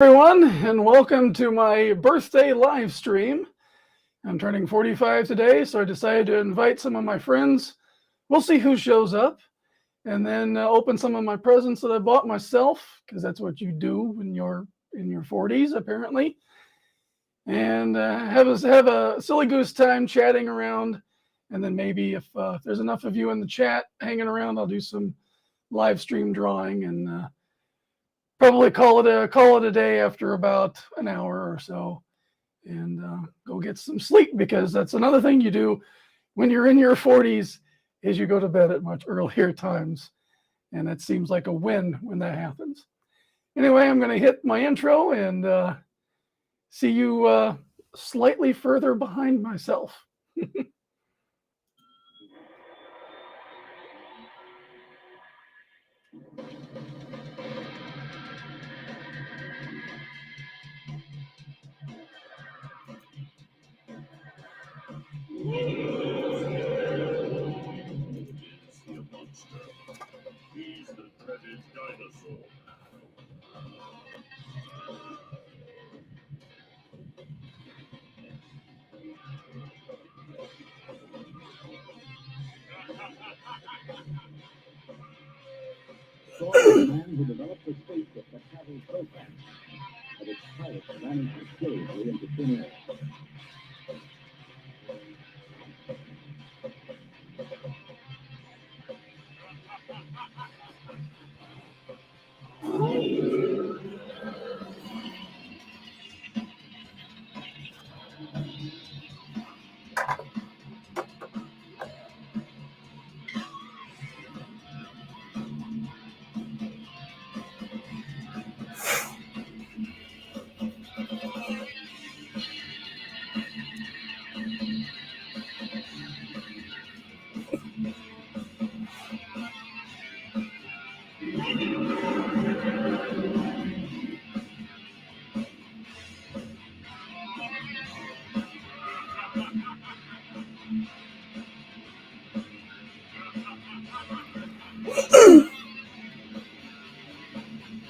Everyone, and welcome to my birthday live stream. I'm turning 45 today, so I decided to invite some of my friends. We'll see who shows up, and then open some of my presents that I bought myself, because that's what you do when you're in your 40s, apparently. And have a silly goose time chatting around, and then maybe if there's enough of you in the chat hanging around, I'll do some live stream drawing and probably call it a day after about an hour or so, and go get some sleep, because that's another thing you do when you're in your 40s is you go to bed at much earlier times, and it seems like a win when that happens. Anyway, I'm going to hit my intro and see you slightly further behind myself. He's the dreaded Dinosaur Man. Saw the man who developed a spaceship that travels so fast that its pilot vanishes slowly into thin air.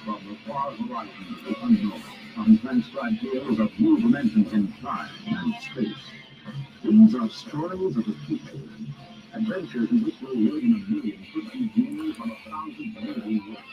From the far horizon of the unknown come transcribed tales of new dimensions in time and space. These are stories of the future, adventures in which we'll live in a million twisted dreams on 1,000 moving worlds.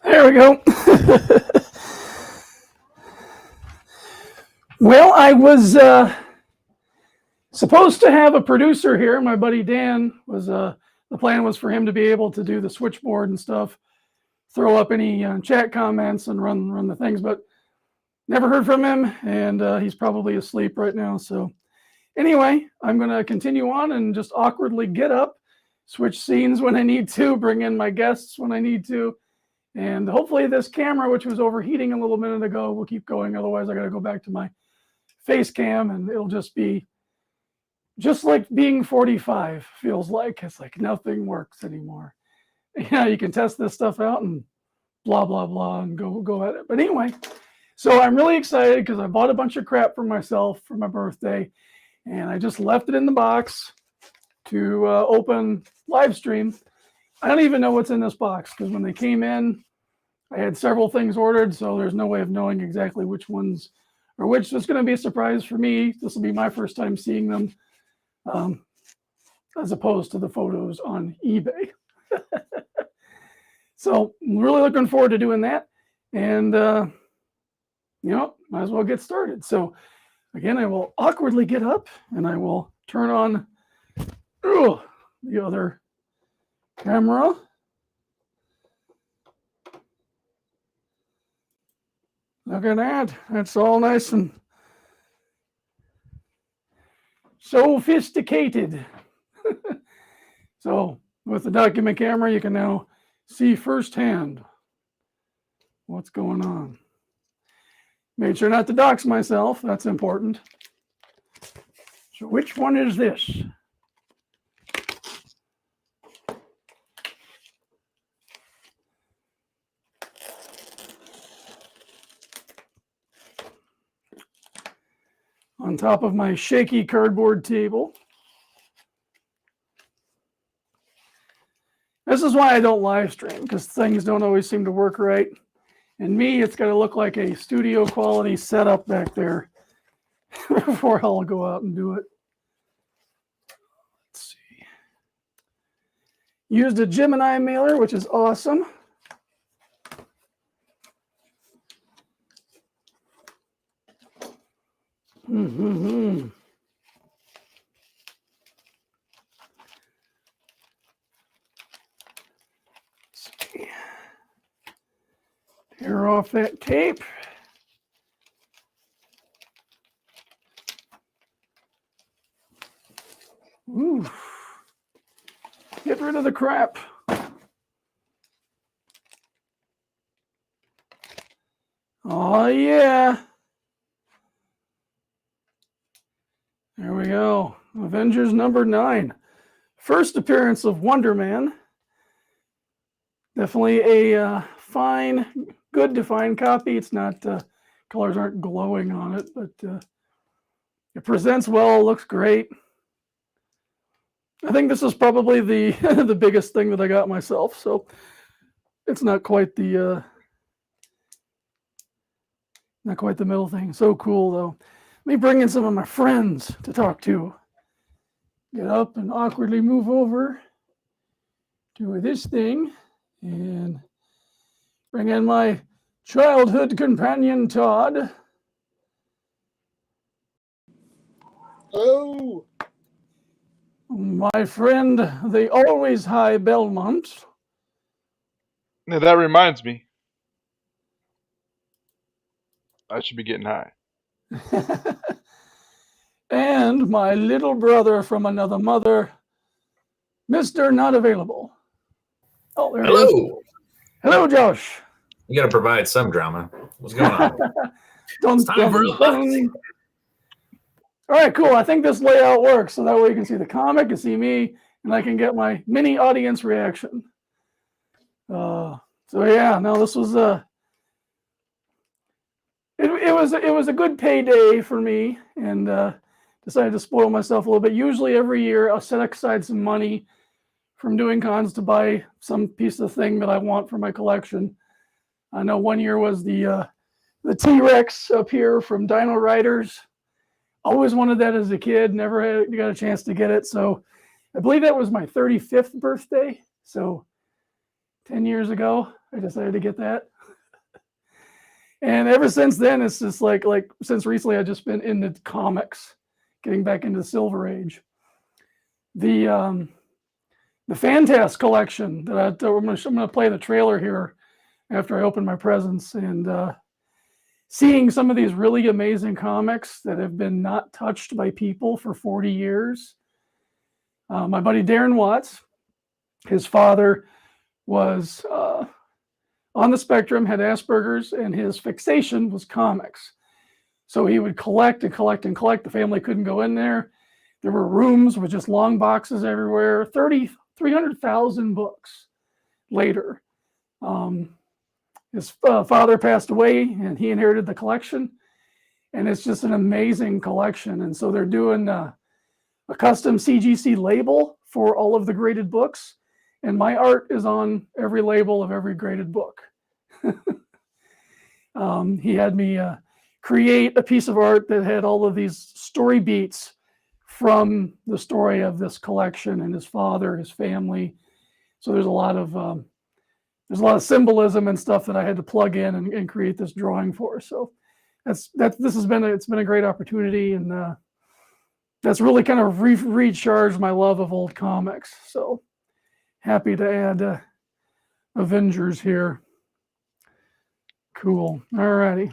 There we go. Well, I was supposed to have a producer here. My buddy Dan was the plan was for him to be able to do the switchboard and stuff, throw up any chat comments and run the things, but never heard from him, and he's probably asleep right now. So anyway, I'm going to continue on and just awkwardly get up, switch scenes when I need to, bring in my guests when I need to, and hopefully this camera, which was overheating a little minute ago, will keep going. Otherwise, I got to go back to my face cam, and it'll just be just like being 45 feels like. It's like nothing works anymore. Yeah, you can test this stuff out and blah, blah, blah, and go at it. But anyway, so I'm really excited because I bought a bunch of crap for myself for my birthday, and I just left it in the box to open live stream. I don't even know what's in this box, because when they came in, I had several things ordered, so there's no way of knowing exactly which ones or which. It's going to be a surprise for me. This will be my first time seeing them, as opposed to the photos on eBay. So I'm really looking forward to doing that, and might as well get started. So again, I will awkwardly get up and I will turn on the other camera. Look at that. That's all nice and sophisticated. So with the document camera, you can now see firsthand what's going on. Made sure not to dox myself. That's important. So which one is this? on top of my shaky cardboard table. This is why I don't live stream, because things don't always seem to work right. And me, it's got to look like a studio quality setup back there before I'll go out and do it. Let's see. Used a Gemini mailer, which is awesome. Mm-hmm. Tear off that tape. Ooh. Get rid of the crap. Oh, yeah. There we go. Avengers number 9. First appearance of Wonder Man. Definitely a fine, good defined copy. It's not, colors aren't glowing on it, but it presents well, looks great. I think this is probably the the biggest thing that I got myself, so it's not quite the middle thing. So cool though. Let me bring in some of my friends to talk to. Get up and awkwardly move over to this thing and bring in my childhood companion, Todd. Hello. My friend, the always high Belmont. Now that reminds me. I should be getting high. And my little brother from another mother, Mr. Not Available. Oh, there he is. Hello. Hello, Josh. You got to provide some drama. What's going on? It's time for a left. All right, cool. I think this layout works, so that way you can see the comic, you can see me, and I can get my mini audience reaction. So yeah, no, this was it was a good payday for me, and decided to spoil myself a little bit. Usually every year I'll set aside some money from doing cons to buy some piece of thing that I want for my collection. I know one year was the T-Rex up here from Dino Riders. Always wanted that as a kid, never got a chance to get it. So I believe that was my 35th birthday. So 10 years ago, I decided to get that. And ever since then, it's just like since recently, I've just been into comics, getting back into the Silver Age. The Fantas collection that I'm going to play the trailer here after I open my presents, and seeing some of these really amazing comics that have been not touched by people for 40 years. My buddy Darren Watts, his father was on the spectrum, had Asperger's, and his fixation was comics. So he would collect and collect and collect. The family couldn't go in there. There were rooms with just long boxes everywhere. 300,000 books later. His father passed away, and he inherited the collection. And it's just an amazing collection. And so they're doing a custom CGC label for all of the graded books. And my art is on every label of every graded book. He had me create a piece of art that had all of these story beats from the story of this collection and his father, his family. So there's a lot of symbolism and stuff that I had to plug in and create this drawing for. So it's been a great opportunity, and that's really kind of recharged my love of old comics. So happy to add Avengers here. Cool. All righty.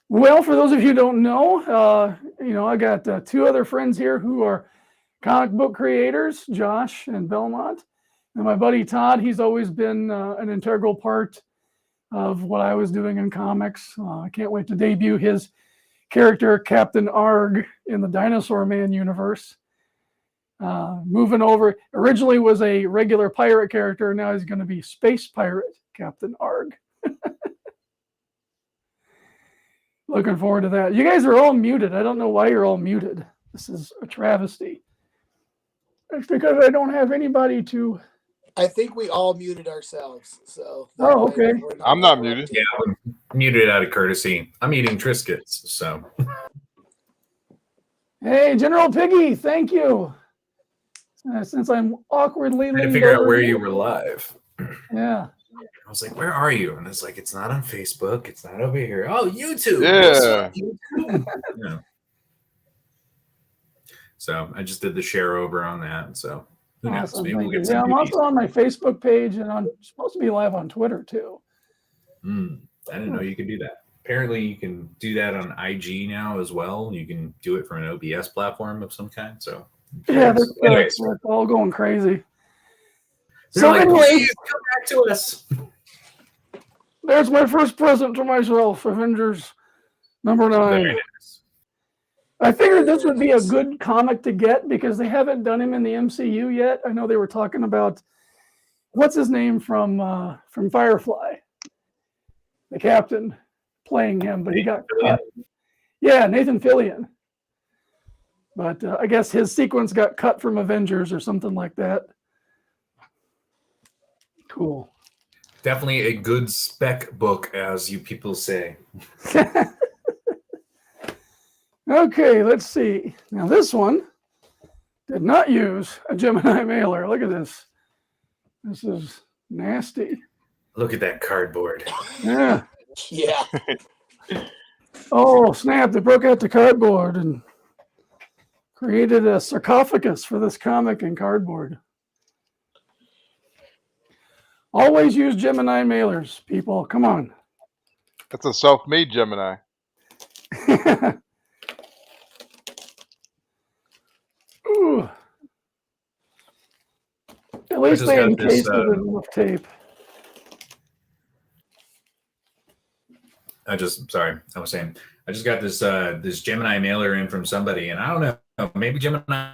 Well, for those of you who don't know, I got two other friends here who are comic book creators, Josh and Belmont. And my buddy Todd, he's always been an integral part of what I was doing in comics. I can't wait to debut his character, Captain Arg, in the Dinosaur Man universe. Moving over, originally was a regular pirate character, now he's going to be Space Pirate Captain Arg. Looking forward to that. You guys are all muted. I don't know why you're all muted. This is a travesty. It's because I don't have anybody to. I think we all muted ourselves. So. Oh, okay. I'm not muted. Yeah, I'm muted out of courtesy. I'm eating Triscuits, so. Hey, General Piggy, thank you. Since I'm awkwardly I had to leaned figure out over where here. you were live. Yeah. I was like, where are you? And it's like, it's not on Facebook. It's not over here. Oh, YouTube. Yeah. What's up, YouTube? Yeah. So I just did the share over on that. So who knows? Awesome. Maybe we'll Thank you. get Yeah, some I'm newbies. also on my Facebook page, and I'm supposed to be live on Twitter too. I didn't know you could do that. Apparently, you can do that on IG now as well. You can do it from an OBS platform of some kind. So Yeah, anyways, that's all going crazy. they're So like, anyway, please come back to us. there's my first present to myself, Avengers number 9. Very nice. I figured this would be a good comic to get because they haven't done him in the MCU yet. I know they were talking about what's his name from Firefly, the captain, playing him, but he got cut. Yeah, Nathan Fillion. But I guess his sequence got cut from Avengers or something like that. Cool. Definitely a good spec book, as you people say. Okay, let's see. Now this one did not use a Gemini mailer. Look at this. This is nasty. Look at that cardboard. Yeah. Yeah. Oh, snap. They broke out the cardboard and created a sarcophagus for this comic in cardboard. Always use Gemini mailers, people. Come on. That's a self-made Gemini. Ooh. At least just they got encased this, it in enough tape. I just got this this Gemini mailer in from somebody, and I don't know, maybe Gemini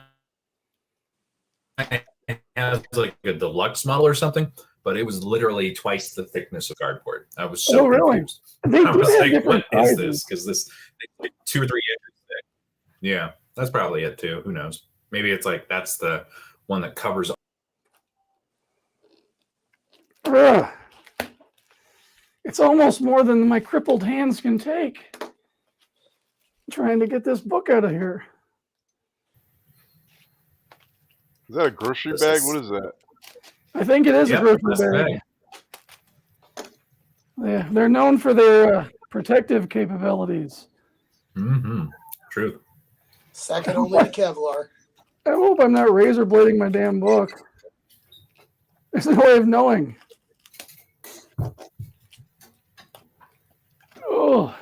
has like a deluxe model or something, but it was literally twice the thickness of cardboard. I was so really? confused. They I do was have like, different what is sizes. this? Because this it's like 2 or 3 inches thick. Yeah, that's probably it too. Who knows? Maybe it's like that's the one that covers. Ugh. It's almost more than my crippled hands can take. I'm trying to get this book out of here. Is that a grocery This bag? is- What is that? I think it is Yep, a grocery that's the bag. Yeah, they're known for their protective capabilities. Mm-hmm. True. Second only to Kevlar. I hope I'm not razor blading my damn book. There's no way of knowing. Oh.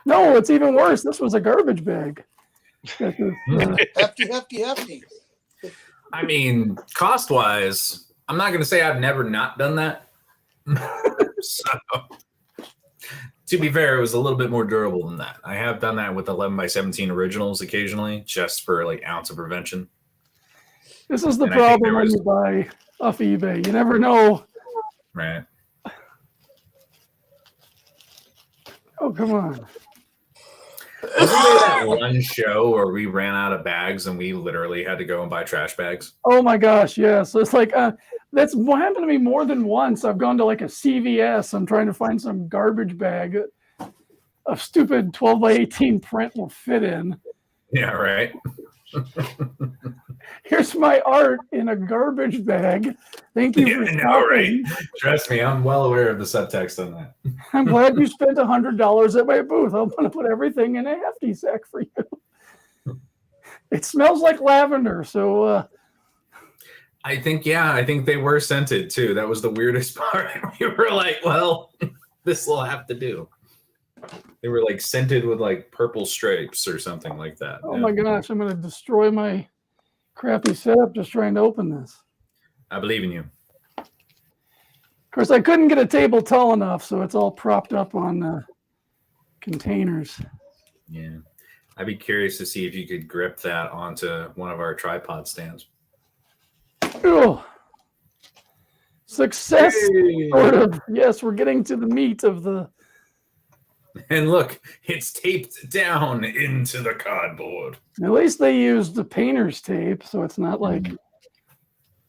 No, it's even worse. This was a garbage bag. Got this, Hefty. I mean, cost wise, I'm not going to say I've never not done that. So, to be fair, it was a little bit more durable than that. I have done that with 11 by 17 originals occasionally, just for like ounce of prevention. this is the And I think problem there when was- you buy off eBay. You never know. Right. Oh, come on. Wasn't there that one show where we ran out of bags and we literally had to go and buy trash bags? Oh my gosh, yeah. So it's like that's what happened to me more than once. I've gone to like a CVS. I'm trying to find some garbage bag that a stupid 12 by 18 print will fit in. Yeah, right. Here's my art in a garbage bag. Thank you Yeah, for I know, stopping. right? Trust me, I'm well aware of the subtext on that. I'm glad you spent $100 at my booth. I'm going to put everything in a hefty sack for you. It smells like lavender, so I think they were scented too. That was the weirdest part. We were like, well, this will have to do. They were like scented with like purple stripes or something like that. oh Yeah. my gosh, I'm going to destroy my crappy setup just trying to open this. I believe in you. Of course, I couldn't get a table tall enough, so it's all propped up on containers. Yeah. I'd be curious to see if you could grip that onto one of our tripod stands. Ooh. Success, Hey! sort of. Yes, we're getting to the meat of the And look, it's taped down into the cardboard. At least they used the painter's tape, so it's not like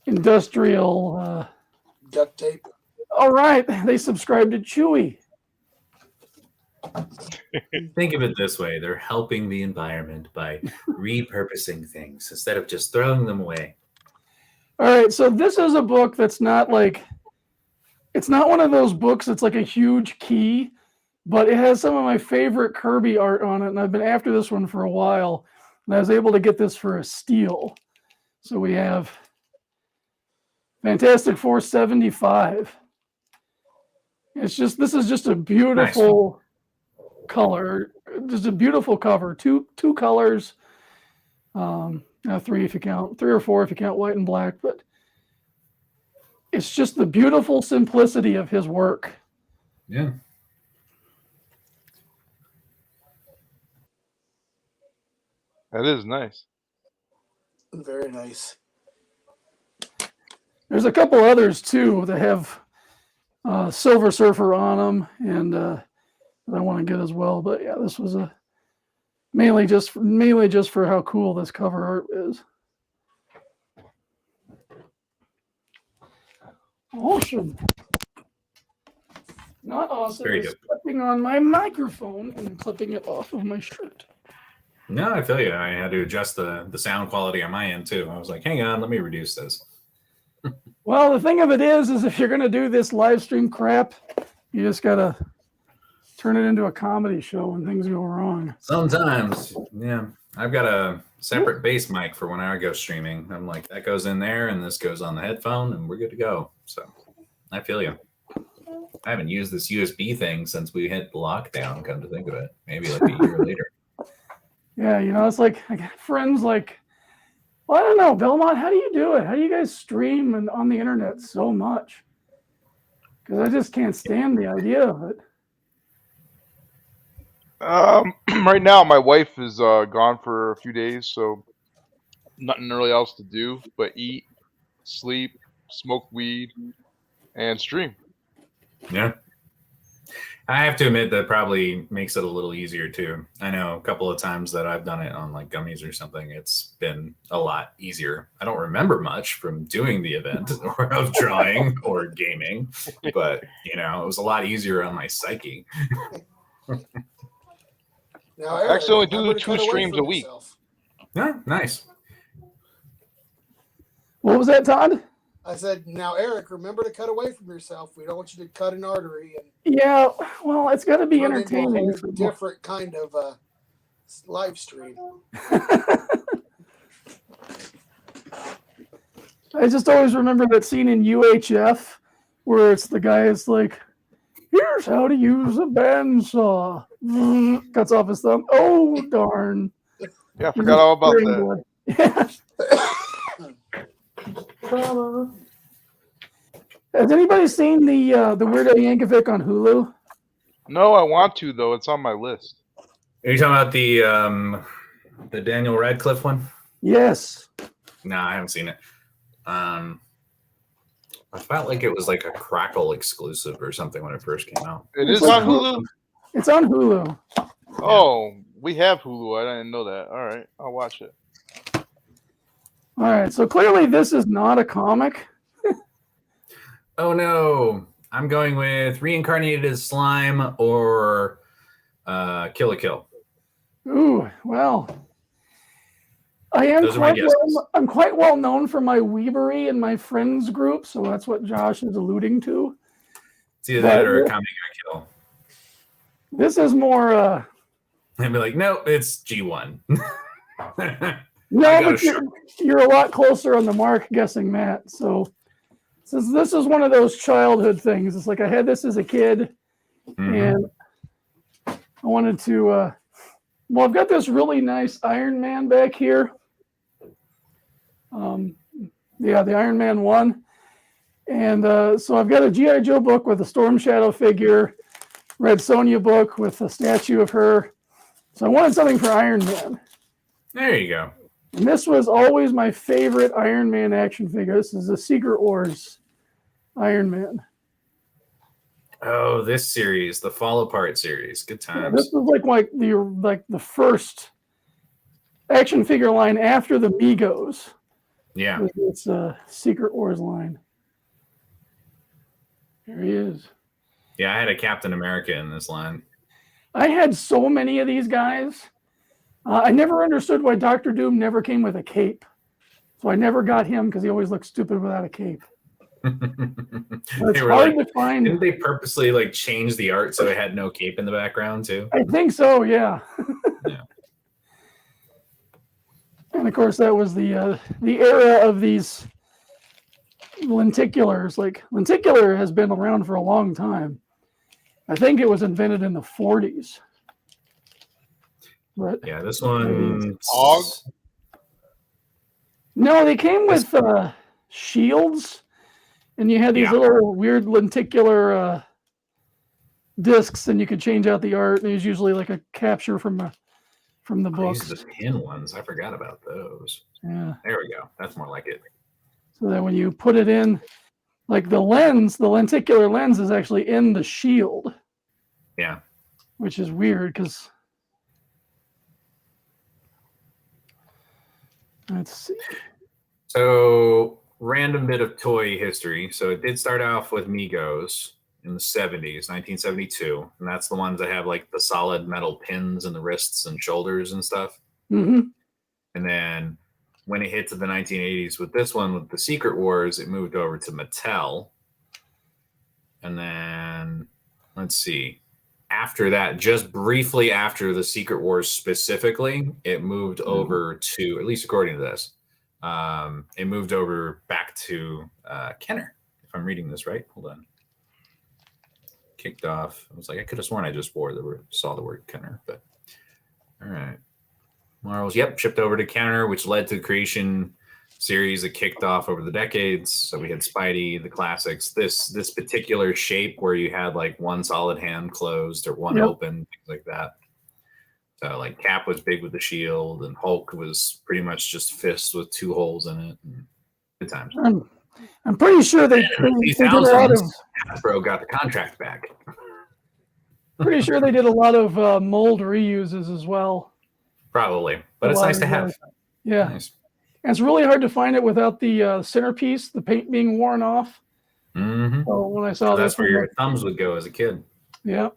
industrial. Duct tape. All right, they subscribe to Chewy. Think of it this way. They're helping the environment by repurposing things instead of just throwing them away. All right, so this is a book that's not like, it's not one of those books that's like a huge key, but it has some of my favorite Kirby art on it, and I've been after this one for a while, and I was able to get this for a steal. So we have Fantastic Four 75. This is just a beautiful color, just a beautiful cover. Two colors, three if you count, 3 or 4 if you count white and black, but it's just the beautiful simplicity of his work. Yeah. That is nice. Very nice. There's a couple others too that have Silver Surfer on them, and that I want to get as well. But yeah, this was mainly just for how cool this cover art is. Awesome. Not awesome. Very It's good. clipping on my microphone and clipping it off of my shirt. No, I feel you. I had to adjust the sound quality on my end too. I was like, hang on, let me reduce this. Well, the thing of it is if you're going to do this live stream crap, you just got to turn it into a comedy show when things go wrong. Sometimes, yeah. I've got a separate bass mic for when I go streaming. I'm like, that goes in there and this goes on the headphone and we're good to go. So I feel you. I haven't used this USB thing since we hit lockdown, come to think of it. Maybe like a year later. Yeah, it's like I got friends like, well, I don't know, Belmont, how do you do it? How do you guys stream and on the internet so much? Because I just can't stand the idea of it. Right now, my wife is gone for a few days, so nothing really else to do but eat, sleep, smoke weed, and stream. Yeah. I have to admit that probably makes it a little easier too. I know a couple of times that I've done it on like gummies or something, it's been a lot easier. I don't remember much from doing the event or of drawing or gaming, but it was a lot easier on my psyche. Now, I actually only remember do to 2 cut away streams from a week. yourself. Yeah, nice. What was that, Todd? I said, now, Eric, remember to cut away from yourself. We don't want you to cut an artery and Yeah, well, it's got to be run into a entertaining. whole different kind of live stream. I just always remember that scene in UHF where it's the guy is like, here's how to use a bandsaw. Cuts off his thumb. Oh, darn. Yeah, I forgot all about that. Yeah. Has anybody seen the Weird Al Yankovic on Hulu? No, I want to though. It's on my list. Are you talking about the Daniel Radcliffe one? Yes. No, I haven't seen it. I felt like it was like a Crackle exclusive or something when it first came out. It is on Hulu? It's on Hulu. Oh, we have Hulu. I didn't know that. All right, I'll watch it. All right, so clearly this is not a comic. Oh no, I'm going with Reincarnated as Slime or Kill a Kill. Ooh, well, Those are my guesses. I'm quite well known for my Weebery and my friends group, so that's what Josh is alluding to. It's either that or a Comic Kill. This is more. I'd be like, no, it's G1. No, but you're a lot closer on the mark guessing Matt. So since this is one of those childhood things, it's like I had this as a kid, and I wanted to. Well, I've got this really nice Iron Man back here. Yeah, the Iron Man 1. And so I've got a G.I. Joe book with a Storm Shadow figure, Red Sonja book with a statue of her. So I wanted something for Iron Man. There you go. And this was always my favorite Iron Man action figure. This is the Secret Wars Iron Man. Oh, this series, the Fall Apart series. Good Yeah, this times. was like the first action figure line after the Migos. Yeah. With this Secret Wars line. Here he is. Yeah, I had a Captain America in this line. I had so many of these guys. I never understood why Doctor Doom never came with a cape. So I never got him because he always looked stupid without a cape. It's hard to find. Didn't they purposely like change the art so it had no cape in the background too? I think so, yeah. Yeah. And of course, that was the era of these lenticulars. Like lenticular has been around for a long time. I think it was invented in the 40s. But Yeah, this one. Og? no, they came with shields, and you had these little weird lenticular discs, and you could change out the art. And it was usually like a capture from the books. These are the pin ones. I forgot about those. Yeah. There we go. That's more like it. So that when you put it in, like the lens, the lenticular lens is actually in the shield. Yeah. Which is weird because let's see. So, random bit of toy history. So, it did start off with Migos in the 70s, 1972. And that's the ones that have like the solid metal pins in the wrists and shoulders and stuff. Mm-hmm. And then when it hit to the 1980s with this one, with the Secret Wars, it moved over to Mattel. And then, let's see. After that, just briefly after the Secret Wars specifically, it moved over to, at least according to this, it moved over back to Kenner, if I'm reading this right. Hold on. Kicked off. I was like, I could have sworn I just saw the word Kenner, but all right. Marvel's, shipped over to Kenner, which led to the creation series that kicked off over the decades. So we had Spidey, the classics, this particular shape where you had like one solid hand closed or one open, things like that. So like Cap was big with the shield, and Hulk was pretty much just fists with two holes in it. Good times. I'm pretty sure they did a lot of. Hasbro got the contract back. Pretty sure they did a lot of mold reuses as well. Probably, but it's nice to have. Yeah. Nice. And it's really hard to find it without the centerpiece, the paint being worn off. Mm-hmm. So when I saw that's this, where your thumbs would go as a kid. Yeah.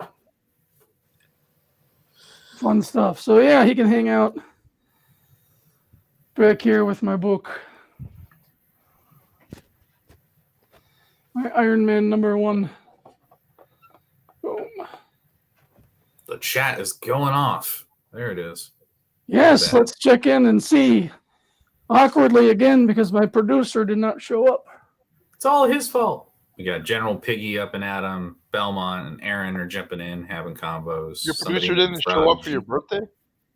Fun stuff. So yeah, he can hang out back here with my book. My Iron Man #1. Boom. The chat is going off. There it is. Yes, let's check in and see. Awkwardly again because my producer did not show up. It's all his fault. We got General Piggy up and Adam, Belmont, and Aaron are jumping in, having combos. Your producer didn't show up for your birthday?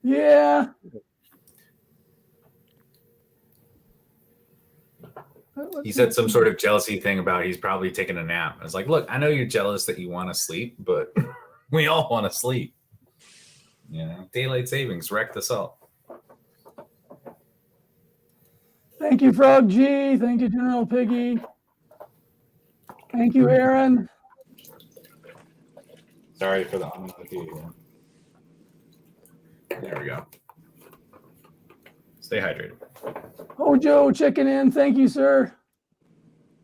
Yeah. He said some sort of jealousy thing about he's probably taking a nap. I was like, look, I know you're jealous that you want to sleep, but we all want to sleep. You know, daylight savings wrecked us all. Thank you, Frog G. Thank you, General Piggy. Thank you, Aaron. Sorry for the unlucky. There we go. Stay hydrated. Hojo checking in. Thank you, sir.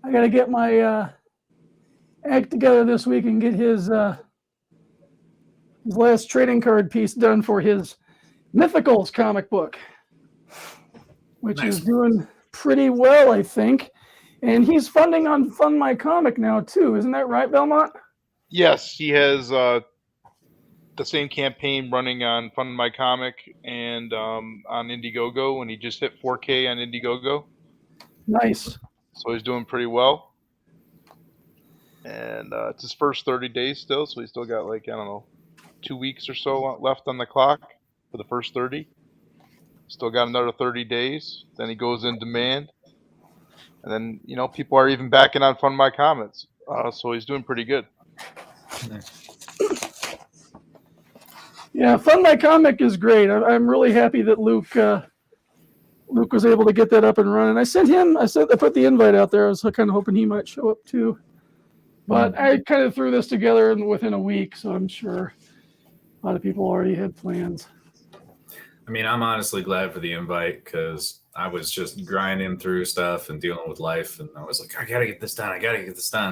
I got to get my act together this week and get his last trading card piece done for his Mythicals comic book, which is doing pretty well, I think. And he's funding on Fund My Comic now, too. Isn't that right, Belmont? Yes, he has the same campaign running on Fund My Comic and on Indiegogo, and he just hit 4K on Indiegogo. Nice. So he's doing pretty well. And it's his first 30 days still, so he's still got, like, I don't know, 2 weeks or so left on the clock for the first 30. Still got another 30 days. Then he goes in demand. And then, you know, people are even backing on Fund My Comics. So he's doing pretty good. Yeah, Fund My Comic is great. I'm really happy that Luke was able to get that up and running. I put the invite out there. I was kind of hoping he might show up too. But I kind of threw this together within a week, so I'm sure a lot of people already had plans. I mean, I'm honestly glad for the invite because I was just grinding through stuff and dealing with life, and I was like, I gotta get this done.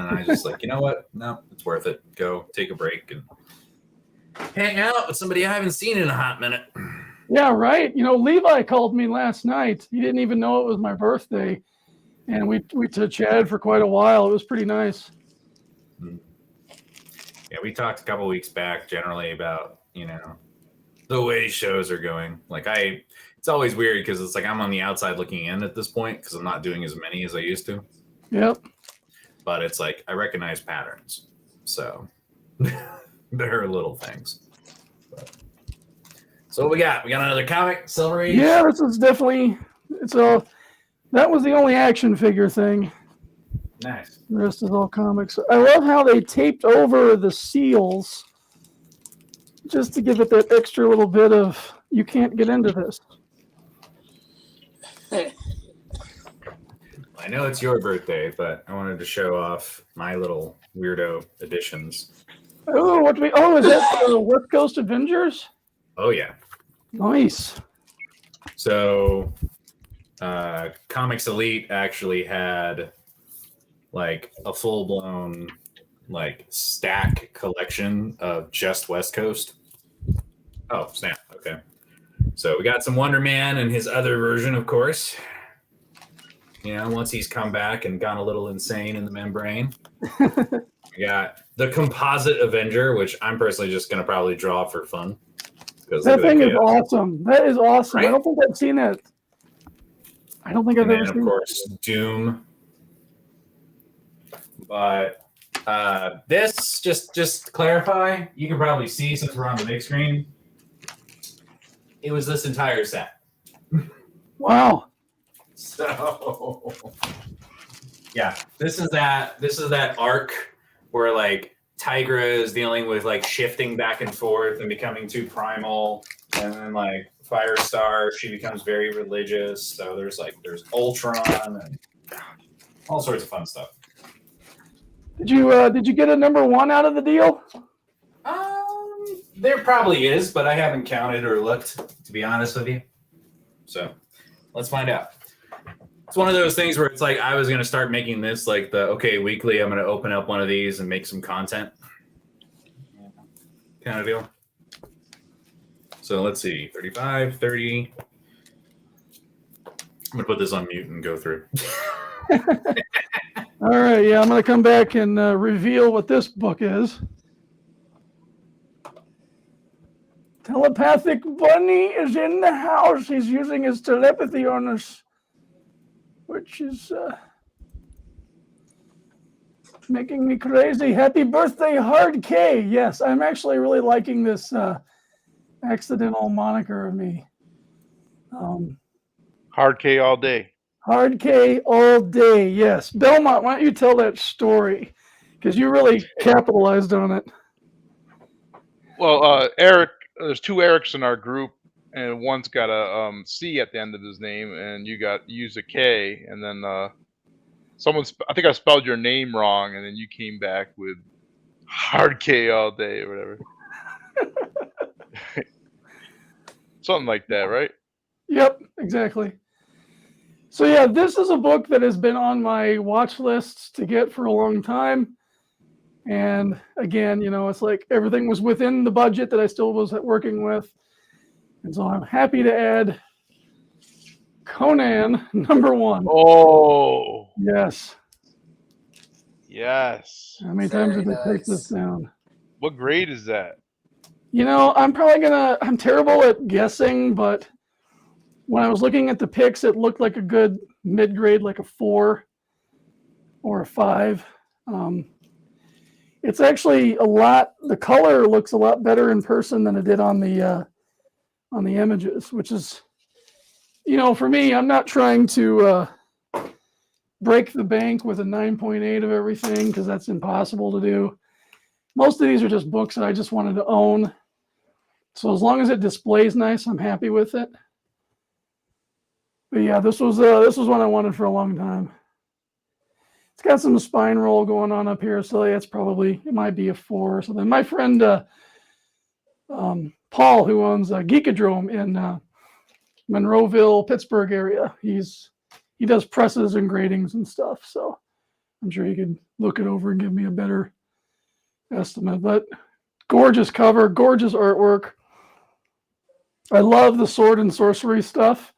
And I just like, you know what? No, it's worth it. Go take a break and hang out with somebody I haven't seen in a hot minute. Yeah, right. Levi called me last night. He didn't even know it was my birthday, and we chatted for quite a while. It was pretty nice. Yeah, we talked a couple weeks back generally about, the way shows are going. Like it's always weird because it's like I'm on the outside looking in at this point because I'm not doing as many as I used to. Yep. But it's like I recognize patterns. So there are little things. So what we got? We got another comic, Silver Age? Yeah, this is definitely that was the only action figure thing. Nice. The rest is all comics. I love how they taped over the seals just to give it that extra little bit of, you can't get into this. I know it's your birthday, but I wanted to show off my little weirdo additions. Oh, is that the West Coast Avengers? Oh, yeah. Nice. So, Comics Elite actually had like a full-blown like stack collection of just West Coast. Oh, snap. Okay. So we got some Wonder Man and his other version, of course. Once he's come back and gone a little insane in the membrane. We got the Composite Avenger, which I'm personally just going to probably draw for fun. That thing is awesome. That is awesome. Right? I don't think I've seen it. I don't think I've ever seen it. And of course, Doom. But this, just to clarify, you can probably see since we're on the big screen, it was this entire set. Wow. So, yeah, this is that arc where like Tigra is dealing with like shifting back and forth and becoming too primal, and then like Firestar, she becomes very religious. So there's Ultron and all sorts of fun stuff. Did you get a number 1 out of the deal? There probably is, but I haven't counted or looked, to be honest with you. So let's find out. It's one of those things where it's like I was going to start making this like weekly. I'm going to open up one of these and make some content kind of deal. So let's see, 35, 30. I'm going to put this on mute and go through. All right, yeah, I'm going to come back and reveal what this book is. Telepathic Bunny is in the house. He's using his telepathy on us, which is making me crazy. Happy birthday, Hard K. Yes, I'm actually really liking this accidental moniker of me. Hard K all day. Hard K all day, yes. Belmont, why don't you tell that story? Because you really capitalized on it. Well, Eric, there's 2 Erics in our group, and one's got a C at the end of his name, and you used a K, and then I think I spelled your name wrong, and then you came back with Hard K all day or whatever. Something like that, right? Yep, exactly. So yeah, this is a book that has been on my watch lists to get for a long time. And again, it's like everything was within the budget that I still was working with. And so I'm happy to add Conan number 1. Oh. Yes. Yes. How many times did I take this down? What grade is that? I'm terrible at guessing, but when I was looking at the pics, it looked like a good mid-grade, like a 4 or a 5. It's actually the color looks a lot better in person than it did on the images, which is, for me, I'm not trying to break the bank with a 9.8 of everything because that's impossible to do. Most of these are just books that I just wanted to own. So as long as it displays nice, I'm happy with it. But yeah, this was one I wanted for a long time. It's got some spine roll going on up here, so that's probably, it might be a 4 or something. My friend Paul, who owns a Geekadrome in Monroeville, Pittsburgh area, he does presses and gradings and stuff, so I'm sure he could look it over and give me a better estimate. But gorgeous cover, gorgeous artwork. I love the sword and sorcery stuff,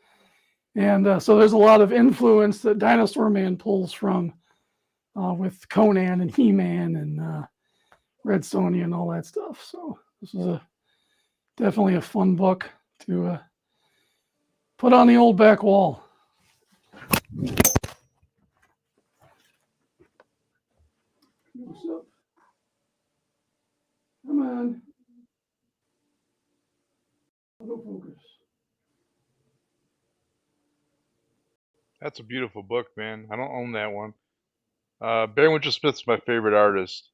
and so there's a lot of influence that Dinosaur Man pulls from with Conan and He-Man and Red Sonja and all that stuff. So this is definitely a fun book to put on the old back wall. What's up? Come on. Go focus. That's a beautiful book, man. I don't own that one. Barry Winchell Smith's my favorite artist.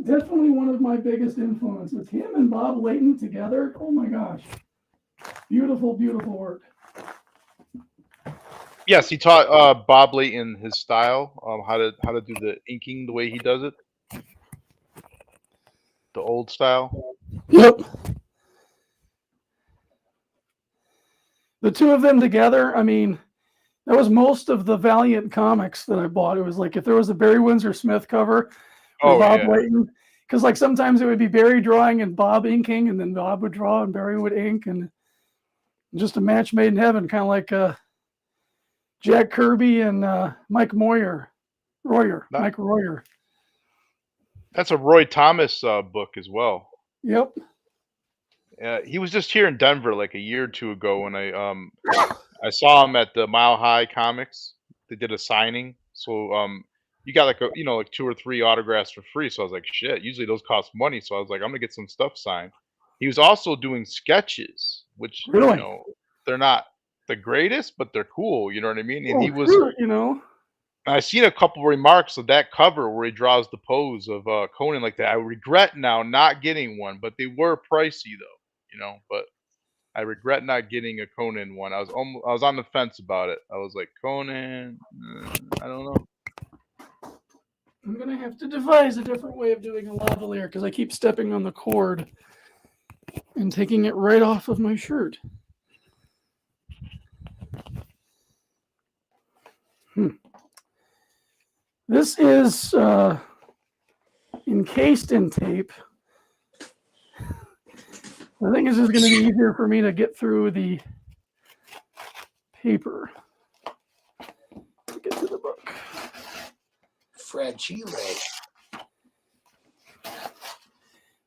Definitely one of my biggest influences. Him and Bob Layton together. Oh my gosh. Beautiful, beautiful work. Yes, he taught Bob Layton his style, how to do the inking the way he does it, the old style. Yep. The two of them together, I mean, that was most of the Valiant comics that I bought. It was like if there was a Barry Windsor Smith cover with Bob Layton, because like sometimes it would be Barry drawing and Bob inking, and then Bob would draw and Barry would ink, and just a match made in heaven, kind of like Jack Kirby and Mike Royer. Mike Royer. That's a Roy Thomas book as well. Yep. He was just here in Denver like a year or two ago when I saw him at the Mile High Comics. They did a signing, so you got like like 2 or 3 autographs for free. So I was like, shit. Usually those cost money, so I was like, I'm gonna get some stuff signed. He was also doing sketches, which Really? they're not the greatest, but they're cool. You know what I mean? And Oh, he was. sure, I seen a couple remarks of that cover where he draws the pose of Conan like that. I regret now not getting one, but they were pricey though, But I regret not getting a Conan one. I was on the fence about it. I was like, Conan, I don't know. I'm gonna have to devise a different way of doing a lavalier because I keep stepping on the cord and taking it right off of my shirt. This is encased in tape. I think it's just going to be easier for me to get through the paper to get to the book. Fragile.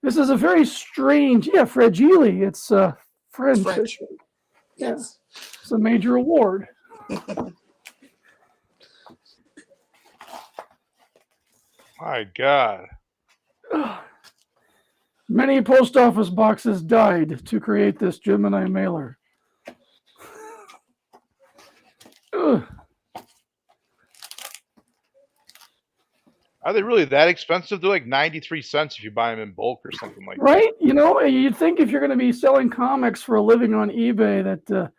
This is a very strange, fragile. It's French. French. Yeah. Yes. It's a major award. My God. Many post office boxes died to create this Gemini mailer. Ugh. Are they really that expensive? They're like 93 cents if you buy them in bulk or something like that. Right? You'd think if you're going to be selling comics for a living on eBay that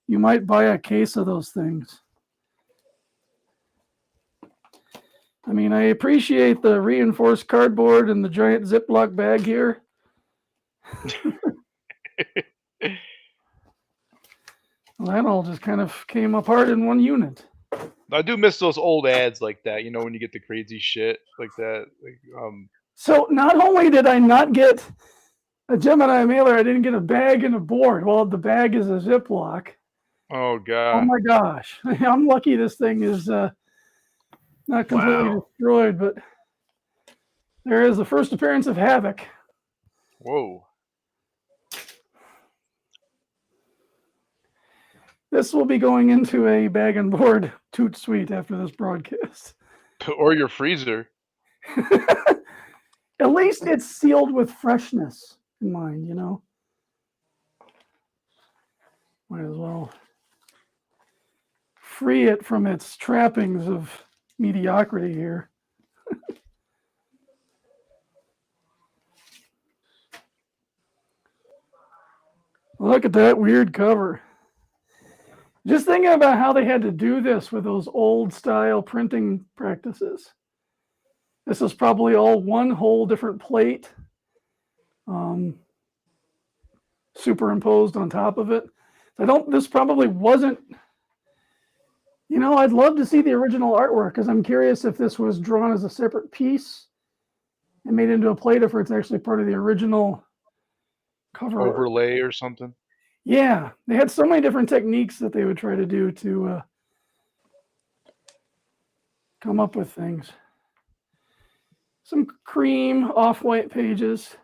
you might buy a case of those things. I mean, I appreciate the reinforced cardboard and the giant Ziploc bag here. Well, that all just kind of came apart in one unit. I do miss those old ads like that, when you get the crazy shit like that. So not only did I not get a Gemini mailer, I didn't get a bag and a board. Well, the bag is a Ziploc. Oh, God. Oh, my gosh. I'm lucky this thing is not completely destroyed, but there is the first appearance of Havoc. Whoa. This will be going into a bag and board toot suite after this broadcast. Or your freezer. At least it's sealed with freshness in mind, Might as well free it from its trappings of mediocrity here. Look at that weird cover. Just thinking about how they had to do this with those old style printing practices. This is probably all one whole different plate, superimposed on top of it. This probably wasn't, I'd love to see the original artwork because I'm curious if this was drawn as a separate piece and made into a plate, if it's actually part of the original cover. Overlay or something. Yeah, they had so many different techniques that they would try to do to come up with things. Some cream off-white pages.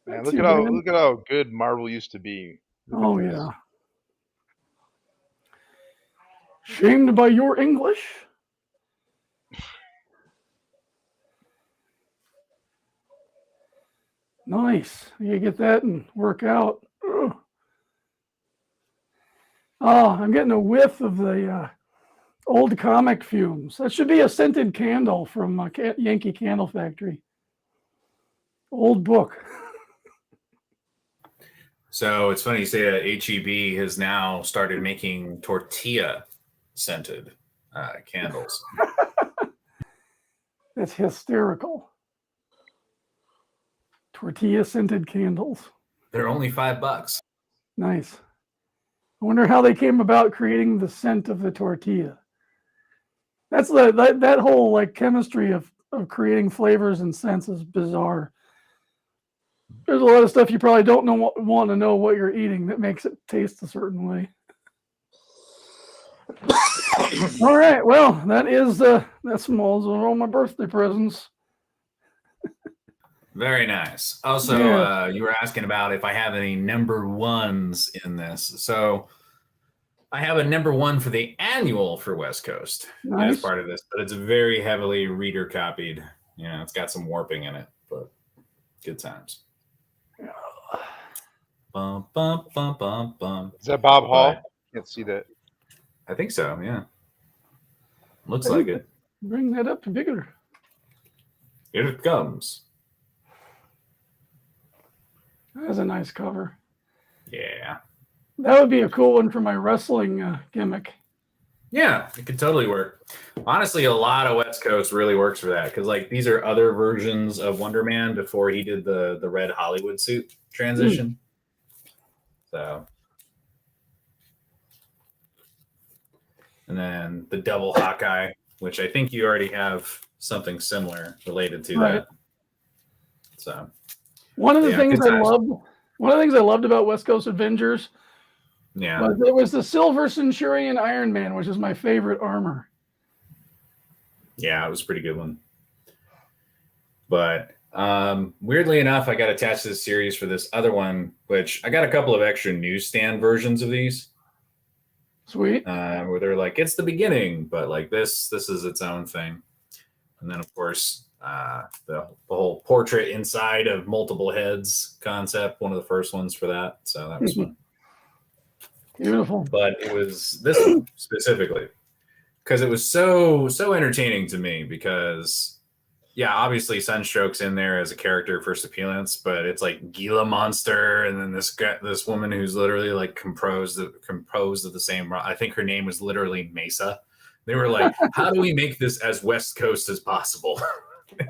Man, Not look too at bad. how good Marvel used to be. Look Oh at this. yeah. Shamed by your English? Nice. You get that and work out. Ugh. Oh, I'm getting a whiff of the old comic fumes. That should be a scented candle from Yankee Candle Factory. Old book. So it's funny you say that HEB has now started making tortilla scented candles. That's hysterical. Tortilla scented candles. They're only $5. Nice. I wonder how they came about creating the scent of the tortilla. That's that whole like chemistry of creating flavors and scents is bizarre. There's a lot of stuff you probably don't want to know what you're eating that makes it taste a certain way. All right, well, that's all my birthday presents. Very nice. Also, Yeah. you were asking about if I have any number ones in this. So I have a number one for the annual for West Coast Nice. as part of this, but it's very heavily reader copied. It's got some warping in it, but good times. Bum, bum, bum, bum, bum. Is that Bob Hall? But Can't see that. I think so, yeah. Looks like it. Bring that up bigger. Here it comes. That's a nice cover. Yeah. That would be a cool one for my wrestling gimmick. Yeah, it could totally work. Honestly, a lot of West Coast really works for that because, like, these are other versions of Wonder Man before he did the red Hollywood suit transition. So, and then the double Hawkeye, which I think you already have something similar related to Right. that. So, One of the Yeah, things good I times. loved about West Coast Avengers yeah. was it was the Silver Centurion Iron Man, which is my favorite armor. Yeah, it was a pretty good one. But weirdly enough, I got attached to this series for this other one, which I got a couple of extra newsstand versions of these. Sweet. Where they're like, it's the beginning, but like this is its own thing. And then, of course, the whole portrait inside of multiple heads concept, one of the first ones for that. So that was fun. Beautiful. But it was this one specifically because it was so entertaining to me because, yeah, obviously Sunstroke's in there as a character first appearance, but it's like Gila Monster and then this woman who's literally like composed of the same. I think her name was literally Mesa. They were like, how do we make this as West Coast as possible?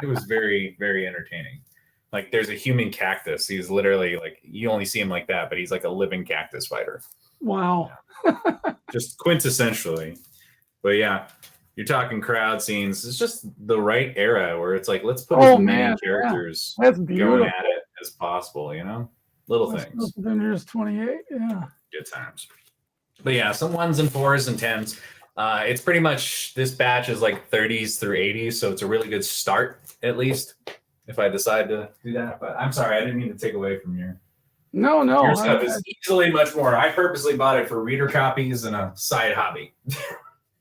It was very, very entertaining. Like there's a human cactus. He's literally like, you only see him like that, but he's like a living cactus fighter. Wow. Just quintessentially. But yeah, you're talking crowd scenes. It's just the right era where it's like, let's put as many characters That's beautiful. going at it as possible, Little West things. Coast Avengers 28. Yeah. Good times. But yeah, some 1s and 4s and 10s. It's pretty much, this batch is like 30s through 80s, so it's a really good start, at least, if I decide to do that. But I'm sorry, I didn't mean to take away from your No. stuff is easily much more. I purposely bought it for reader copies and a side hobby.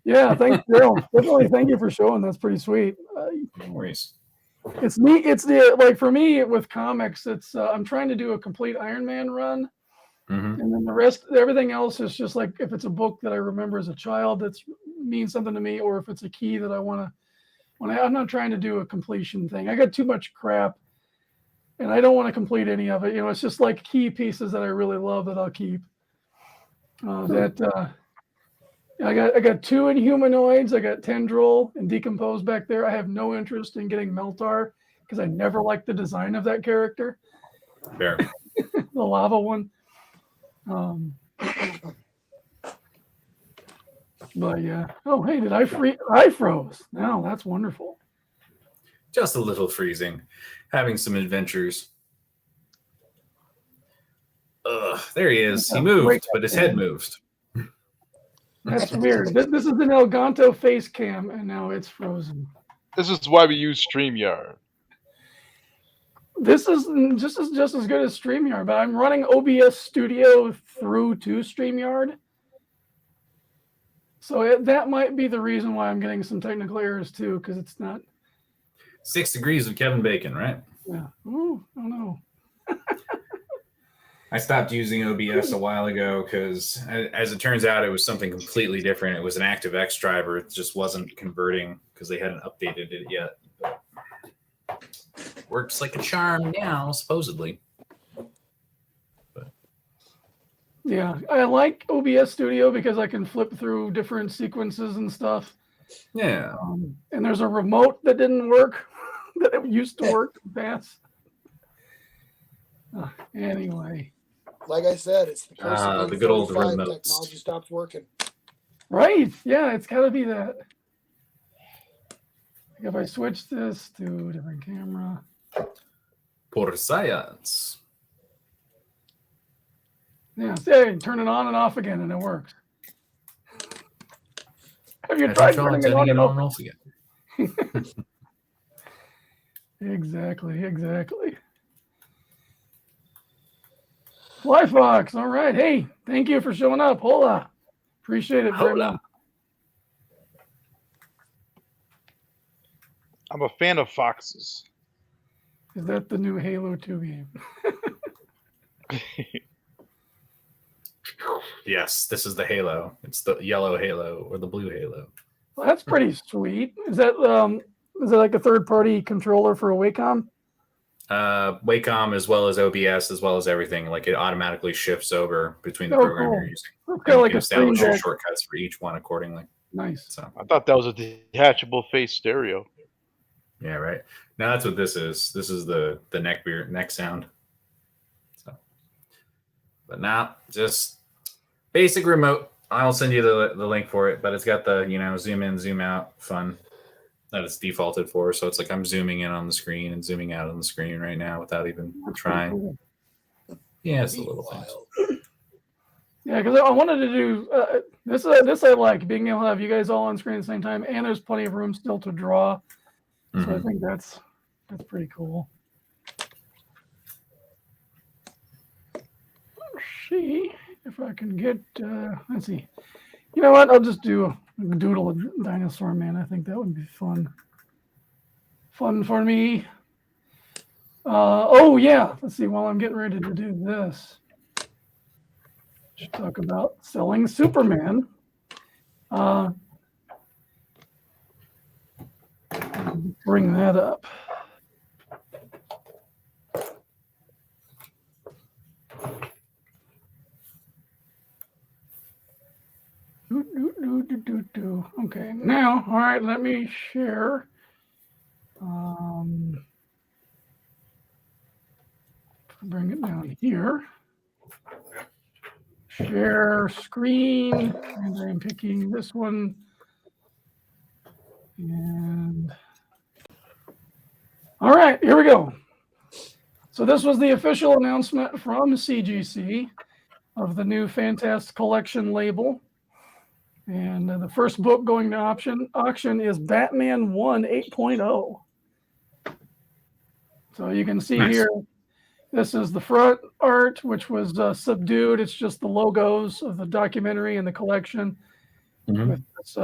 Yeah, thanks, Daryl. Definitely thank you for showing. That's pretty sweet. No worries. It's neat. It's like for me with comics, it's I'm trying to do a complete Iron Man run. Mm-hmm. And then the rest, everything else is just like if it's a book that I remember as a child that means something to me, or if it's a key that I want to. I'm not trying to do a completion thing. I got too much crap, and I don't want to complete any of it. It's just like key pieces that I really love that I'll keep. I got 2 Inhumanoids. I got Tendril and Decompose back there. I have no interest in getting Meltar because I never liked the design of that character, Fair. the lava one. But yeah. Oh, hey, did I freeze? I froze. No, that's wonderful. Just a little freezing. Having some adventures. Ugh, there he is. He moved, but his head moved. That's weird. This is an Elgato face cam, and now it's frozen. This is why we use StreamYard. This is just as good as StreamYard, but I'm running OBS Studio through to StreamYard. So that might be the reason why I'm getting some technical errors too, because it's not. 6 degrees of Kevin Bacon, right? Yeah. Oh no. I stopped using OBS a while ago because, as it turns out, it was something completely different. It was an ActiveX driver. It just wasn't converting because they hadn't updated it yet. But works like a charm now, supposedly. But Yeah, I like OBS Studio because I can flip through different sequences and stuff. yeah, And there's a remote that didn't work that it used to work fast. Anyway. Like I said, it's the person the good old remotes. technology stops working. Right. Yeah, it's got to be that. If I switch this to a different camera. por science. Yeah, see, turn it on and off again and it works. Have you tried turning it on and off again? Exactly. Fly Fox, all right. Hey, thank you for showing up. Hola. Appreciate it very much. I'm a fan of foxes. Is that the new Halo 2 game? Yes, this is the Halo. It's the yellow Halo or the blue Halo. Well, that's pretty sweet. Is that like a third-party controller for a Wacom? Wacom as well as OBS as well as everything. Like it automatically shifts over between the program you're using. It's kind of like a establish your shortcuts for each one accordingly. Nice. So I thought that was a detachable face stereo. Yeah, right. Now that's what this is. This is the neck sound. So, but now just basic remote. I'll send you the link for it, but it's got the zoom in, zoom out fun that it's defaulted for. So it's like I'm zooming in on the screen and zooming out on the screen right now without even trying. Cool. Yeah, it's a little thing. Yeah, because I wanted to do this. I like being able to have you guys all on screen at the same time, and there's plenty of room still to draw. So I think that's pretty cool. Let's see if I can get. Let's see. You know what? I'll just do a doodle of Dinosaur Man. I think that would be fun. Fun for me. Oh yeah. Let's see. While I'm getting ready to do this, should talk about selling Superman. Bring that up. Okay, now, all right, let me share. Bring it down here. Share screen, and I'm picking this one. And all right, here we go. So this was the official announcement from CGC of the new Fantastic Collection label. And the first book going to auction is Batman 1 8.0. So you can see here, this is the front art, which was subdued. It's just the logos of the documentary and the collection with this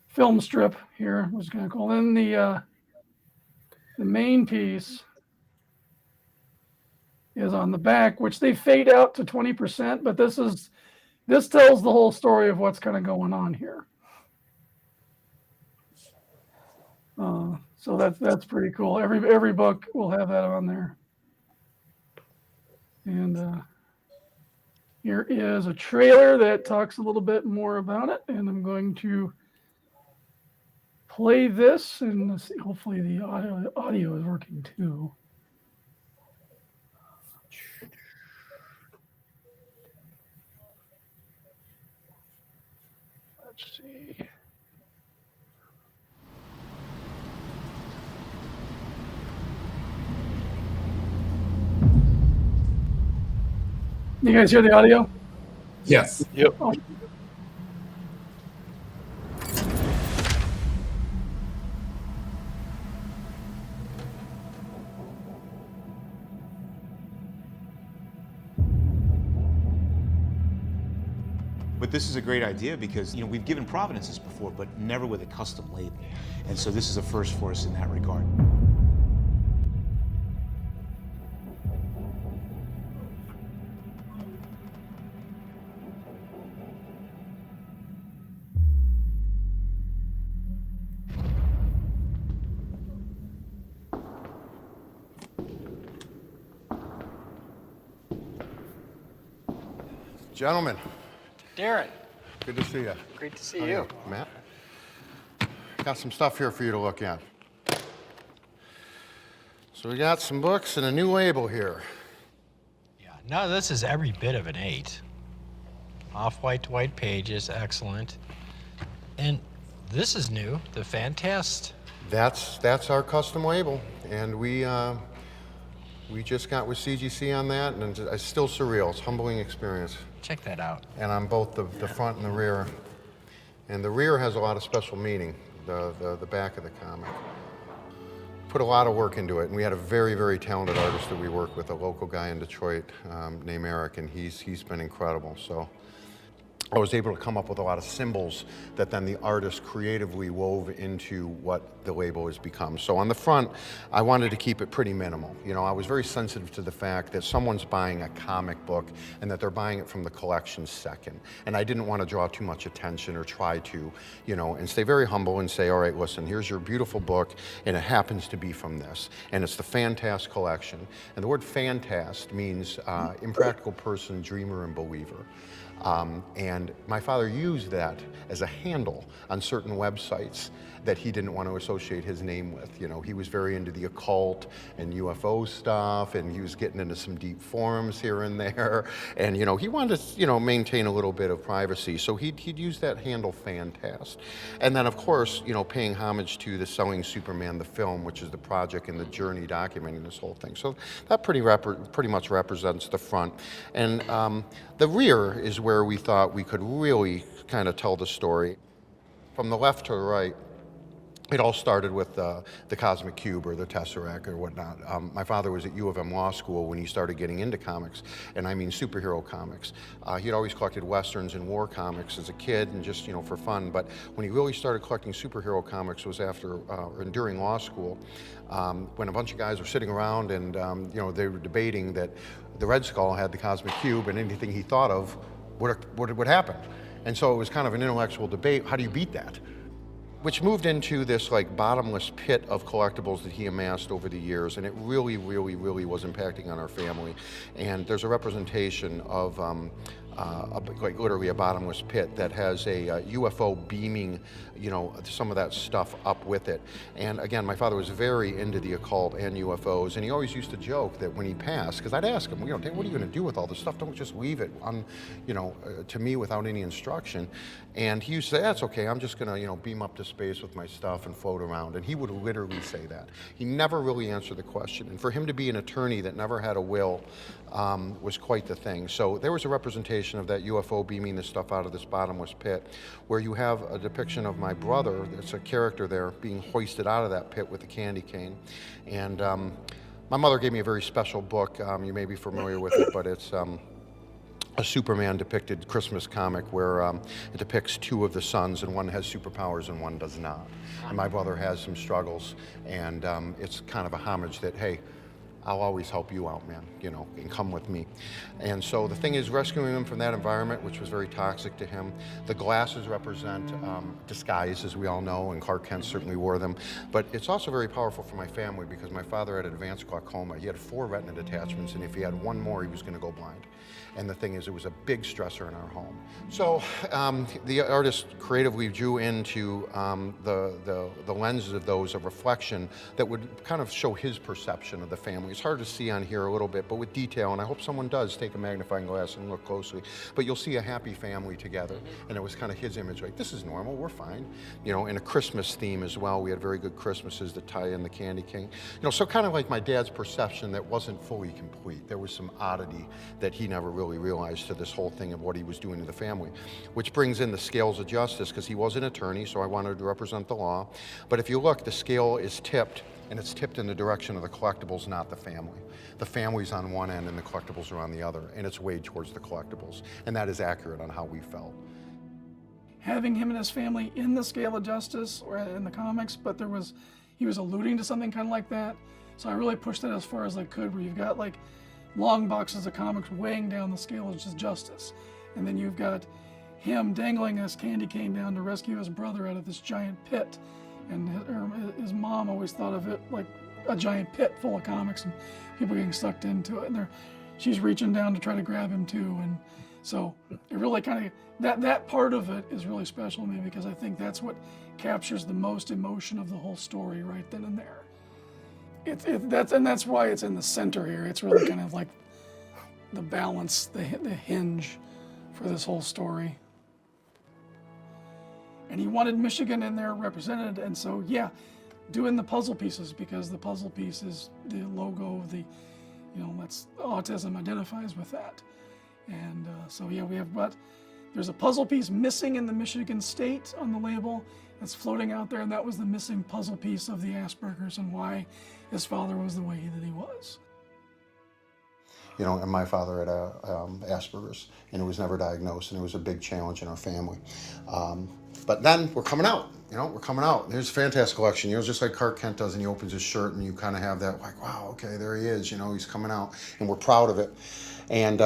film strip here. I was going to call in the main piece is on the back, which they fade out to 20%, but this tells the whole story of what's kind of going on here. So that's pretty cool. Every book will have that on there. And Here is a trailer that talks a little bit more about it, and I'm going to play this, and let's see, hopefully the audio is working too. Let's see. You guys hear the audio? Yes. Yep. Oh. But this is a great idea because, you know, we've given provenances before, but never with a custom label. And so this is a first for us in that regard. Gentlemen, Darren, good to see you. great to see How are you. Matt? Got some stuff here for you to look at. So we got some books and a new label here. Yeah, no, this is every bit of an 8. Off-white to white pages, excellent. And this is new, the Fantast. That's our custom label, and we just got with CGC on that, and it's still surreal. It's a humbling experience. Check that out. And on both the front and the rear. And the rear has a lot of special meaning, the back of the comic. Put a lot of work into it, and we had a very, very talented artist that we work with, a local guy in Detroit named Eric, and he's been incredible. So I was able to come up with a lot of symbols that then the artist creatively wove into what the label has become. So on the front, I wanted to keep it pretty minimal. You know, I was very sensitive to the fact that someone's buying a comic book and that they're buying it from the collection second. And I didn't want to draw too much attention or try to, you know, and stay very humble and say, all right, listen, here's your beautiful book, and it happens to be from this. And it's the Fantast collection. And the word Fantast means impractical person, dreamer, and believer. And my father used that as a handle on certain websites that he didn't want to associate his name with. You know, he was very into the occult and UFO stuff, and he was getting into some deep forums here and there. And, you know, he wanted to, you know, maintain a little bit of privacy. So he'd use that handle Fantast. And then, of course, you know, paying homage to the Selling Superman, the film, which is the project and the journey documenting this whole thing. So that pretty much represents the front. And the rear is where we thought we could really kind of tell the story. From the left to the right, it all started with the Cosmic Cube or the Tesseract or whatnot. My father was at U of M Law School when he started getting into comics, and I mean superhero comics. He'd always collected Westerns and war comics as a kid and just, you know, for fun, but when he really started collecting superhero comics was after, and during law school, when a bunch of guys were sitting around and, you know, they were debating that the Red Skull had the Cosmic Cube and anything he thought of would happen. And so it was kind of an intellectual debate, how do you beat that? Which moved into this like bottomless pit of collectibles that he amassed over the years, and it really, really, really was impacting on our family. And there's a representation of like literally a bottomless pit that has a UFO beaming, you know, some of that stuff up with it. And again, my father was very into the occult and UFOs, and he always used to joke that when he passed, because I'd ask him, you know, Dad, what are you going to do with all this stuff? Don't just leave it on, you know, to me without any instruction. And he used to say, that's okay, I'm just going to, you know, beam up to space with my stuff and float around. And he would literally say that. He never really answered the question. And for him to be an attorney that never had a will was quite the thing. So there was a representation of that UFO beaming this stuff out of this bottomless pit, where you have a depiction of my brother, there's a character there, being hoisted out of that pit with a candy cane. And my mother gave me a very special book, you may be familiar with it, but it's a Superman depicted Christmas comic where it depicts two of the sons, and one has superpowers and one does not. And my brother has some struggles, and it's kind of a homage that, hey, I'll always help you out, man, you know, and come with me. And so the thing is, rescuing him from that environment, which was very toxic to him. The glasses represent disguise, as we all know, and Clark Kent certainly wore them. But it's also very powerful for my family because my father had advanced glaucoma. He had 4 retina detachments, and if he had 1 more, he was going to go blind. And the thing is, it was a big stressor in our home. So the artist creatively drew into the lenses of those a reflection that would kind of show his perception of the family. It's hard to see on here a little bit, but with detail, and I hope someone does take a magnifying glass and look closely, but you'll see a happy family together. And it was kind of his image, like, this is normal, we're fine. You know, and a Christmas theme as well. We had very good Christmases that tie in the Candy King. You know, so kind of like my dad's perception that wasn't fully complete. There was some oddity that he never really realized to this whole thing of what he was doing to the family, which brings in the scales of justice, because he was an attorney, so I wanted to represent the law. But if you look, the scale is tipped, and it's tipped in the direction of the collectibles, not the family. The family's on one end and the collectibles are on the other, and it's weighed towards the collectibles. And that is accurate on how we felt. Having him and his family in the scale of justice or in the comics, but he was alluding to something kind of like that. So I really pushed it as far as I could, where you've got like long boxes of comics weighing down the scale of justice. And then you've got him dangling his candy cane down to rescue his brother out of this giant pit. And his mom always thought of it like a giant pit full of comics and people getting sucked into it. And she's reaching down to try to grab him too. And so it really kind of, that part of it is really special to me, because I think that's what captures the most emotion of the whole story right then and there. That's why it's in the center here. It's really kind of like the balance, the hinge for this whole story. And he wanted Michigan in there represented, and so yeah, doing the puzzle pieces, because the puzzle piece is the logo of the, you know, that's autism identifies with that. And so yeah, there's a puzzle piece missing in the Michigan state on the label that's floating out there, and that was the missing puzzle piece of the Asperger's and why his father was the way that he was. You know, and my father had Asperger's, and it was never diagnosed, and it was a big challenge in our family. But then we're coming out, you know, we're coming out. There's a fantastic collection, you know, just like Clark Kent does, and he opens his shirt and you kind of have that like, wow, okay, there he is, you know, he's coming out, and we're proud of it. And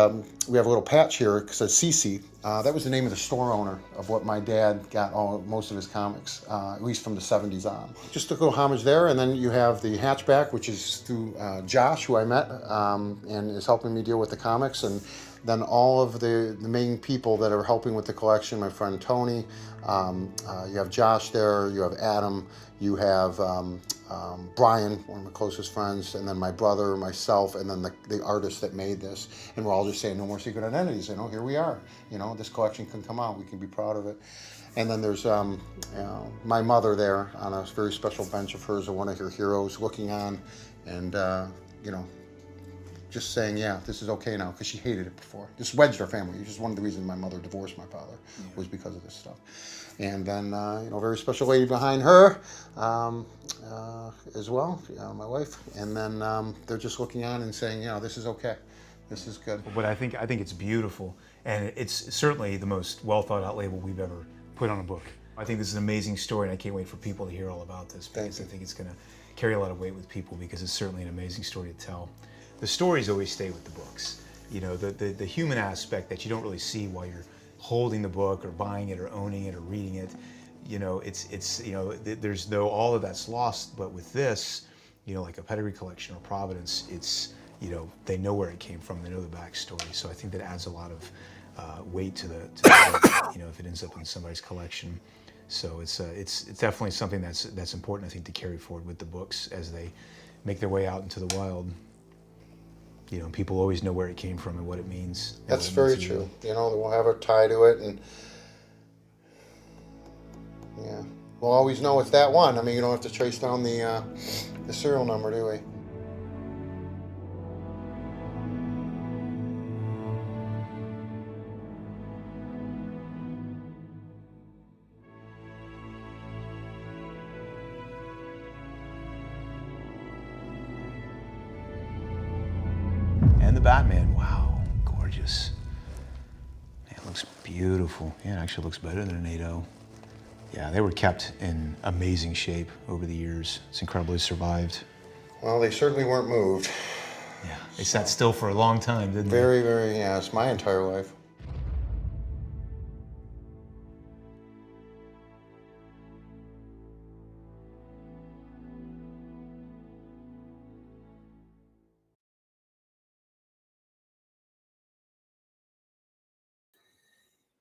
we have a little patch here that says Cece. That was the name of the store owner of what my dad got most of his comics, at least from the 70s on. Just a little homage there, and then you have the hatchback, which is through Josh, who I met, and is helping me deal with the comics, and then all of the main people that are helping with the collection, my friend Tony, you have Josh there, you have Adam, you have Brian, one of my closest friends, and then my brother, myself, and then the artist that made this. And we're all just saying, no more secret identities, you know, here we are. You know, this collection can come out, we can be proud of it. And then there's my mother there on a very special bench of hers, one of her heroes, looking on and, you know, just saying, yeah, this is okay now, because she hated it before. This wedged our family. It's just one of the reasons my mother divorced my father, was because of this stuff. And then, you know, a very special lady behind her as well, my wife. And then they're just looking on and saying, you know, this is okay. This is good. But I think it's beautiful, and it's certainly the most well thought out label we've ever put on a book. I think this is an amazing story, and I can't wait for people to hear all about this, because I think it's going to carry a lot of weight with people, because it's certainly an amazing story to tell. The stories always stay with the books. You know, the human aspect that you don't really see while you're holding the book or buying it or owning it or reading it, you know, it's you know, there's all of that's lost. But with this, you know, like a Pedigree collection or Providence, it's, you know, they know where it came from, they know the backstory. So I think that adds a lot of weight to the book, you know, if it ends up in somebody's collection. So it's definitely something that's important, I think, to carry forward with the books as they make their way out into the wild. You know, people always know where it came from and what it means. That's very true. You know, we'll have a tie to it, and yeah, we'll always know it's that one. I mean, you don't have to trace down the serial number, do we? And the Batman, wow, gorgeous. Man, it looks beautiful. Yeah, it actually looks better than an 8.0. Yeah, they were kept in amazing shape over the years. It's incredible they survived. Well, they certainly weren't moved. Yeah, they sat still for a long time, didn't they? Very, very, yeah, it's my entire life.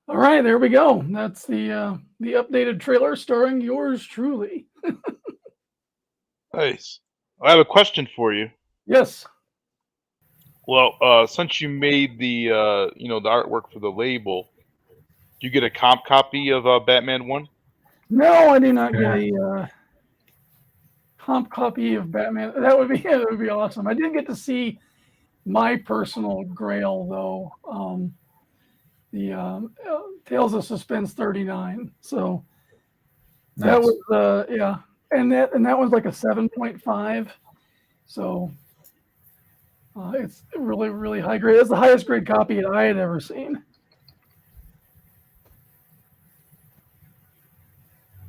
All right, there we go. That's the updated trailer starring yours truly. Nice. I have a question for you. Yes. Well, since you made the the artwork for the label, do you get a comp copy of Batman 1? No, I do not get a comp copy of Batman. That would be awesome. I did get to see my personal Grail though. The Tales of Suspense 39. So that Nice. was yeah, and that was like a 7.5. So it's really, really high grade. It's the highest grade copy that I had ever seen.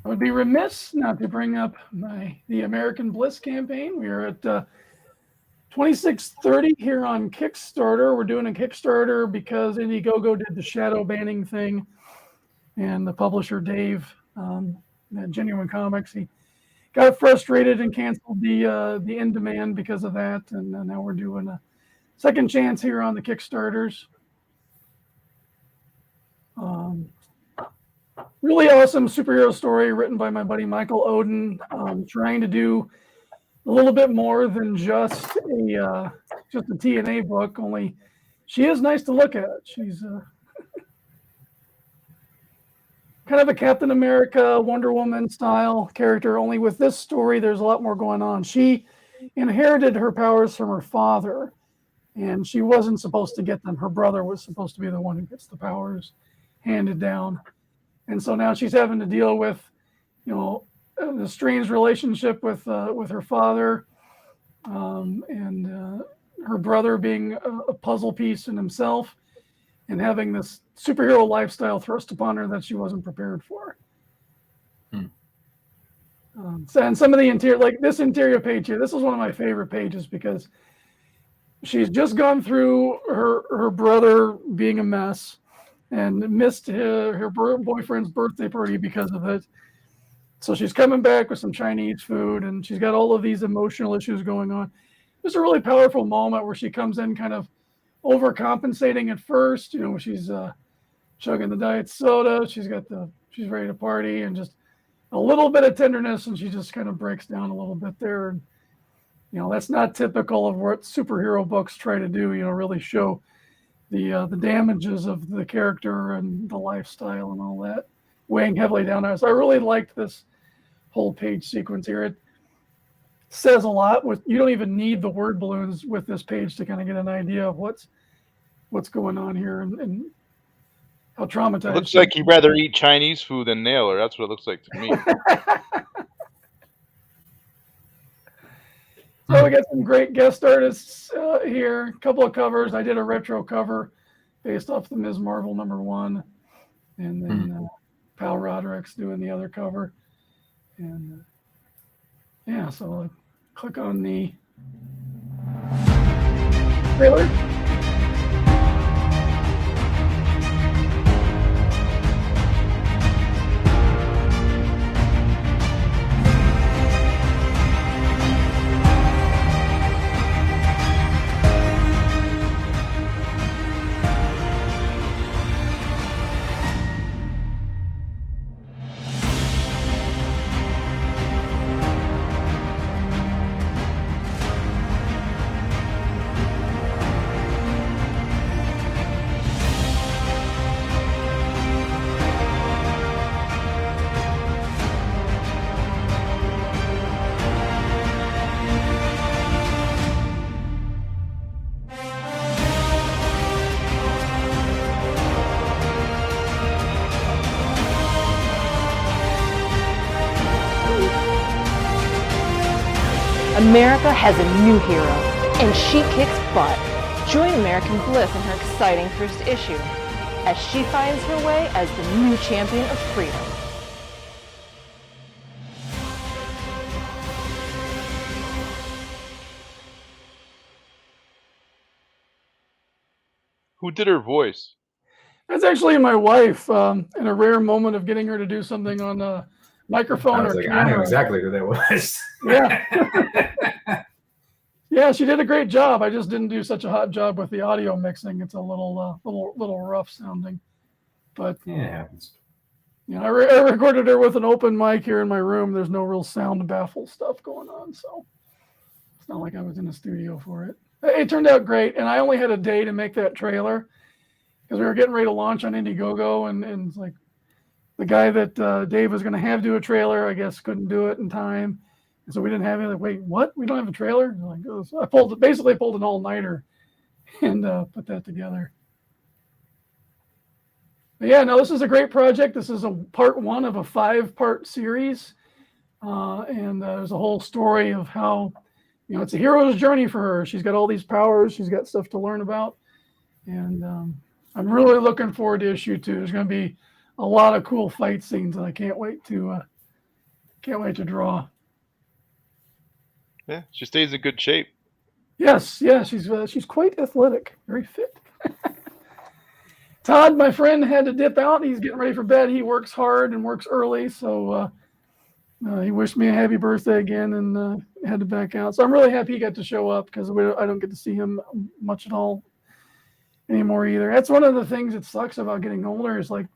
I would be remiss not to bring up the American Bliss campaign. We are at 2630 here on Kickstarter. We're doing a Kickstarter because Indiegogo did the shadow banning thing, and the publisher Dave at Genuine Comics, he got frustrated and canceled the in demand because of that. And now we're doing a second chance here on the Kickstarters. Really awesome superhero story written by my buddy Michael Oden, trying to do a little bit more than just a TNA book. Only she is nice to look at. She's kind of a Captain America, Wonder Woman style character. Only with this story, there's a lot more going on. She inherited her powers from her father, and she wasn't supposed to get them. Her brother was supposed to be the one who gets the powers handed down. And so now she's having to deal with, the strange relationship with her father, and her brother being a puzzle piece in himself, and having this superhero lifestyle thrust upon her that she wasn't prepared for. And some of the interior, like this interior page here, this is one of my favorite pages because she's just gone through her brother being a mess and missed her boyfriend's birthday party because of it. So she's coming back with some Chinese food, and she's got all of these emotional issues going on. There's a really powerful moment where she comes in kind of overcompensating at first. She's chugging the diet soda. She's ready to party, and just a little bit of tenderness, and she just kind of breaks down a little bit there. And that's not typical of what superhero books try to do. Really show the damages of the character and the lifestyle and all that, weighing heavily down on us. I really liked this whole page sequence here. It says a lot. You don't even need the word balloons with this page to kind of get an idea of what's going on here and how traumatized. It looks like he'd rather eat Chinese food than nail her. That's what it looks like to me. So we got some great guest artists here. A couple of covers. I did a retro cover based off the Ms. Marvel #1, and then Pal Roderick's doing the other cover. And yeah, so I'll click on the trailer. America has a new hero, and she kicks butt. Join American Bliss in her exciting first issue, as she finds her way as the new champion of freedom. Who did her voice? That's actually my wife. In a rare moment of getting her to do something on a microphone I was or like, camera. I know exactly who that was. Yeah. Yeah, she did a great job. I just didn't do such a hot job with the audio mixing. It's a little rough sounding. But Yeah, it happens. you know, I recorded her with an open mic here in my room. There's no real sound baffle stuff going on, so it's not like I was in a studio for it. It turned out great, and I only had a day to make that trailer because we were getting ready to launch on Indiegogo, and it's like the guy that Dave was going to have do a trailer, I guess, couldn't do it in time. And so we didn't have it. Like, wait, what? We don't have a trailer? And like, oh. So I basically pulled an all-nighter and put that together. But yeah, no, this is a great project. This is a part 1 of a 5-part series. And there's a whole story of how, you know, it's a hero's journey for her. She's got all these powers. She's got stuff to learn about. And I'm really looking forward to issue 2. There's going to be a lot of cool fight scenes, and I can't wait to draw. Yeah, she stays in good shape. Yes, yeah, she's quite athletic, very fit. Todd, my friend, had to dip out. He's getting ready for bed. He works hard and works early, so he wished me a happy birthday again and had to back out. So I'm really happy he got to show up because I don't get to see him much at all anymore either. That's one of the things that sucks about getting older is like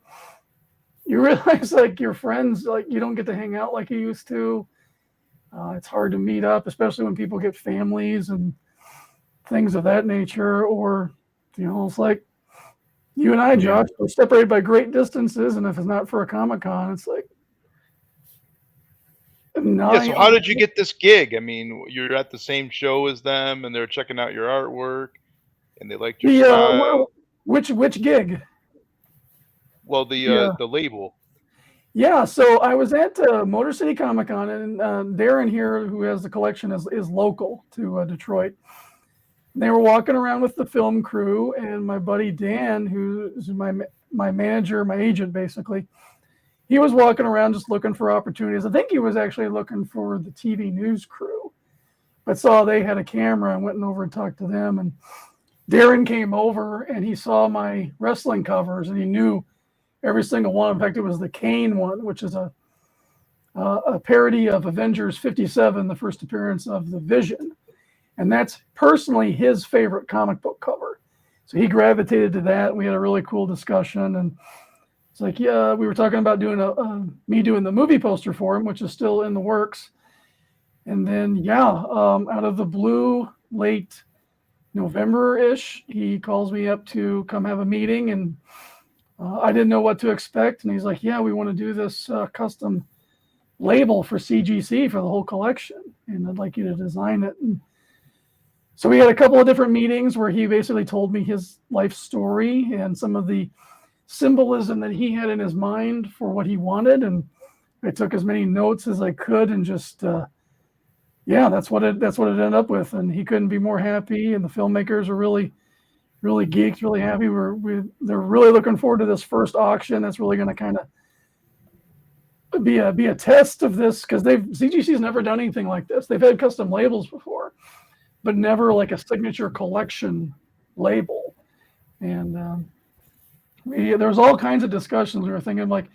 you realize like your friends, like you don't get to hang out like you used to. It's hard to meet up, especially when people get families and things of that nature. Or, you know, it's like you and I, Josh, we're separated by great distances. And if it's not for a Comic-Con, it's like. Yeah, so how did you get this gig? I mean, you're at the same show as them and they're checking out your artwork and they liked your style. Which gig? Well, the label. Yeah, so I was at Motor City Comic Con, and Darren here, who has the collection, is local to Detroit. They were walking around with the film crew, and my buddy Dan, who's my manager, my agent, basically, he was walking around just looking for opportunities. I think he was actually looking for the TV news crew, but saw they had a camera and went over and talked to them. And Darren came over, and he saw my wrestling covers, and he knew every single one. In fact, it was the Kane one, which is a parody of Avengers 57, the first appearance of the Vision. And that's personally his favorite comic book cover. So he gravitated to that. And we had a really cool discussion. And it's like, yeah, we were talking about doing me doing the movie poster for him, which is still in the works. And then, out of the blue, late November-ish, he calls me up to come have a meeting, and I didn't know what to expect. And he's like, yeah, we want to do this custom label for CGC for the whole collection, and I'd like you to design it. And so we had a couple of different meetings where he basically told me his life story and some of the symbolism that he had in his mind for what he wanted. And I took as many notes as I could and just, that's what it ended up with. And he couldn't be more happy. And the filmmakers are really geeked, really happy. They're really looking forward to this first auction. That's really going to kind of be a test of this, because CGC's never done anything like this. They've had custom labels before, but never like a signature collection label. And there was all kinds of discussions. We were thinking like,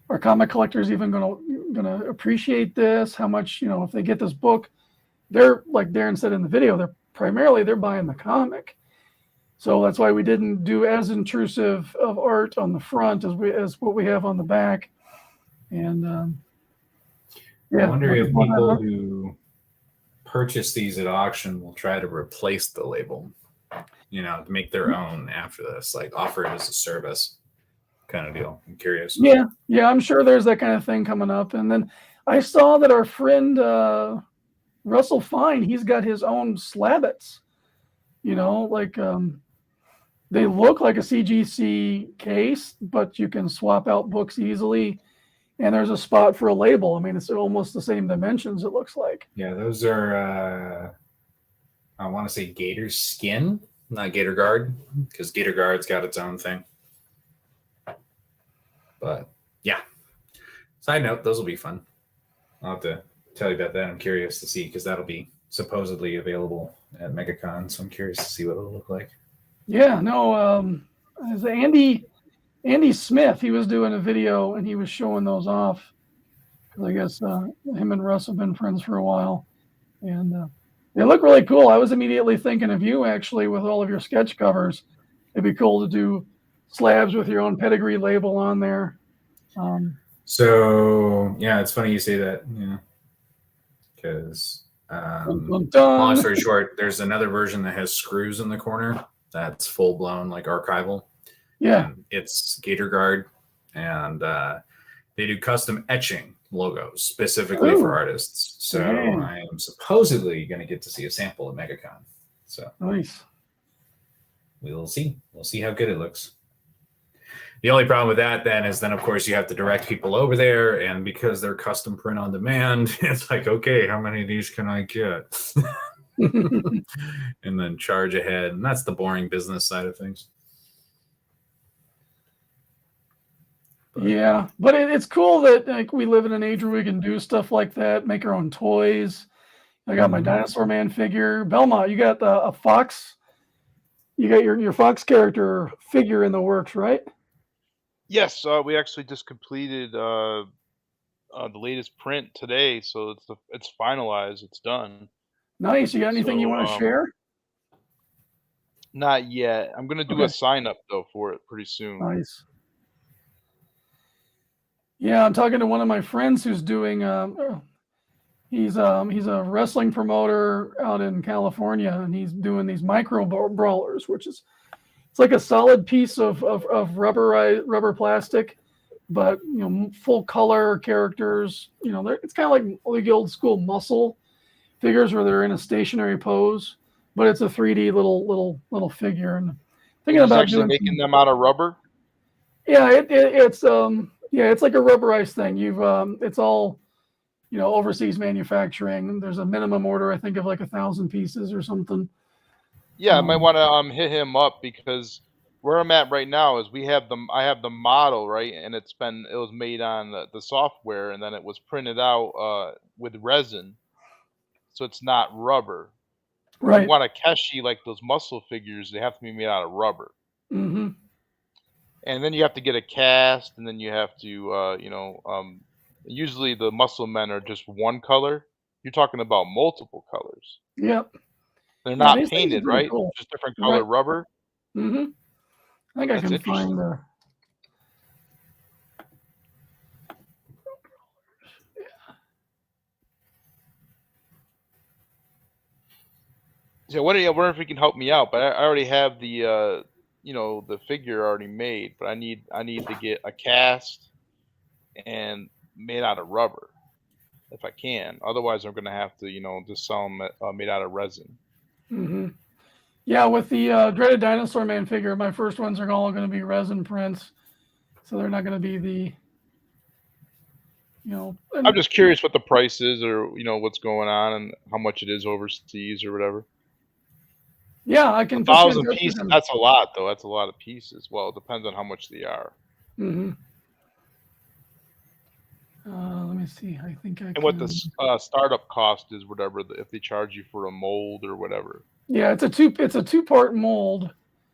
are comic collectors even gonna appreciate this? How much, if they get this book, they're, like Darren said in the video, they're buying the comic. So that's why we didn't do as intrusive of art on the front as what we have on the back. And I wonder if people who purchase these at auction will try to replace the label, to make their own after this, like offer it as a service kind of deal. I'm curious. Yeah, I'm sure there's that kind of thing coming up. And then I saw that our friend Russell Fine, he's got his own slabbits, they look like a CGC case, but you can swap out books easily. And there's a spot for a label. I mean, it's almost the same dimensions, it looks like. Yeah, those are, I want to say Gator Skin, not Gator Guard, because Gator Guard's got its own thing. But, yeah. Side note, those will be fun. I'll have to tell you about that. I'm curious to see, because that'll be supposedly available at MegaCon, so I'm curious to see what it'll look like. Yeah, no, there's Andy Smith. He was doing a video and he was showing those off because I guess him and Russ have been friends for a while, and they look really cool. I was immediately thinking of you actually with all of your sketch covers. It'd be cool to do slabs with your own pedigree label on there. So yeah, it's funny you say that. Yeah, because long story short, there's another version that has screws in the corner. That's full blown like archival. Yeah, and it's Gator Guard, and they do custom etching logos specifically for artists. So I am supposedly going to get to see a sample at MegaCon. So nice. We'll see. We'll see how good it looks. The only problem with that then is of course you have to direct people over there, and because they're custom print on demand, it's like, okay, how many of these can I get? And then charge ahead, and that's the boring business side of things. Yeah, but it's cool that like we live in an age where we can do stuff like that, make our own toys. I got my Dinosaur Man figure. Belmont, you got a fox. You got your fox character figure in the works, right? Yes, we actually just completed the latest print today, so it's finalized. It's done. Nice. You got anything you want to share? Not yet. I'm gonna do a sign up though for it pretty soon. Nice. Yeah, I'm talking to one of my friends who's doing. He's a wrestling promoter out in California, and he's doing these micro brawlers, which is it's like a solid piece of rubber plastic, but full color characters. It's kind of like the old school muscle figures where they're in a stationary pose, but it's a 3D little figure. And thinking about actually making them out of rubber. Yeah, it's like a rubberized thing. It's all overseas manufacturing. There's a minimum order, I think, of like 1,000 pieces or something. Yeah, I might want to hit him up, because where I'm at right now is I have the model, right, and it was made on the software, and then it was printed out with resin, so it's not rubber. Right. You want a Keshi like those muscle figures, they have to be made out of rubber. Mm-hmm. And then you have to get a cast, and then you have to usually the muscle men are just one color. You're talking about multiple colors. Yep. They're not painted, right? Cool. Just different color rubber. Mm-hmm. I think I can find the. So I wonder if you can help me out. But I already have the the figure already made. But I need to get a cast and made out of rubber, if I can. Otherwise, I'm gonna have to just sell them made out of resin. Mm-hmm. Yeah, with the dreaded Dinosaur Man figure, my first ones are all going to be resin prints, so they're not going to be the. I'm just curious what the price is, or what's going on, and how much it is overseas or whatever. Yeah, I can. 1,000 pieces. That's a lot, though. That's a lot of pieces. Well, it depends on how much they are. Mm-hmm. Let me see. I think I. And what the startup cost is, whatever. If they charge you for a mold or whatever. Yeah, it's a two-part mold.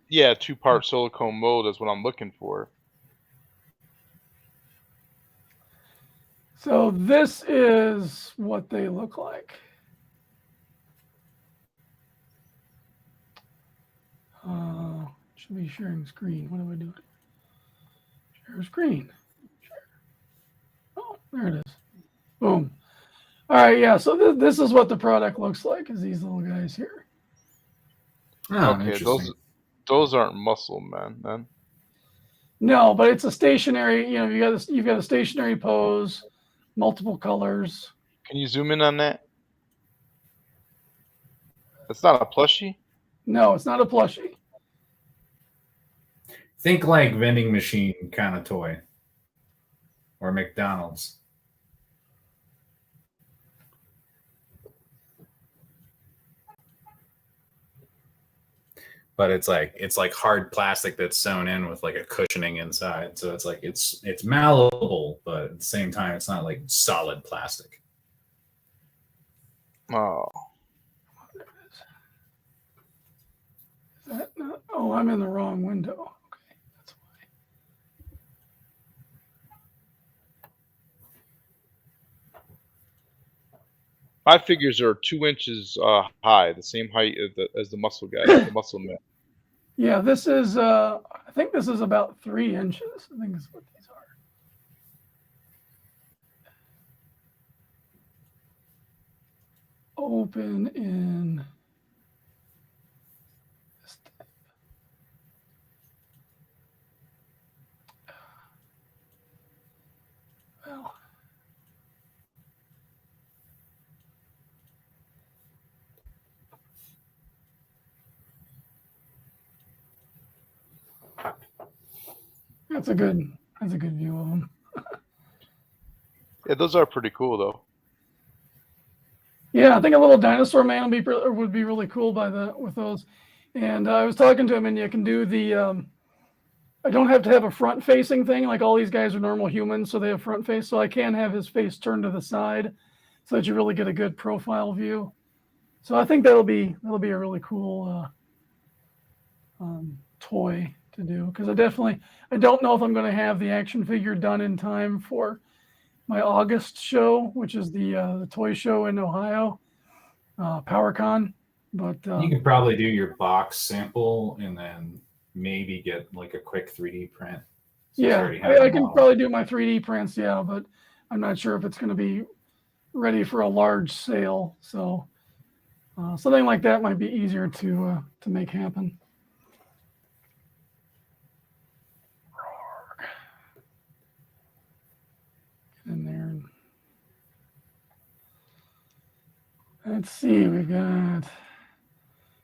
Yeah, 2-part silicone mold is what I'm looking for. So this is what they look like. Should be sharing screen. What am I doing? Share screen. Share. Oh, there it is. Boom. All right, yeah. So this is what the product looks like. Is these little guys here? Oh, okay, those aren't muscle men, then. No, but it's a stationary. You've got a stationary pose, multiple colors. Can you zoom in on that? It's not a plushie? No, it's not a plushie. Think like vending machine kind of toy, or McDonald's. But it's like hard plastic that's sewn in with like a cushioning inside. So it's like it's malleable, but at the same time, it's not like solid plastic. Oh. No, Oh, I'm in the wrong window. Okay, that's why. My figures are 2 inches high, the same height as the muscle guy, the muscle man. Yeah, this is. I think this is about 3 inches. I think that's what these are. Open in. This type. Well. That's a good view of them. Yeah, those are pretty cool though. Yeah, I think a little Dinosaur Man would be really cool with those. And I was talking to him, and you can do the. I don't have to have a front-facing thing like all these guys are normal humans, so they have front face. So I can have his face turned to the side, so that you really get a good profile view. So I think that'll be a really cool toy to do, because I don't know if I'm going to have the action figure done in time for my August show, which is the toy show in Ohio, PowerCon. But you could probably do your box sample and then maybe get like a quick 3D print. Yeah, I can probably do my 3D prints, yeah, but I'm not sure if it's going to be ready for a large sale. So something like that might be easier to make happen. In there. Let's see, we got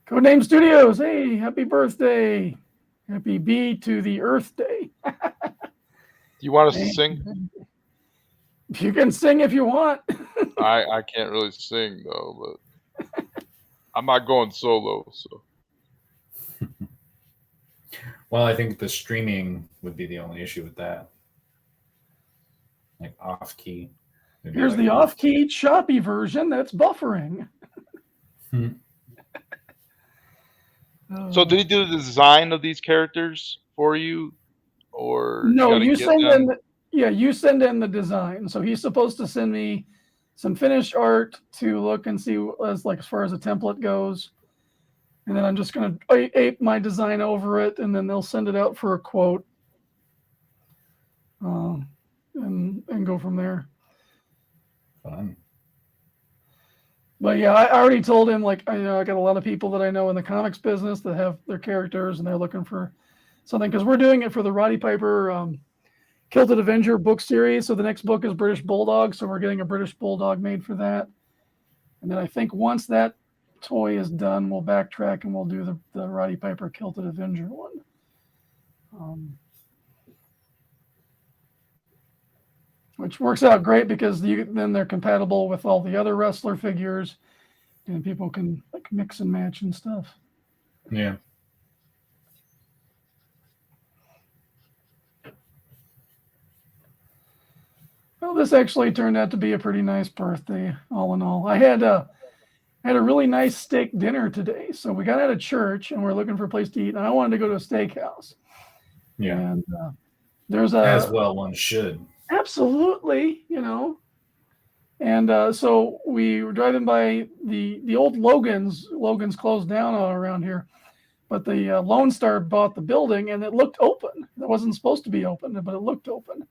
Codename Studios. Hey, happy birthday. Happy B to the Earth Day. Do you want us to sing? You can sing if you want. I can't really sing though, but I'm not going solo, so. Well, I think the streaming would be the only issue with that. Like off key. Here's the off-key choppy version that's buffering. So did he do the design of these characters for you, or no? You send in. You send in the design. So he's supposed to send me some finished art to look and see as far as a template goes, and then I'm just going to ape my design over it, and then they'll send it out for a quote, and go from there. Fun. But yeah, I already told him, I got a lot of people that I know in the comics business that have their characters and they're looking for something, because we're doing it for the Roddy Piper Kilted Avenger book series. So the next book is British Bulldog, so we're getting a British Bulldog made for that. And then I think once that toy is done, we'll backtrack and we'll do the Roddy Piper Kilted Avenger one. Which works out great because then they're compatible with all the other wrestler figures, and people can mix and match and stuff. Yeah. Well, this actually turned out to be a pretty nice birthday, all in all. I had a really nice steak dinner today. So we got out of church and we're looking for a place to eat, and I wanted to go to a steakhouse. Yeah. And as well one should. Absolutely, And so we were driving by the old Logan's. Logan's closed down around here, but the Lone Star bought the building, and it looked open. It wasn't supposed to be open, but it looked open.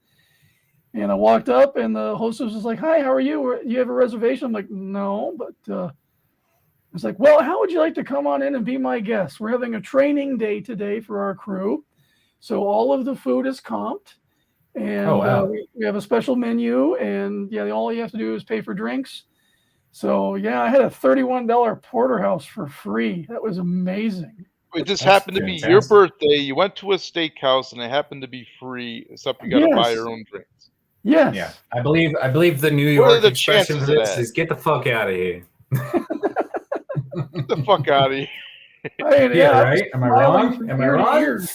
And I walked up, and the hostess was like, "Hi, how are you? You have a reservation?" I'm like, "No," but it's like, "Well, how would you like to come on in and be my guest? We're having a training day today for our crew, so all of the food is comped. And we have a special menu, and all you have to do is pay for drinks." So I had a $31 porterhouse for free. That was amazing. Wait, this happened to be your birthday. You went to a steakhouse, and it happened to be free, except you got to buy your own drinks. Yes. Yeah, I believe the New York expression for this is "get the fuck out of here." Get the fuck out of here. Yeah, right? Am I wrong? Am I wrong?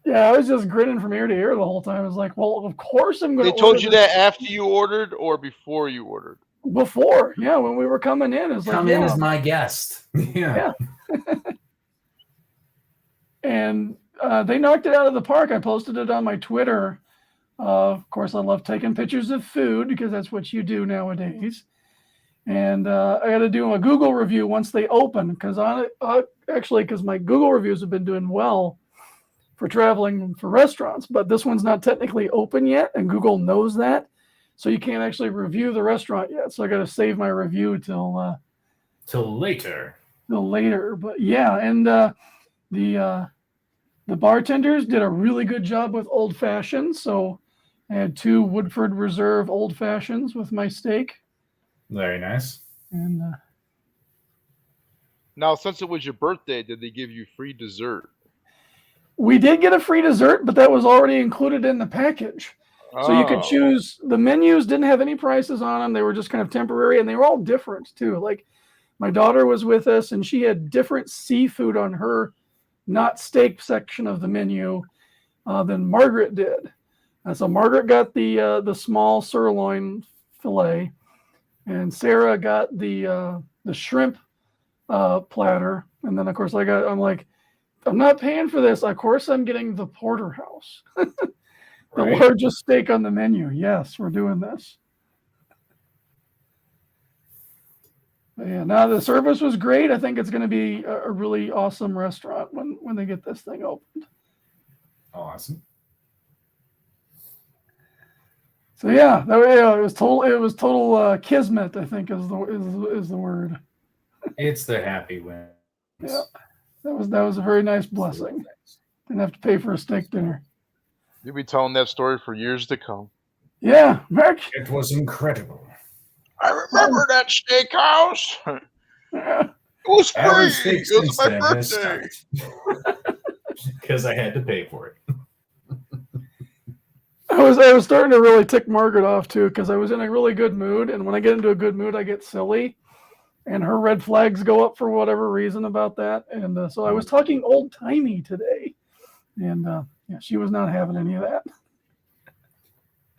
Yeah, I was just grinning from ear to ear the whole time. I was like, well, of course I'm going to. They told you that after you ordered or before you ordered? Before, yeah, when we were coming in, it's like, Come in as my guest. Yeah. And they knocked it out of the park. I posted it on my Twitter. Of course, I love taking pictures of food because that's what you do nowadays. And I got to do a Google review once they open because because my Google reviews have been doing well for traveling for restaurants, but this one's not technically open yet, and Google knows that, so you can't actually review the restaurant yet. So I got to save my review till later. Till later, but yeah, and the bartenders did a really good job with old fashions. So I had 2 Woodford Reserve old fashions with my steak. Very nice. And now, since it was your birthday, did they give you free dessert? we did get a free dessert, but that was already included in the package. So you could choose. The menus didn't have any prices on them. They were just kind of temporary, and they were all different too. Like my daughter was with us, and she had different seafood on her not steak section of the menu than Margaret did. So Margaret got the small sirloin fillet, and Sarah got the shrimp platter. And then of course I'm like, I'm not paying for this. Of course I'm getting the porterhouse, the largest steak on the menu. Yes, we're doing this. But yeah, now the service was great. I think it's going to be a really awesome restaurant when they get this thing opened. Awesome. So yeah, it was total kismet. I think is the word. It's the happy win. Yeah, that was a very nice blessing. Didn't have to pay for a steak dinner. You'll be telling that story for years to come. Yeah, Mark. It was incredible. I remember that steakhouse. It was free. It was my birthday. Because I had to pay for it. I was starting to really tick Margaret off too because I was in a really good mood, and when I get into a good mood, I get silly, and her red flags go up for whatever reason about that. And so I was talking old timey today, and yeah, she was not having any of that.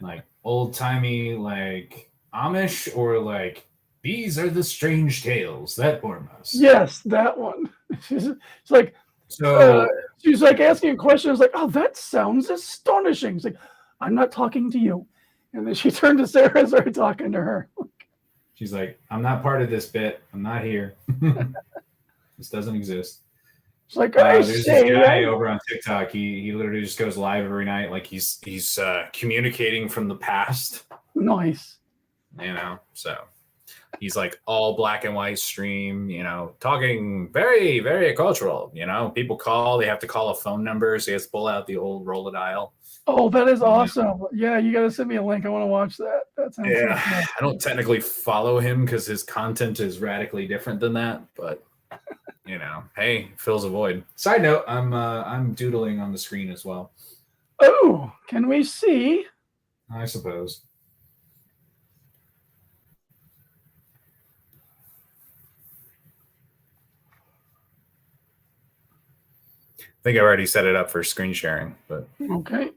Like old timey, like Amish, or like these are the strange tales that form us. Yes, that one. She's like, so she's like asking questions like, "Oh, that sounds astonishing." She's like, "I'm not talking to you," and then she turned to Sarah and started talking to her. She's like, "I'm not part of this bit. I'm not here. This doesn't exist." It's like, there's this guy over on TikTok. He literally just goes live every night, like he's communicating from the past. Nice. You know, so he's like all black and white stream, you know, talking very, very cultural. You know, people call, they have to call a phone number, so he has to pull out the old roll a dial. Oh, that is awesome. Yeah, you got to send me a link. I want to watch that. That sounds so cool. I don't technically follow him because his content is radically different than that, but you know, hey, fills a void. Side note, I'm doodling on the screen as well. Oh, can we see? I suppose. I think I already set it up for screen sharing, but okay.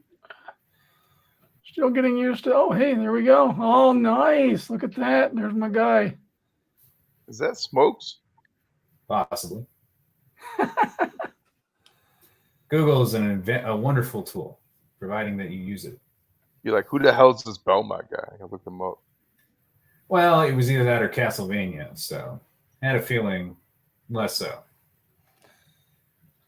Still getting used to. Oh, hey, there we go. Oh, nice. Look at that. There's my guy. Is that Smokes? Possibly. Google is a wonderful tool, providing that you use it. You're like, who the hell is this Belmont guy? I looked him up. Well, it was either that or Castlevania, so I had a feeling less so.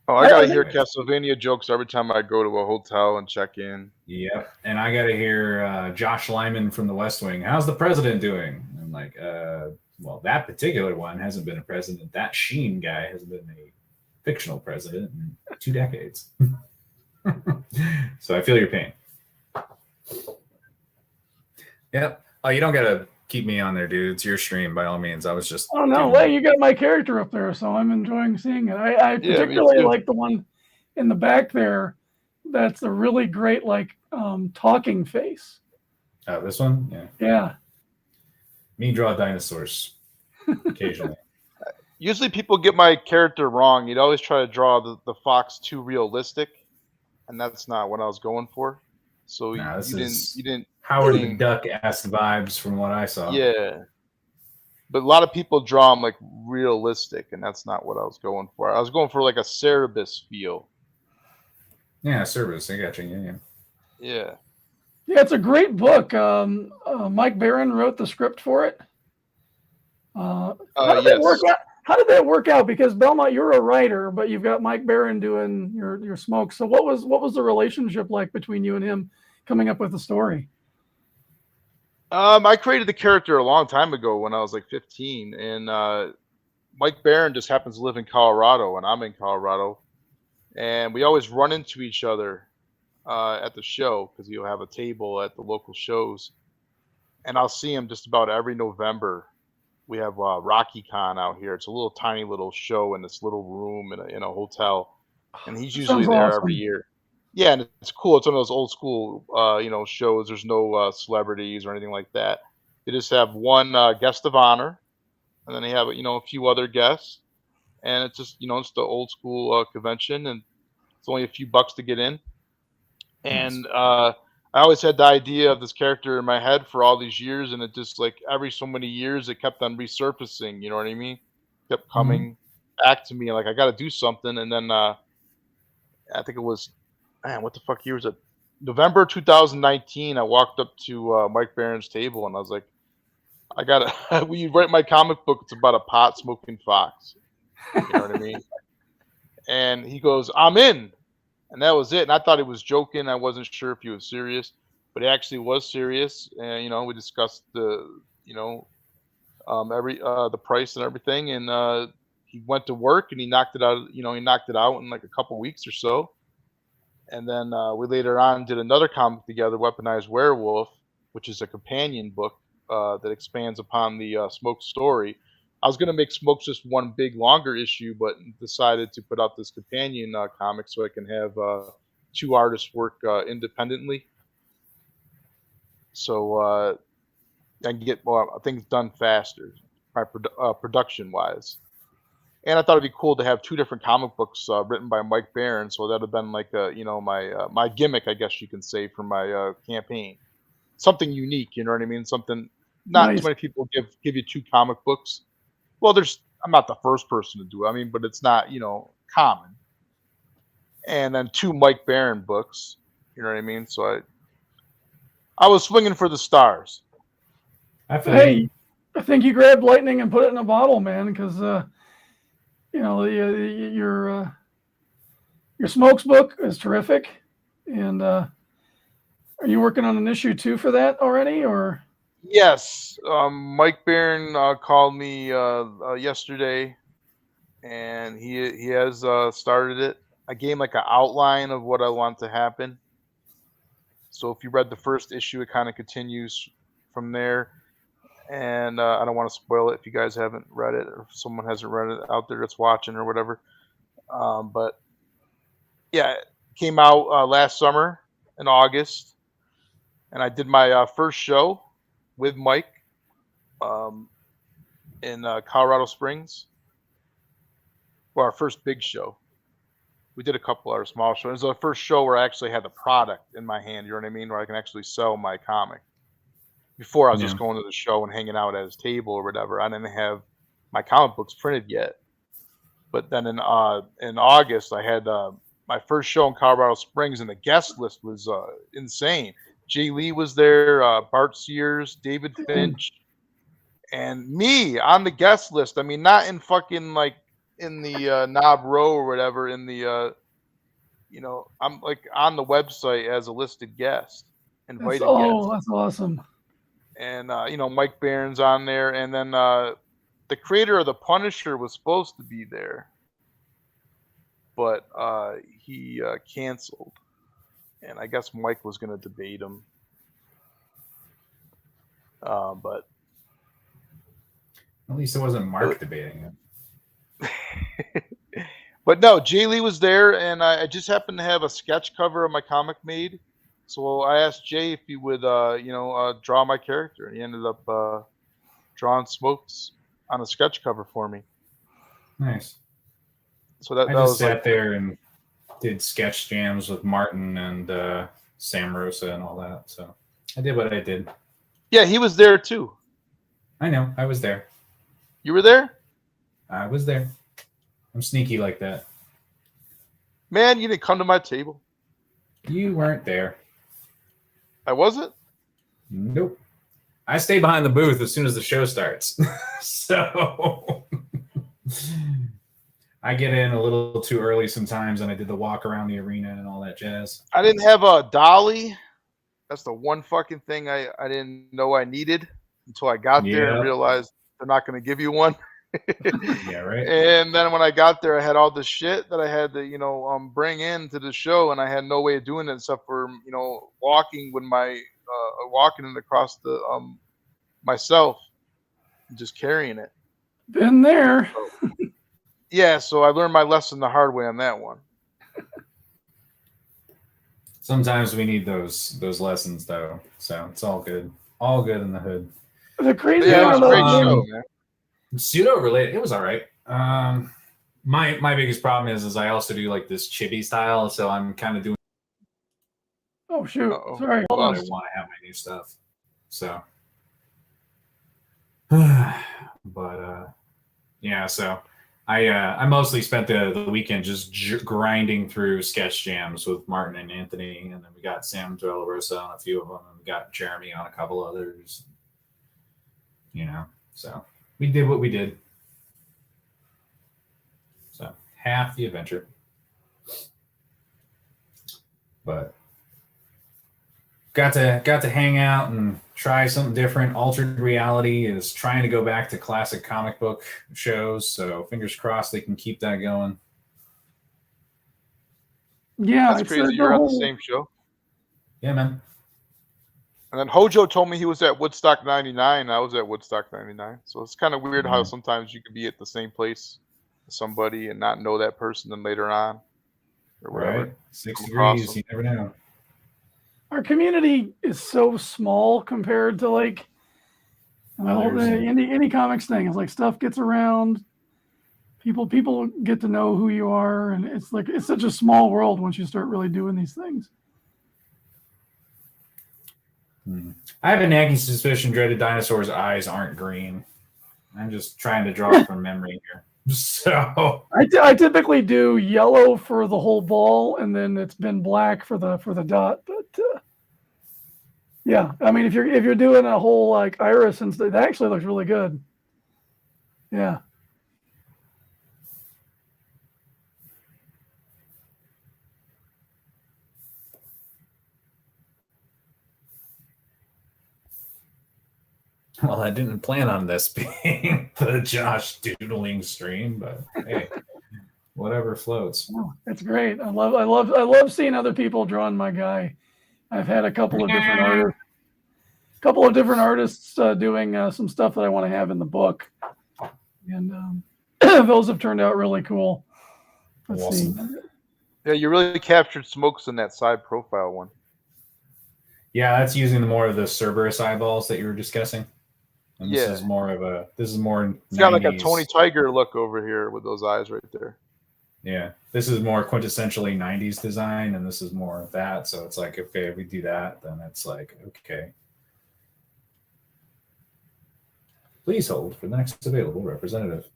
Oh, I gotta hear Castlevania jokes every time I go to a hotel and check in. Yep, and I gotta hear Josh Lyman from The West Wing. How's the president doing? I'm like, well, that particular one hasn't been a president. That Sheen guy hasn't been a fictional president in 2 decades. So I feel your pain. Yep. Oh, you don't gotta keep me on there, dude. It's your stream by all means. I was just. Oh no way! You got my character up there, so I'm enjoying seeing it. I particularly like the one in the back there. That's a really great talking face. Oh, this one? Yeah. Yeah. Me draw dinosaurs occasionally. Usually people get my character wrong. You'd always try to draw the fox too realistic, and that's not what I was going for. So nah, you didn't Howard the Duck-esque vibes from what I saw. Yeah. But a lot of people draw them like realistic, and that's not what I was going for. I was going for like a Cerebus feel. Yeah, service. I got you. Yeah. Yeah. Yeah, it's a great book. Mike Barron wrote the script for it. How did that work out? How did that work out? Because Belmont, you're a writer, but you've got Mike Barron doing your smoke. So what was the relationship like between you and him coming up with the story? I created the character a long time ago when I was like 15, and Mike Barron just happens to live in Colorado, and I'm in Colorado, and we always run into each other at the show because he'll have a table at the local shows, and I'll see him just about every November. We have RockyCon out here. It's a little tiny little show in this little room in a hotel, and he's usually Sounds there awesome. every year. Yeah, and it's cool. It's one of those old school, shows. There's no celebrities or anything like that. They just have one guest of honor, and then they have a few other guests, and it's just it's the old school convention, and it's only a few bucks to get in. And I always had the idea of this character in my head for all these years, and it just like every so many years it kept on resurfacing. You know what I mean? Kept coming back to me, like I got to do something, and then I think it was. Man, what the fuck year was it? November 2019. I walked up to Mike Barron's table and I was like, I gotta, will you write my comic book? It's about a pot smoking fox. You know what I mean? And he goes, I'm in. And that was it. And I thought he was joking. I wasn't sure if he was serious, but he actually was serious. And, we discussed the price and everything. And he went to work and he knocked it out, he knocked it out in like a couple weeks or so. And then we later on did another comic together, Weaponized Werewolf, which is a companion book that expands upon the Smoke story. I was going to make Smoke just one big longer issue, but decided to put out this companion comic so I can have two artists work independently. So I can get things done faster, production-wise. And I thought it'd be cool to have two different comic books written by Mike Barron. So that'd have been like, my gimmick, I guess you can say, for my campaign. Something unique, you know what I mean? Something not Nice. too many people give you two comic books. Well, I'm not the first person to do it. I mean, but it's not, common. And then two Mike Barron books, you know what I mean? So I was swinging for the stars. Hey, I think you grabbed lightning and put it in a bottle, man, because your Smokes book is terrific, and are you working on an issue 2 for that already, or? Yes, Mike Barron called me yesterday, and he has started it. I gave him like an outline of what I want to happen. So if you read the first issue, it kind of continues from there. And I don't want to spoil it if you guys haven't read it, or if someone hasn't read it out there that's watching or whatever. But yeah, it came out last summer in August, and I did my first show with Mike in Colorado Springs. Well, our first big show. We did a couple other small shows. It was the first show where I actually had the product in my hand, you know what I mean? Where I can actually sell my comic. Before I was just going to the show and hanging out at his table or whatever. I didn't have my comic books printed yet. But then in August, I had my first show in Colorado Springs, and the guest list was insane. Jay Lee was there, Bart Sears, David Finch, and me on the guest list. I mean, not in fucking like in the Knob Row or whatever. In the I'm like on the website as a listed guest, invited guest. That's awesome. And Mike Barron's on there, and then the creator of the Punisher was supposed to be there, but he canceled, and I guess Mike was going to debate him. But at least it wasn't Mark debating him. But no, Jay Lee was there, and I just happened to have a sketch cover of my comic made. So I asked Jay if he would, draw my character, and he ended up drawing Smokes on a sketch cover for me. Nice. So that I was just sat there and did sketch jams with Martin and Sam Rosa and all that. So I did what I did. Yeah, he was there too. I know. I was there. You were there? I was there. I'm sneaky like that. Man, you didn't come to my table. You weren't there. I wasn't? Nope. I stay behind the booth as soon as the show starts. So I get in a little too early sometimes, and I did the walk around the arena and all that jazz. I didn't have a dolly. That's the one fucking thing I didn't know I needed until I got there and realized they're not going to give you one. Yeah, right. And then when I got there, I had all this shit that I had to, bring into the show, and I had no way of doing it except for, walking with my, walking it across the, myself, and just carrying it. Been there. Yeah, so I learned my lesson the hard way on that one. Sometimes we need those lessons, though. So it's all good. All good in the hood. The crazy Yeah, it was one a great though, show, man. Pseudo related, it was all right. My biggest problem is I also do like this chibi style, so I'm kind of doing. Oh shoot! Uh-oh. Sorry, hold I on. want to have my new stuff. So, but yeah. So I mostly spent the weekend just grinding through sketch jams with Martin and Anthony, and then we got Sam De La Rosa on a few of them, and we got Jeremy on a couple others. So we did what we did. So half the adventure, but got to hang out and try something different. Altered Reality is trying to go back to classic comic book shows, so fingers crossed they can keep that going. Yeah, That's crazy. You're on the same show. Yeah, man. And then Hojo told me he was at Woodstock 99. I was at Woodstock 99. So it's kind of weird how sometimes you can be at the same place as somebody and not know that person then later on or whatever. Right. 6 degrees, you never know. Our community is so small compared to like the indie comics thing. It's like stuff gets around. People get to know who you are, and it's like it's such a small world once you start really doing these things. I have a nagging suspicion Dreaded Dinosaur's eyes aren't green. I'm just trying to draw from memory here. So I typically do yellow for the whole ball, and then it's been black for the dot. But yeah, I mean, if you're doing a whole like iris and stuff, that actually looks really good. Yeah. Well, I didn't plan on this being the Josh doodling stream, but hey, whatever floats. Oh, that's great. I love seeing other people drawing my guy. I've had a couple of different artists doing some stuff that I want to have in the book, and those have turned out really cool. Let's see. Yeah, you really captured Smokes in that side profile one. Yeah, that's using more of the Cerberus eyeballs that you were discussing. And this Yeah. is more of a. This is more. It's got like a 90s. Tony Tiger look over here with those eyes right there. Yeah, this is more quintessentially 90s design, and this is more of that. So it's like, okay, if we do that, then it's like, okay. Please hold for the next available representative.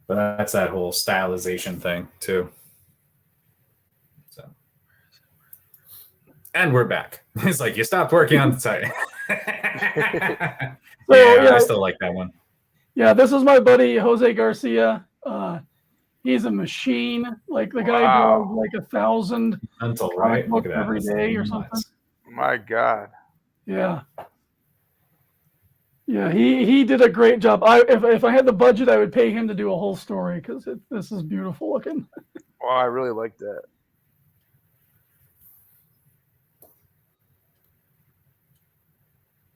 But that's that whole stylization thing, too. So. And we're back. It's like, you stopped working on the site. I still like that one. Yeah, this is my buddy Jose Garcia. He's a machine. Like the guy draws like 1,000 Mental, right? Look at that. every day or something. My God. Yeah. Yeah, he did a great job. If I had the budget, I would pay him to do a whole story because this is beautiful looking. Oh, I really like that.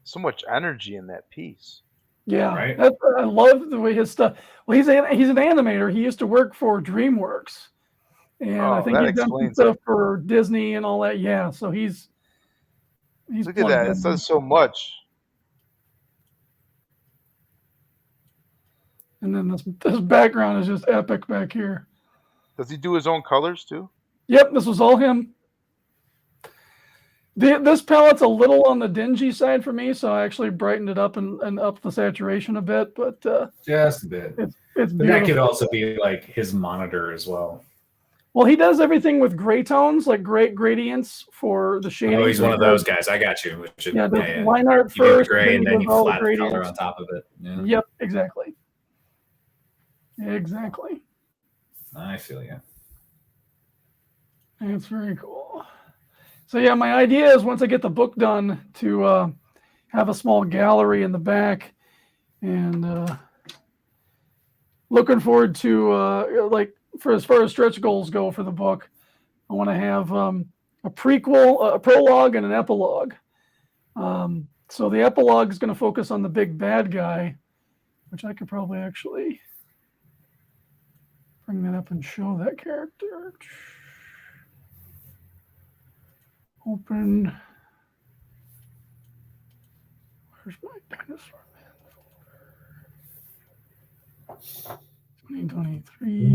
So much energy in that piece. Yeah, right? I love the way his stuff. Well, he's an animator. He used to work for DreamWorks, and I think he's done some stuff for Disney and all that. Yeah, so he's look at that. It says so much. And then this background is just epic back here. Does he do his own colors too? Yep, this was all him. This palette's a little on the dingy side for me, so I actually brightened it up and upped the saturation a bit. But just a bit. It's but that could beautiful. also be like his monitor as well. Well, he does everything with gray tones, like great gradients for the shading. Oh, he's one of those guys. I got you. Which is, yeah, line art you do the first, gray, and then you all the flat the color gradients on top of it. Yeah. Yep, exactly. Exactly. I feel you. It's very cool. So yeah, my idea is once I get the book done to have a small gallery in the back, and looking forward to like for as far as stretch goals go for the book, I want to have a prequel, a prologue, and an epilogue. So the epilogue is going to focus on the big bad guy, which I could probably actually bring that up and show that character. Open. Where's my Dinosaur Man folder? 2023.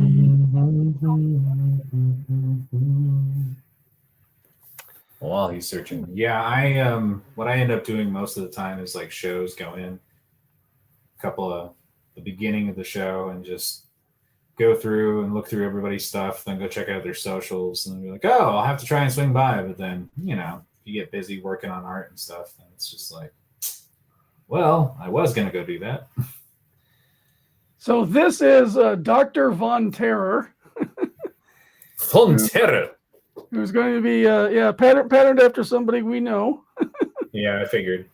While he's searching, yeah, I what I end up doing most of the time is like shows go in, a couple of the beginning of the show, and just go through and look through everybody's stuff, then go check out their socials, and be like, oh, I'll have to try and swing by. But then, you know, if you get busy working on art and stuff, then it's just like, well, I was going to go do that. So this is Dr. Von Terror. Von Terror. Who's going to be, patterned after somebody we know. Yeah, I figured.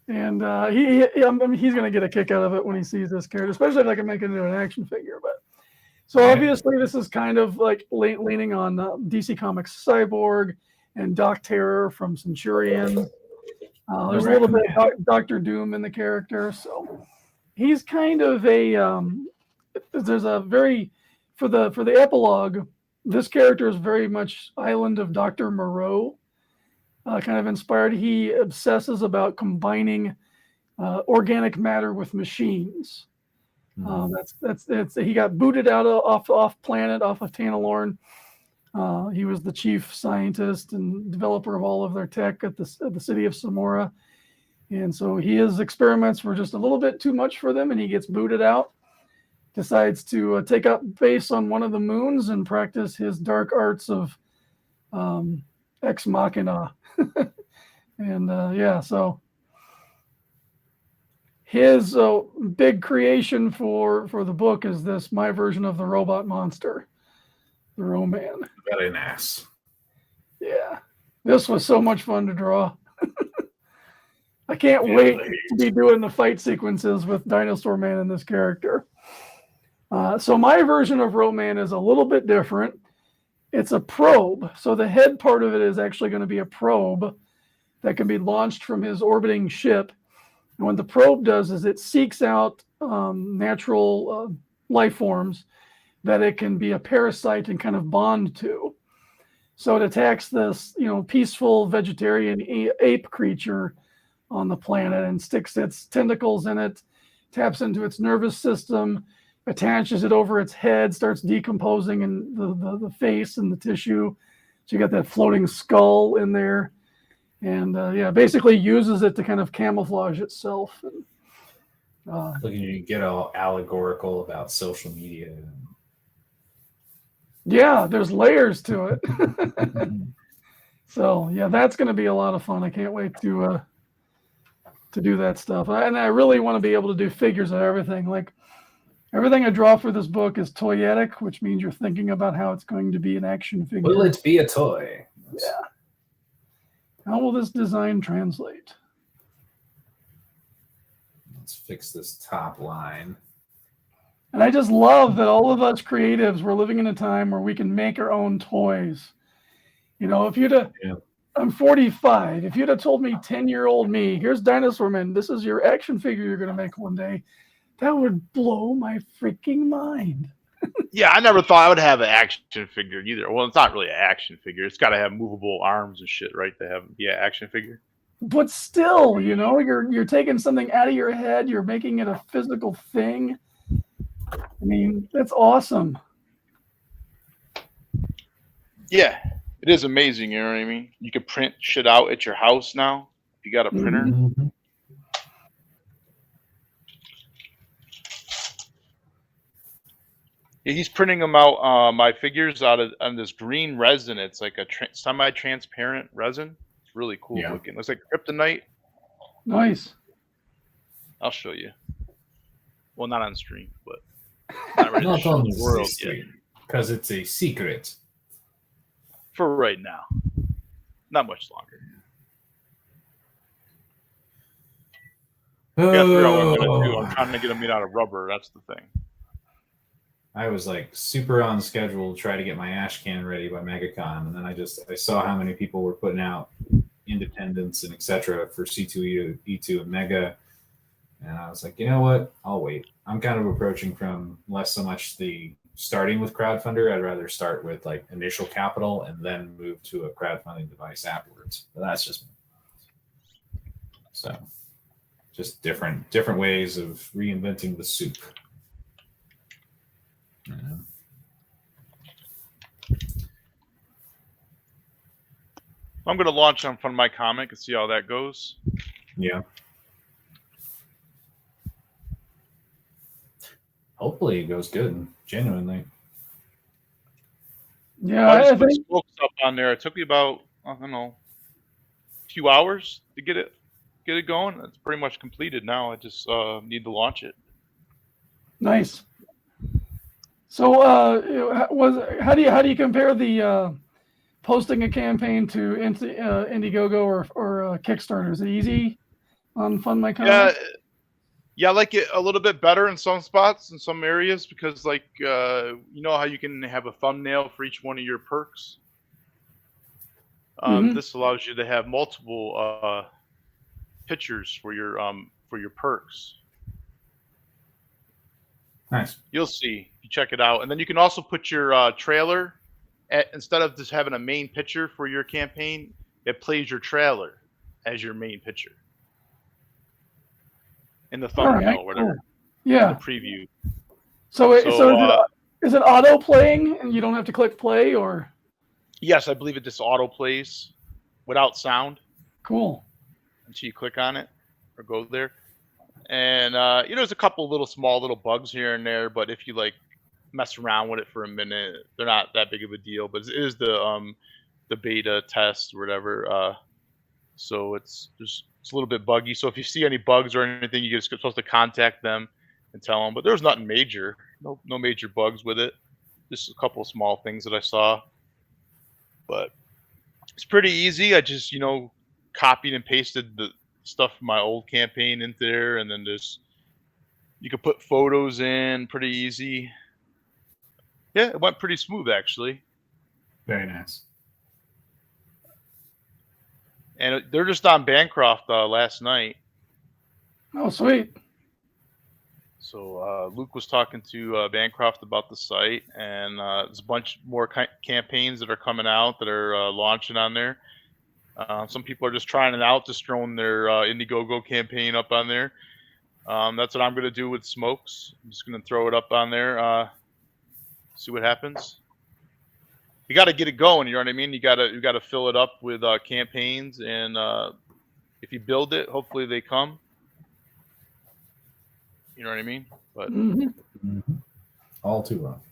And he's going to get a kick out of it when he sees this character, especially if I can make it into an action figure. But so obviously this is kind of like leaning on DC Comics Cyborg and Doc Terror from Centurion. There's a little bit of Doctor Doom in the character, so he's kind of a. There's a very for the epilogue. This character is very much Island of Dr. Moreau. Kind of inspired. He obsesses about combining organic matter with machines. That's he got booted out off planet, off of Tanalorn. He was the chief scientist and developer of all of their tech at the city of Samora, and so his experiments were just a little bit too much for them, and he gets booted out. Decides to take up base on one of the moons and practice his dark arts of ex machina. And so his big creation for the book is this, my version of the robot monster, the Ro-Man. Very nice. Yeah, this was so much fun to draw. I can't wait to be doing the fight sequences with Dinosaur Man and this character. So my version of Ro-Man is a little bit different. It's a probe. So the head part of it is actually going to be a probe that can be launched from his orbiting ship. And what the probe does is it seeks out natural life forms that it can be a parasite and kind of bond to. So it attacks this, peaceful vegetarian ape creature on the planet and sticks its tentacles in it, taps into its nervous system, attaches it over its head, starts decomposing in the face and the tissue. So you got that floating skull in there. And basically uses it to kind of camouflage itself. And, Look, you get all allegorical about social media. Yeah, there's layers to it. So yeah, that's going to be a lot of fun. I can't wait to do that stuff. And I really want to be able to do figures of everything. Like everything I draw for this book is toyetic, which means you're thinking about how it's going to be an action figure. Will it be a toy? Yeah. How will this design translate? Let's fix this top line. And I just love that all of us creatives, we're living in a time where we can make our own toys. If you'd have, I'm 45. If you'd have told me 10-year-old me, here's Dinosaur Man, this is your action figure you're going to make one day, that would blow my freaking mind. Yeah, I never thought I would have an action figure either. Well, it's not really an action figure. It's got to have movable arms and shit, right? To have an action figure. But still, you're taking something out of your head. You're making it a physical thing. I mean, that's awesome. Yeah, it is amazing. You know what I mean? You can print shit out at your house now. If you got a printer. Mm-hmm. Yeah, he's printing them out. My figures out of on this green resin. It's like a semi-transparent resin. It's really cool looking. Looks like kryptonite. Nice. I'll show you. Well, not on stream, but not ready to Not show on the the world yet. stream, because it's a secret. For right now, not much longer. I gotta figure out what I'm gonna do. I'm trying to get them made out of rubber. That's the thing. I was like super on schedule to try to get my ash can ready by MegaCon, and then I saw how many people were putting out Independence and etc. for C2, E2, and Mega, and I was like, you know what? I'll wait. I'm kind of approaching from less so much the starting with crowdfunder. I'd rather start with like initial capital and then move to a crowdfunding device afterwards. But that's just me. So just different ways of reinventing the soup. Yeah. I'm gonna launch on Fund My Comic and see how that goes. Yeah. Hopefully it goes good, genuinely. Yeah, I just I put think Smokes up on there. It took me about, I don't know, a few hours to get it going. It's pretty much completed now. I just need to launch it. nice. So, how do you compare the posting a campaign to Indiegogo or Kickstarter? Is it easy on Fund My Comic? Yeah, I like it a little bit better in some spots, in some areas, because like you know how you can have a thumbnail for each one of your perks. This allows you to have multiple pictures for your perks. Nice. You'll see. You check it out, and then you can also put your trailer. Instead of just having a main picture for your campaign, it plays your trailer as your main picture in the thumbnail or whatever. Cool. Yeah. The preview. So is it auto playing and you don't have to click play, or? Yes, I believe it just auto plays without sound. Cool. Until you click on it or go there. And you know, there's a couple little bugs here and there, but if you like mess around with it for a minute, they're not that big of a deal. But it is the beta test or whatever. So it's a little bit buggy. So if you see any bugs or anything, you're supposed to contact them and tell them. But there's nothing major. No major bugs with it. Just a couple of small things that I saw. But it's pretty easy. I just, copied and pasted the stuff from my old campaign into there, and then you could put photos in pretty easy. Yeah, it went pretty smooth actually. Very nice. And they're just on Bancroft last night. Oh, sweet. So Luke was talking to Bancroft about the site, and there's a bunch more campaigns that are coming out that are launching on there. Some people are just trying it out, just throwing their Indiegogo campaign up on there. That's what I'm going to do with Smokes. I'm just going to throw it up on there, see what happens. You got to get it going. You know what I mean? You got to fill it up with campaigns, and if you build it, hopefully they come. You know what I mean? But all too well.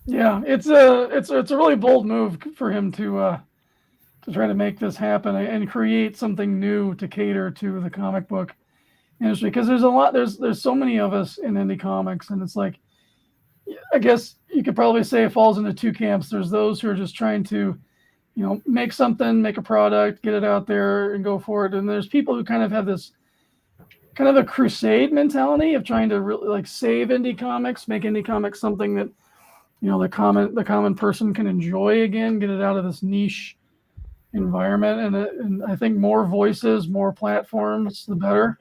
Yeah, it's a really bold move for him to try to make this happen and create something new to cater to the comic book industry, because there's so many of us in indie comics, and it's like, I guess you could probably say it falls into two camps. There's those who are just trying to, make something, make a product, get it out there and go for it. And there's people who kind of have this kind of a crusade mentality of trying to really like save indie comics, make indie comics something that, the common person can enjoy again, get it out of this niche environment. And I think more voices, more platforms, the better.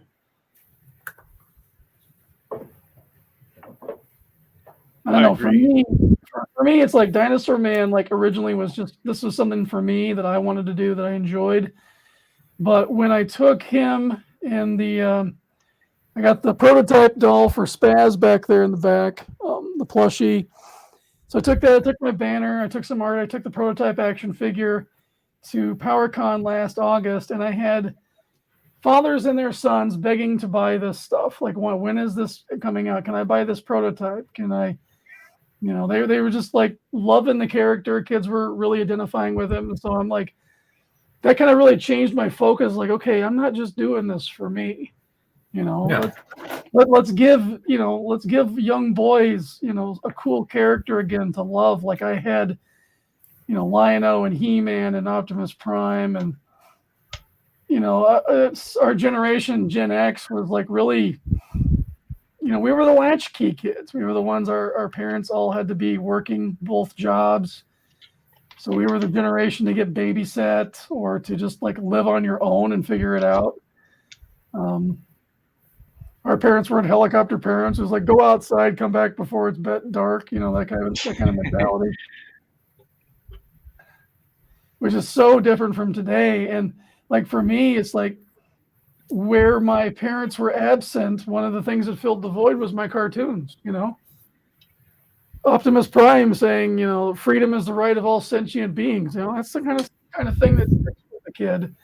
I don't know. For me, it's like Dinosaur Man. Like originally this was something for me that I wanted to do, that I enjoyed. But when I took him and I got the prototype doll for Spaz back there in the back, the plushie. So I took that. I took my banner. I took some art. I took the prototype action figure to PowerCon last August, and I had fathers and their sons begging to buy this stuff. Like, when is this coming out? Can I buy this prototype? Can I? They were just like loving the character. Kids were really identifying with him, and so I'm like, that kind of really changed my focus. Like, okay, I'm not just doing this for me. Let's give young boys a cool character again to love, like I had Lion-O and He-Man and Optimus Prime, and it's our generation, Gen X, was like really, we were the latchkey kids. We were the ones our parents all had to be working both jobs, so we were the generation to get babysat or to just like live on your own and figure it out. Our parents weren't helicopter parents. It was like, go outside, come back before it's dark, that kind of mentality, which is so different from today. And like for me, it's like where my parents were absent, one of the things that filled the void was my cartoons. Optimus Prime saying, freedom is the right of all sentient beings. That's the kind of thing that sticks with a kid.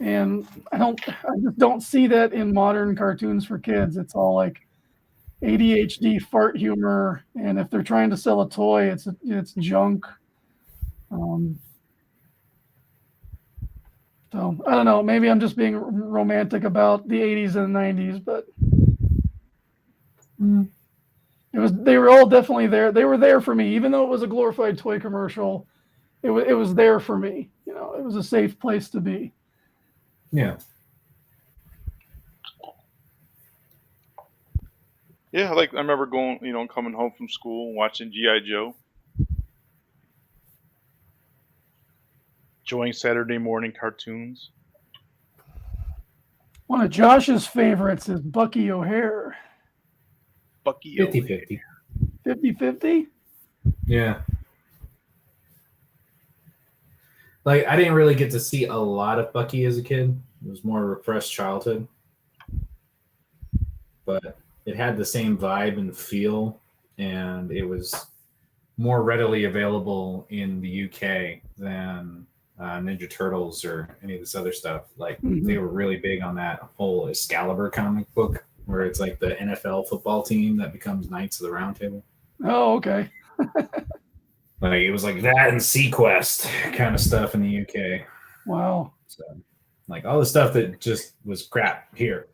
And I just don't see that in modern cartoons for kids. It's all like ADHD fart humor, and if they're trying to sell a toy, it's junk. So I don't know. Maybe I'm just being romantic about the 80s and 90s, but they were all definitely there. They were there for me, even though it was a glorified toy commercial. It was there for me. It was a safe place to be. Yeah. Yeah, I remember going, coming home from school, watching G.I. Joe. Enjoying Saturday morning cartoons. One of Josh's favorites is Bucky O'Hare. Bucky 50-50. 50-50? Yeah. Like, I didn't really get to see a lot of Bucky as a kid. It was more a repressed childhood. But it had the same vibe and feel, and it was more readily available in the UK than Ninja Turtles or any of this other stuff. Like, they were really big on that whole Excalibur comic book, where it's like the NFL football team that becomes Knights of the Round Table. Oh, okay. Like, it was like that and Sequest kind of stuff in the UK. Wow. So, like, all the stuff that just was crap here.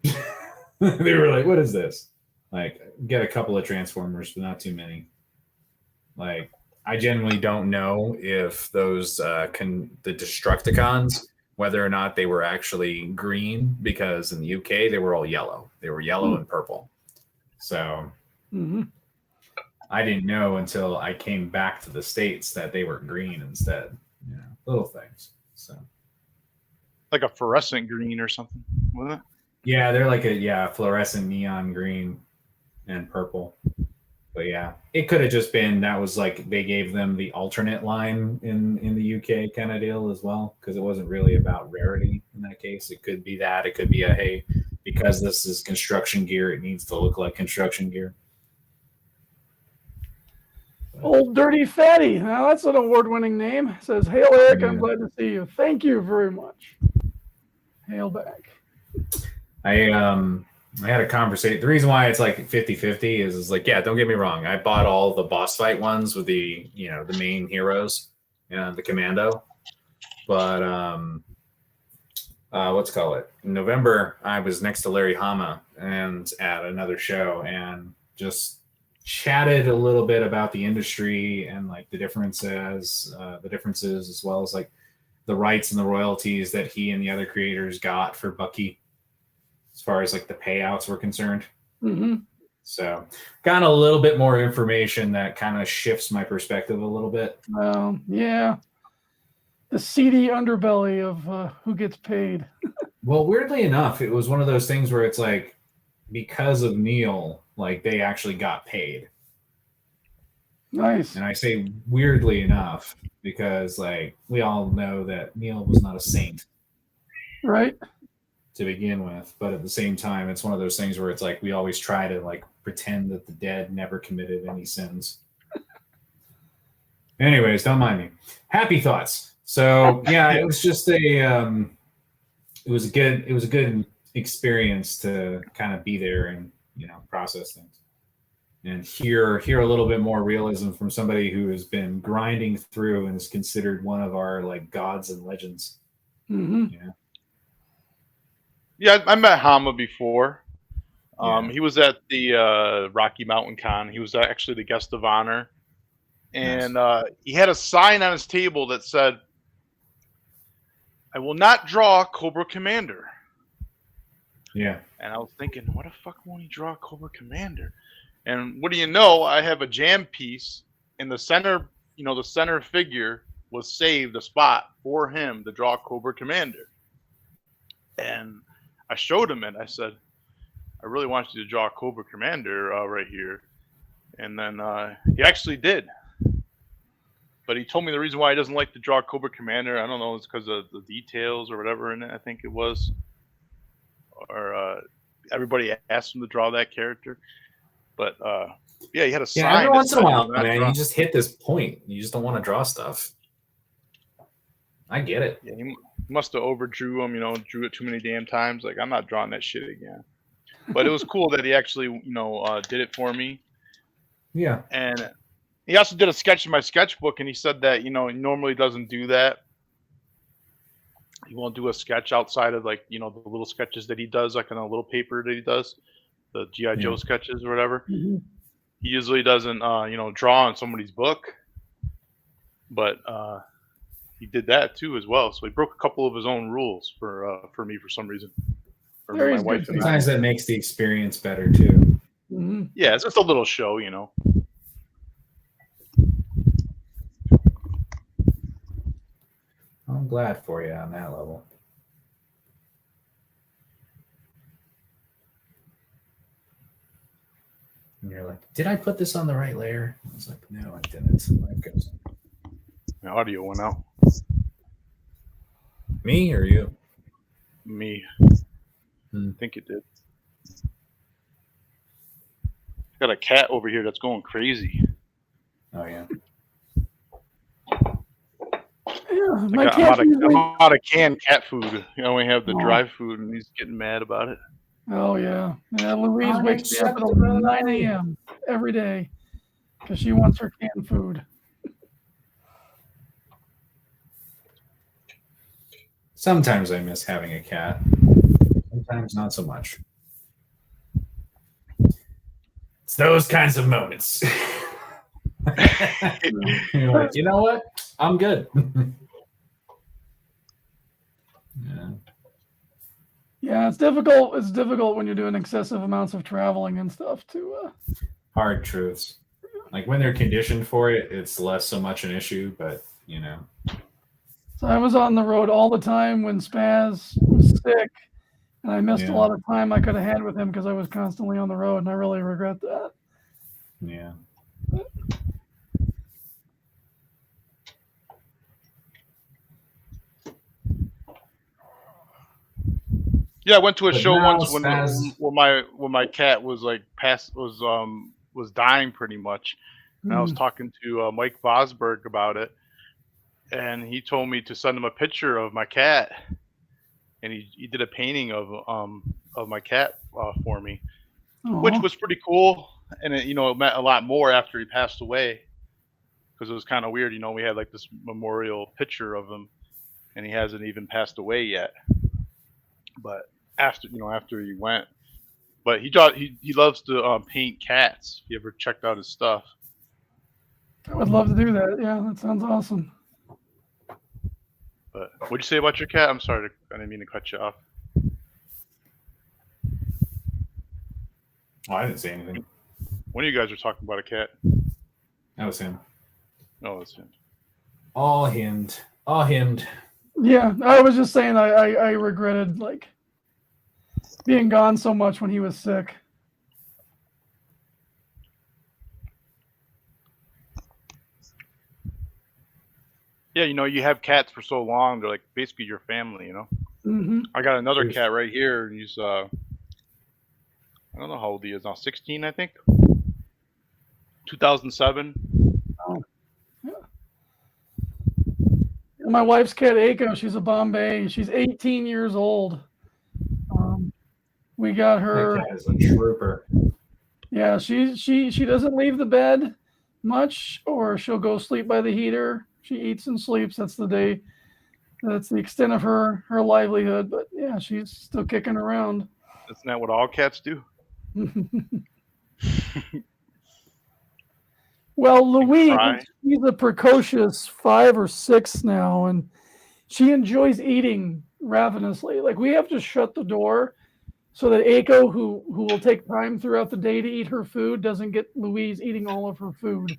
They were like, what is this? Like, get a couple of Transformers, but not too many. Like, I genuinely don't know if those, the Destructicons, whether or not they were actually green, because in the UK, they were all yellow. They were yellow and purple. So... I didn't know until I came back to the States that they were green instead. Little things. So, like a fluorescent green or something, wasn't it? Yeah, they're like a fluorescent neon green and purple. But yeah, it could have just been that was like they gave them the alternate line in the UK kind of deal as well, because it wasn't really about rarity in that case. It could be that. It could be hey, because this is construction gear, it needs to look like construction gear. Old Dirty Fatty. Now that's an award-winning name. Says, "Hail, Eric. I'm glad to see you. Thank you very much." Hail back. I had a conversation. The reason why it's like 50-50 is like, yeah, don't get me wrong. I bought all the boss fight ones with the the main heroes and the commando. But let's call it. In November, I was next to Larry Hama and at another show and just chatted a little bit about the industry and like the differences as well as like the rights and the royalties that he and the other creators got for Bucky as far as like the payouts were concerned. So got a little bit more information that kind of shifts my perspective a little bit. Yeah, the seedy underbelly of who gets paid. Well, weirdly enough, it was one of those things where it's like because of Neil, like they actually got paid. Nice. And I say weirdly enough because like we all know that Neil was not a saint, right, to begin with, but at the same time it's one of those things where it's like we always try to like pretend that the dead never committed any sins. Anyways, don't mind me. Happy thoughts. So yeah, it was just a it was a good experience to kind of be there and process things and hear a little bit more realism from somebody who has been grinding through and is considered one of our like gods and legends. Mm-hmm. Yeah, I met Hama before. Yeah. He was at the Rocky Mountain Con. He was actually the guest of honor. And he had a sign on his table that said, "I will not draw Cobra Commander." Yeah. And I was thinking, what the fuck won't he draw Cobra Commander? And what do you know? I have a jam piece in the center. The center figure was saved a spot for him to draw Cobra Commander. And I showed him it. I said, "I really want you to draw Cobra Commander right here." And then he actually did. But he told me the reason why he doesn't like to draw Cobra Commander, I don't know, it's because of the details or whatever in it, I think it was. Or everybody asked him to draw that character. But yeah, he had a sign. Yeah, every once in a while, "Do not man, draw." you just hit this point. You just don't want to draw stuff. I get it. Yeah, he must have overdrew him, drew it too many damn times. Like, I'm not drawing that shit again. But it was cool that he actually, did it for me. Yeah. And he also did a sketch in my sketchbook, and he said that, he normally doesn't do that. He won't do a sketch outside of, like, the little sketches that he does, like on a little paper that he does, the G.I. Joe sketches or whatever. Mm-hmm. He usually doesn't, draw on somebody's book. But he did that too as well. So he broke a couple of his own rules for me for some reason. For Very my wife good. and I. Sometimes that makes the experience better too. Mm-hmm. Yeah, it's just a little show, I'm glad for you on that level. And you're like, did I put this on the right layer? I was like, no, I didn't. Life goes. My audio went out. Me or you? Me. I think it did. Got a cat over here that's going crazy. Oh yeah. Yeah, my I'm cat. out of canned cat food. I only have the dry food, and he's getting mad about it. Oh yeah, Louise wakes me up at 9 a.m. every day because she wants her canned food. Sometimes I miss having a cat. Sometimes not so much. It's those kinds of moments. You're like, you know what? I'm good. Yeah. Yeah, it's difficult. It's difficult when you're doing excessive amounts of traveling and stuff to. Hard truths. Like when they're conditioned for it, it's less so much an issue, but So I was on the road all the time when Spaz was sick, and I missed a lot of time I could have had with him because I was constantly on the road, and I really regret that. Yeah. Yeah, I went to a show now once when my cat was like was dying pretty much, and I was talking to Mike Vosberg about it, and he told me to send him a picture of my cat, and he did a painting of my cat for me, which was pretty cool, and it meant a lot more after he passed away, because it was kind of weird, we had like this memorial picture of him, and he hasn't even passed away yet. But after he went, but he loves to paint cats. If you ever checked out his stuff, I would love to do that. Yeah, that sounds awesome. But what'd you say about your cat? I'm sorry, I didn't mean to cut you off. Oh, I didn't say anything. One of you guys were talking about a cat. That was him. No, it's him. All himmed. All himmed. Yeah, I was just saying I regretted like being gone so much when he was sick. Yeah, you have cats for so long; they're like basically your family. Mm-hmm. I got another cat right here. And he's I don't know how old he is now. 16, I think. 2007. Oh. Yeah. my wife's cat, Aiko, she's a Bombay. She's 18 years old. We got her. That cat is a trooper. Yeah, she doesn't leave the bed much, or she'll go sleep by the heater. She eats and sleeps. That's the extent of her livelihood. But yeah, she's still kicking around. Isn't that what all cats do? Well, Louise, cry. she's a precocious 5 or 6 now, and she enjoys eating ravenously. Like, we have to shut the door so that Aiko, who will take time throughout the day to eat her food, doesn't get Louise eating all of her food.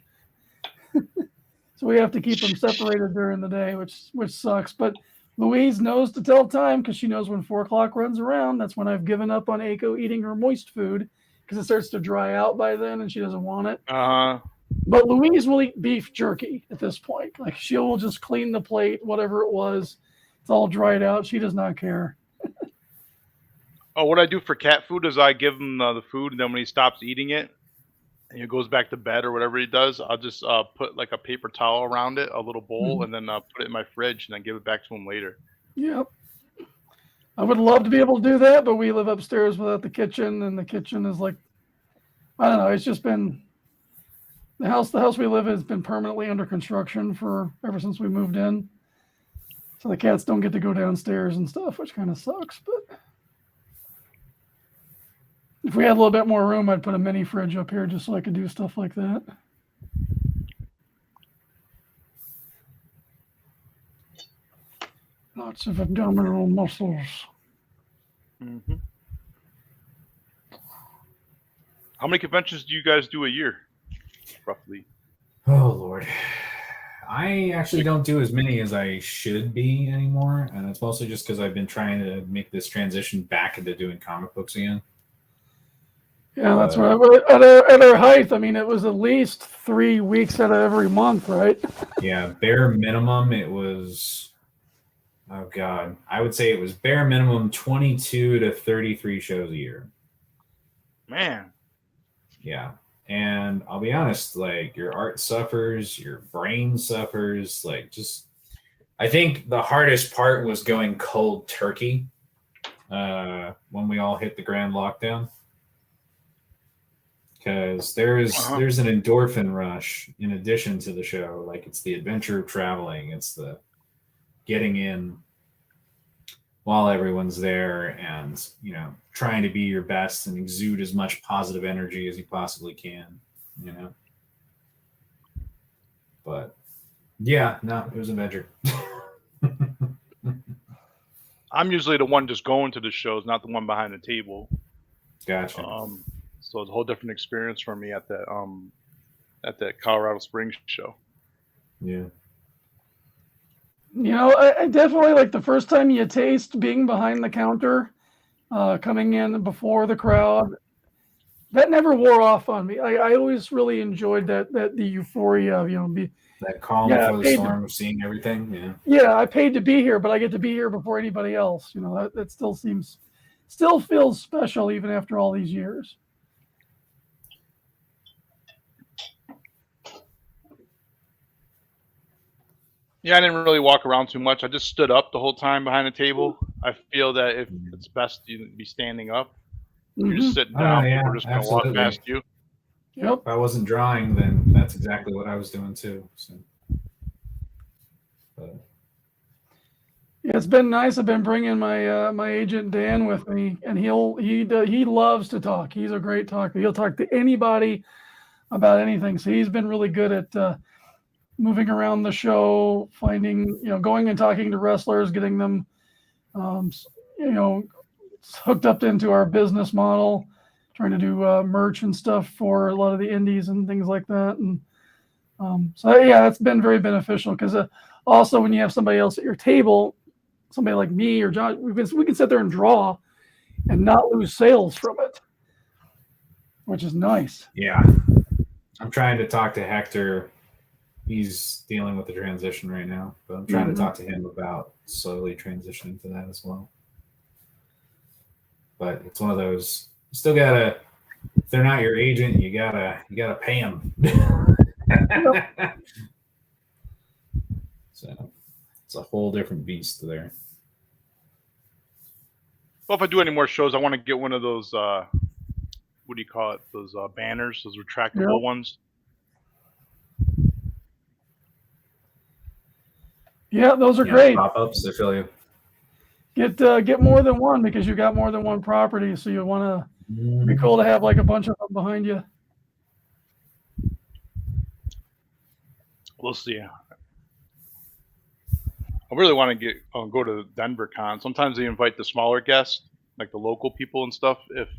So we have to keep them separated during the day, which sucks. But Louise knows to tell time, because she knows when 4 o'clock runs around, that's when I've given up on Aiko eating her moist food, because it starts to dry out by then and she doesn't want it. But Louise will eat beef jerky at this point. Like, she'll just clean the plate, whatever it was. It's all dried out. She does not care. Oh, what I do for cat food is I give him the food, and then when he stops eating it and he goes back to bed or whatever he does, I'll just put like a paper towel around it, a little bowl, and then put it in my fridge, and then give it back to him later. Yep. I would love to be able to do that, but we live upstairs without the kitchen, and the kitchen is like, I don't know. It's just been the house we live in has been permanently under construction ever since we moved in. So the cats don't get to go downstairs and stuff, which kind of sucks. But if we had a little bit more room, I'd put a mini fridge up here just so I could do stuff like that. Lots of abdominal muscles. Mm-hmm. How many conventions do you guys do a year, roughly? Oh, Lord. I actually don't do as many as I should be anymore, and it's mostly just because I've been trying to make this transition back into doing comic books again. Yeah, that's right. At our height, I mean, it was at least 3 weeks out of every month, right? Yeah, bare minimum, it was, oh God, I would say it was bare minimum 22 to 33 shows a year. Man. Yeah. And I'll be honest, like, your art suffers, your brain suffers, like, just, I think the hardest part was going cold turkey when we all hit the grand lockdown. Because there's an endorphin rush in addition to the show. Like, it's the adventure of traveling. It's the getting in while everyone's there and, you know, trying to be your best and exude as much positive energy as you possibly can, you know? But, yeah, no, it was an adventure. I'm usually the one just going to the shows, not the one behind the table. Gotcha. So it's a whole different experience for me at that Colorado Springs show. Yeah. You know, I definitely, like, the first time you taste being behind the counter, coming in before the crowd, that never wore off on me. I always really enjoyed the euphoria of, you know, that calm before the storm of seeing everything. Yeah. Yeah, I paid to be here, but I get to be here before anybody else. You know, that still feels special even after all these years. Yeah, I didn't really walk around too much. I just stood up the whole time behind the table. I feel that if it's best you be standing up. You're just sitting down, people are just going to walk past you. Yep. If I wasn't drawing, then that's exactly what I was doing too. So. Yeah, it's been nice. I've been bringing my agent Dan with me, and he loves to talk. He's a great talker. He'll talk to anybody about anything. So he's been really good at moving around the show, finding, you know, going and talking to wrestlers, getting them, you know, hooked up into our business model, trying to do merch and stuff for a lot of the indies and things like that. And so, yeah, it's been very beneficial because also when you have somebody else at your table, somebody like me or John, we can sit there and draw and not lose sales from it, which is nice. Yeah. I'm trying to talk to Hector. He's dealing with the transition right now, but I'm trying to talk to him about slowly transitioning to that as well. But it's one of those, you still gotta, if they're not your agent, you gotta pay them. So It's a whole different beast there. Well, if I do any more shows, I want to get one of those. What do you call it? Those banners, those retractable ones. Yeah, those are great. Pop-ups, I feel you. Get more than one because you got more than one property, so you want to. It'd be cool to have like a bunch of them behind you. We'll see. I really want to go to Denver Con. Sometimes they invite the smaller guests, like the local people and stuff. If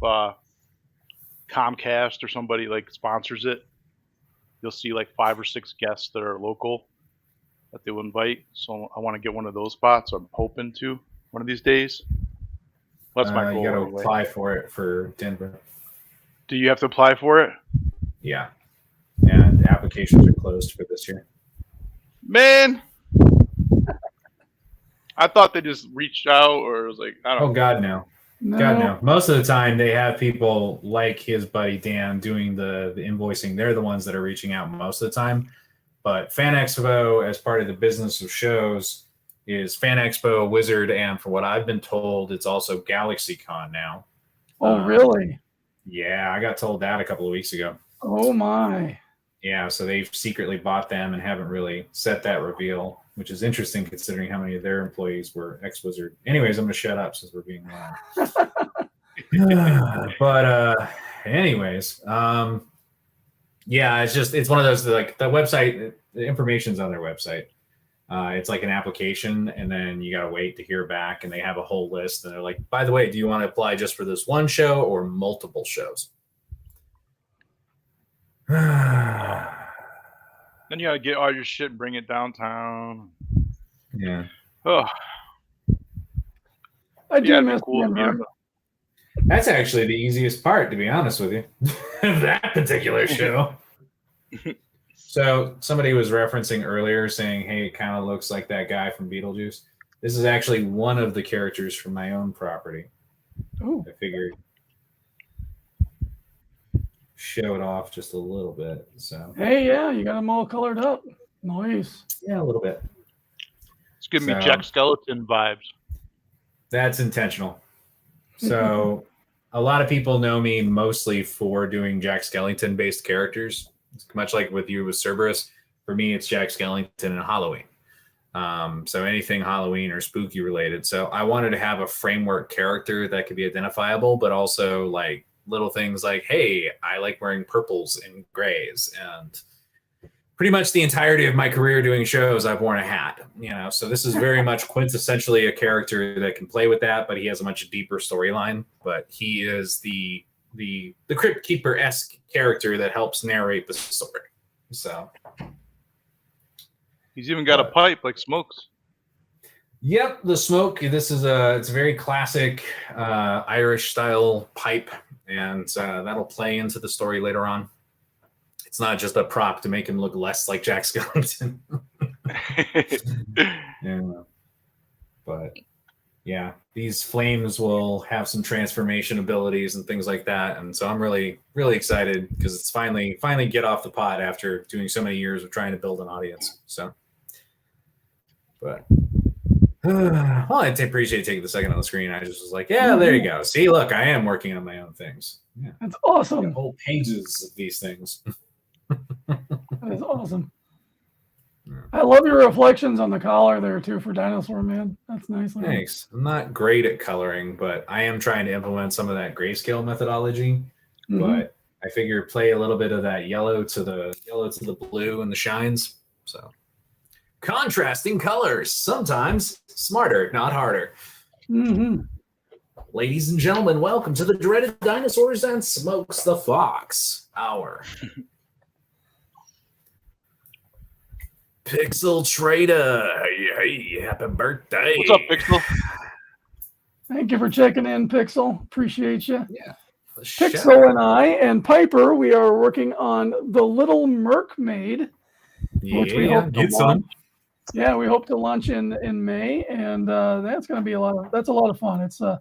Comcast or somebody like sponsors it, you'll see like 5 or 6 guests that are local that they will invite. So I want to get one of those spots. I'm hoping to one of these days. That's my goal. You got to anyway. apply for it for Denver. Do you have to apply for it? Yeah. And applications are closed for this year. Man, I thought they just reached out, or it was like, I don't know. Oh, God, no. God, no. Most of the time, they have people like his buddy Dan doing the invoicing. They're the ones that are reaching out most of the time. But Fan Expo, as part of the business of shows, is Fan Expo, Wizard, and for what I've been told, it's also GalaxyCon now. Oh, really? Yeah, I got told that a couple of weeks ago. Oh, my. Yeah, so they've secretly bought them and haven't really set that reveal, which is interesting considering how many of their employees were ex-Wizard. Anyways, I'm going to shut up since we're being loud. But anyways, yeah, it's one of those, like, the website, the information's on their website. It's like an application, and then you got to wait to hear back, and they have a whole list, and they're like, by the way, do you want to apply just for this one show or multiple shows? Then you gotta get all your shit and bring it downtown. Yeah. Oh. I do miss Denver. That's actually the easiest part, to be honest with you. That particular show. So somebody was referencing earlier saying, hey, it kind of looks like that guy from Beetlejuice. This is actually one of the characters from my own property. Oh. I figured show it off just a little bit. So hey, yeah, you got them all colored up. Nice. Yeah, a little bit. It's giving me Jack Skeleton vibes. That's intentional. So a lot of people know me mostly for doing Jack Skellington based characters. It's much like with you with Cerberus. For me, it's Jack Skellington and Halloween. So anything Halloween or spooky related. So I wanted to have a framework character that could be identifiable, but also like little things like, hey, I like wearing purples and grays, and pretty much the entirety of my career doing shows, I've worn a hat, so this is very much quintessentially a character that can play with that, but he has a much deeper storyline. But he is the Crypt Keeper-esque character that helps narrate the story. So he's even got a pipe like Smokes. Yep, the smoke. This is it's a very classic Irish style pipe, and that'll play into the story later on. It's not just a prop to make him look less like Jack Skellington. Yeah. But yeah, these flames will have some transformation abilities and things like that, and so I'm really, really excited because it's finally get off the pot after doing so many years of trying to build an audience. So, but. Well, I appreciate taking the second on the screen. I just was like, yeah, there you go. See, look, I am working on my own things. Yeah. That's awesome. Whole pages of these things. That is awesome. Yeah. I love your reflections on the collar there too for Dinosaur Man. That's nice. Thanks. I'm not great at coloring, but I am trying to implement some of that grayscale methodology. Mm-hmm. But I figure play a little bit of that yellow to the blue and the shines. So. Contrasting colors, sometimes smarter, not harder. Mm-hmm. Ladies and gentlemen, welcome to the Dreaded Dinosaurs and Smokes the Fox Hour. Pixel Trader, hey, happy birthday. What's up, Pixel? Thank you for checking in, Pixel. Appreciate you. Yeah. Pixel and I and Piper, we are working on The Little Mermaid, which we hope to launch. Yeah, we hope to launch in May, and that's going to be a lot of fun. It's the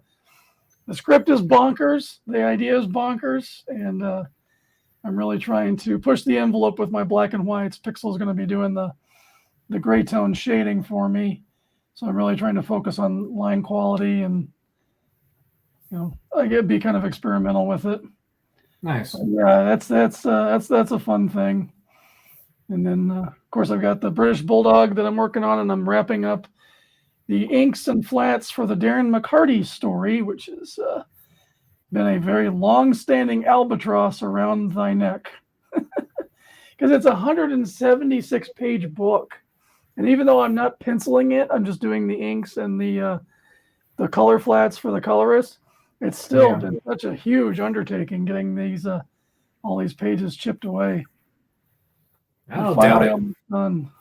script is bonkers, the idea is bonkers, and I'm really trying to push the envelope with my black and whites. Pixel's going to be doing the gray tone shading for me, So I'm really trying to focus on line quality and, I get be kind of experimental with it. Nice. But yeah, that's a fun thing. And then of course I've got the British Bulldog that I'm working on, and I'm wrapping up the inks and flats for the Darren McCarty story, which has been a very long-standing albatross around thy neck, because it's a 176-page book. And even though I'm not penciling it, I'm just doing the inks and the color flats for the colorist. It's still been such a huge undertaking getting these all these pages chipped away. I don't doubt it. Done.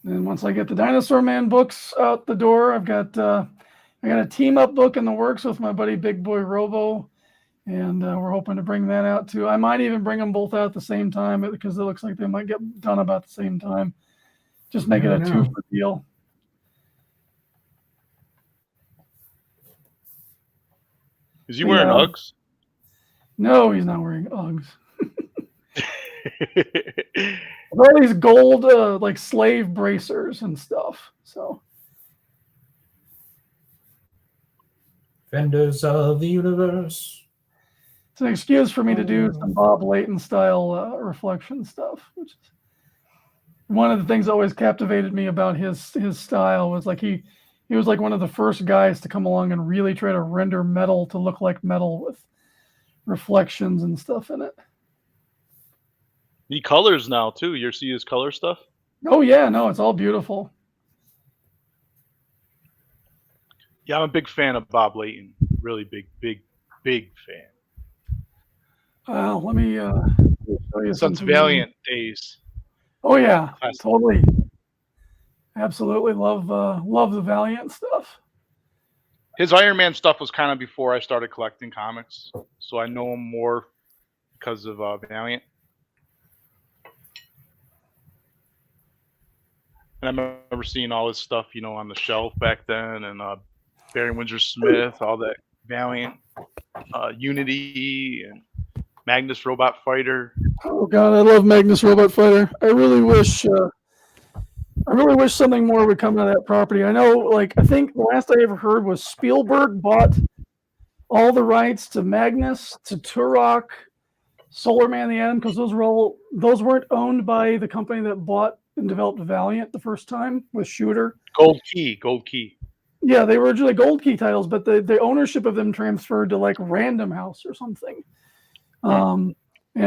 And once I get the Dinosaur Man books out the door, I got a team up book in the works with my buddy Big Boy Robo. And we're hoping to bring that out too. I might even bring them both out at the same time because it looks like they might get done about the same time. Just make it a two-for deal. Is he wearing Uggs? No, he's not wearing Uggs. All these gold like slave bracers and stuff. So Fenders of the universe. it's an excuse for me to do some Bob Layton style reflection stuff, which is one of the things that always captivated me about his style. Was like he was like one of the first guys to come along and really try to render metal to look like metal with reflections and stuff in it. He colors now too. You see his color stuff? Oh yeah, no, it's all beautiful. Yeah, I'm a big fan of Bob Layton. Really big fan. Let me show you Since something. Valiant days. Oh yeah, Classic. totally. Absolutely love the Valiant stuff. His Iron Man stuff was kind of before I started collecting comics, so I know him more because of Valiant. And I remember seeing all his stuff, on the shelf back then, and Barry Windsor Smith, all that Valiant, Unity, and Magnus Robot Fighter. Oh god, I love Magnus Robot Fighter. I really wish something more would come out of that property. I know, I think the last I ever heard was Spielberg bought all the rights to Magnus, to Turok, Solar Man the Atom, because those weren't owned by the company that bought and developed Valiant the first time with Shooter. Gold Key. Yeah, they were originally Gold Key titles, but the ownership of them transferred to Random House or something. And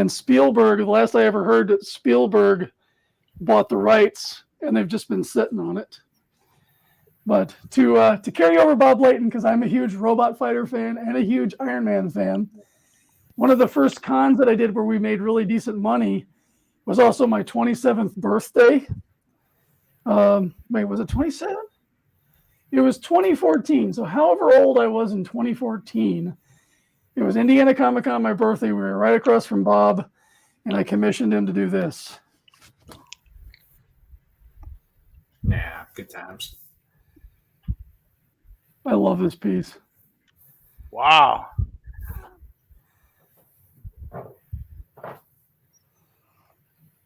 Spielberg, the last I ever heard, that Spielberg bought the rights, and they've just been sitting on it. But to carry over Bob Layton, because I'm a huge Robot Fighter fan and a huge Iron Man fan, one of the first cons that I did where we made really decent money was also my 27th birthday. Wait, was it 27? It was 2014. So however old I was in 2014, it was Indiana Comic Con, my birthday. We were right across from Bob, and I commissioned him to do this. Nah, good times. I love this piece. Wow.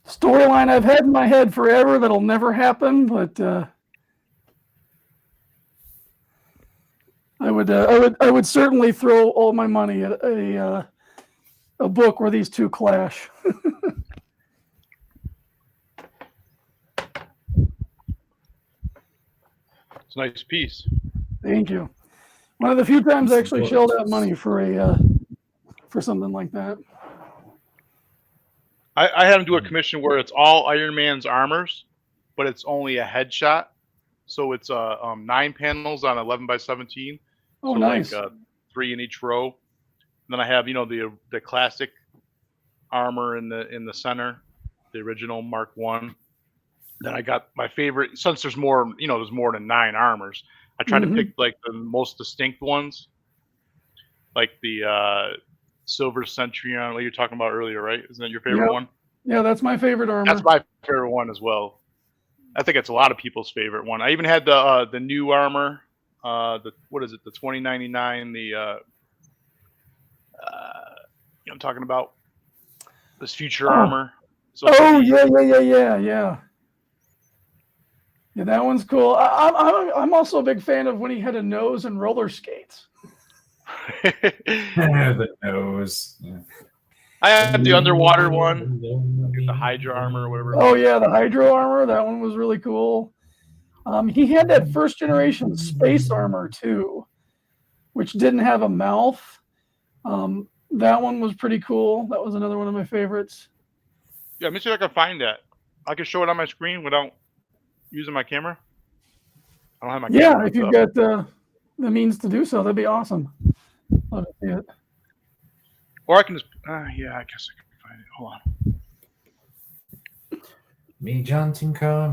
Storyline I've had in my head forever that'll never happen, but I would certainly throw all my money at a book where these two clash. It's a nice piece. Thank you. One of the few times I actually shelled out money for something like that. I had him do a commission where it's all Iron Man's armors, but it's only a headshot. So it's 9 panels on 11 by 17. Oh, so nice. 3 in each row. And then I have the classic armor in the center, the original Mark 1. Then I got my favorite, since there's more than 9 armors. I tried to pick the most distinct ones, like the Silver Centurion, like you were talking about earlier, right? Isn't that your favorite one? Yeah, that's my favorite armor. That's my favorite one as well. I think it's a lot of people's favorite one. I even had the new armor, the 2099, I'm talking about this future armor. So it's Oh like yeah. Yeah, that one's cool. I'm also a big fan of when he had a nose and roller skates. The nose. Yeah. I have the underwater one, the Hydra armor or whatever. Oh yeah, the Hydro armor. That one was really cool. He had that first generation space armor too, which didn't have a mouth. That one was pretty cool. That was another one of my favorites. Yeah, let me see if I can find that. I can show it on my screen without using my camera. I don't have my camera. Yeah, if you've got the means to do so, that'd be awesome. Love to see it. Or I can just, yeah, I guess I can find it. Hold on. Me jaunting car,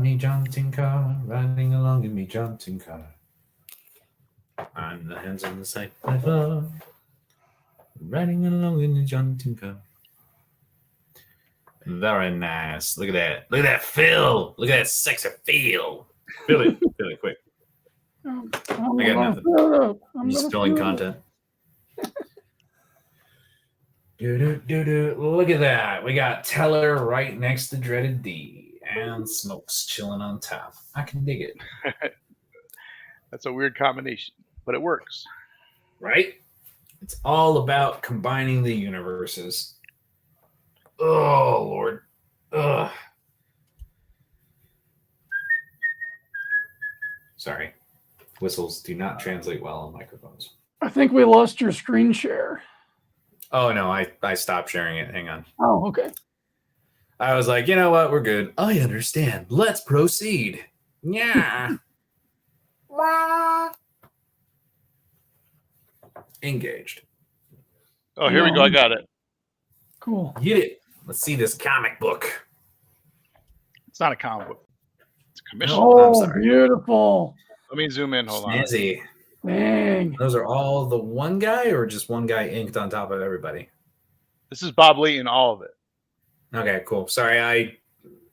riding along in me jaunting car. On the hands on the side by far, riding along in the jaunting car. Very nice. Look at that. Look at that feel. Look at that sexy feel. Feel it. Feel it quick. I got nothing. I'm just filling content. Look at that. We got Teller right next to Dreaded D. And Smokes chilling on top. I can dig it. That's a weird combination, but it works. Right? It's all about combining the universes. Oh, Lord. Ugh. Sorry. Whistles do not translate well on microphones. I think we lost your screen share. Oh, no, I stopped sharing it. Hang on. Oh, okay. I was like, you know what? We're good. I understand. Let's proceed. Yeah. Engaged. Oh, here we go. I got it. Cool. Get it. Let's see this comic book. It's not a comic book. It's a commission. Oh, beautiful. Let me zoom in. Hold on. Snazzy. Dang. Those are all the one guy or just one guy inked on top of everybody? This is Bob Lee in all of it. Okay, cool. Sorry,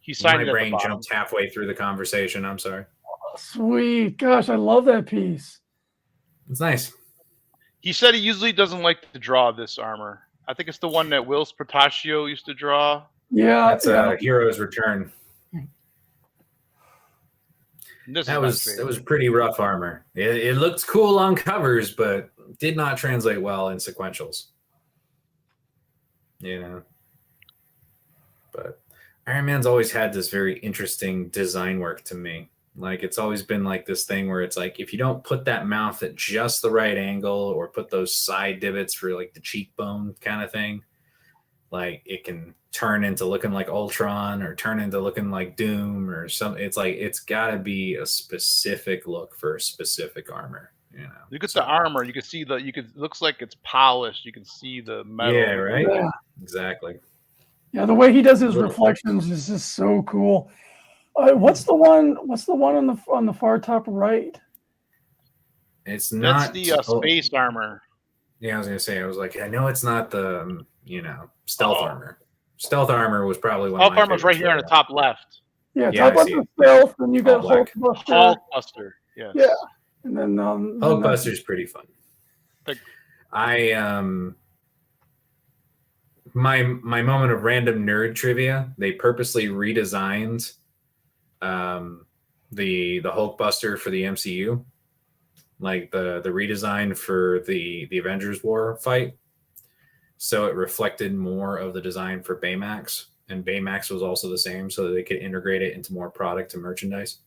He signed it my at brain the bottom. jumped halfway through the conversation. I'm sorry. Sweet. Gosh, I love that piece. It's nice. He said he usually doesn't like to draw this armor. I think it's the one that Will Spataccio used to draw. Yeah. That's a Hero's Return. This That was pretty rough armor. It looked cool on covers, but did not translate well in sequentials. You know. But Iron Man's always had this very interesting design work to me. Like, it's always been like this thing where it's like, if you don't put that mouth at just the right angle or put those side divots for like the cheekbone kind of thing, like it can turn into looking like Ultron or turn into looking like Doom or something. It's like, it's got to be a specific look for a specific armor. You know, look at the armor. You can see looks like it's polished. You can see the metal. Yeah, right. Yeah. Exactly. Yeah, the way he does his reflections is just so cool. What's the one on the far top right? It's not. That's the space armor. Yeah, I was gonna say. I was like, I know it's not the stealth armor. Stealth armor was probably one. Stealth armor's right here on the top left. Yeah, top left is stealth, and you got Hulkbuster. Yes. Yeah, and then Hulkbuster's pretty fun. My moment of random nerd trivia. They purposely redesigned the Hulkbuster for the MCU, like the redesign for the Avengers War fight, so it reflected more of the design for Baymax, and Baymax was also the same, so that they could integrate it into more product and merchandise.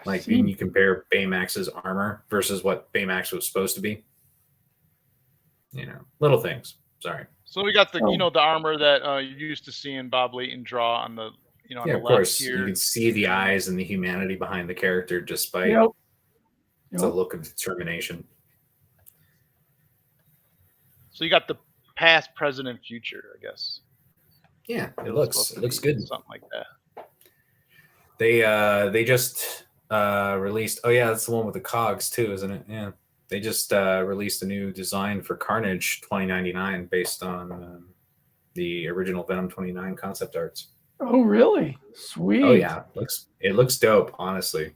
Like when you compare Baymax's armor versus what Baymax was supposed to be, little things. Sorry. So we got the the armor that you used to see in Bob Layton draw on the on the of left course here. you can see the eyes and the humanity behind the character just by the look of determination. So you got the past, present, and future, I guess. Yeah, it looks good. Something like that. They just released. Oh yeah, that's the one with the cogs too, isn't it? Yeah, they just released a new design for Carnage 2099 based on the original Venom 29 concept arts. Oh really? Sweet. Oh yeah, it looks dope. Honestly,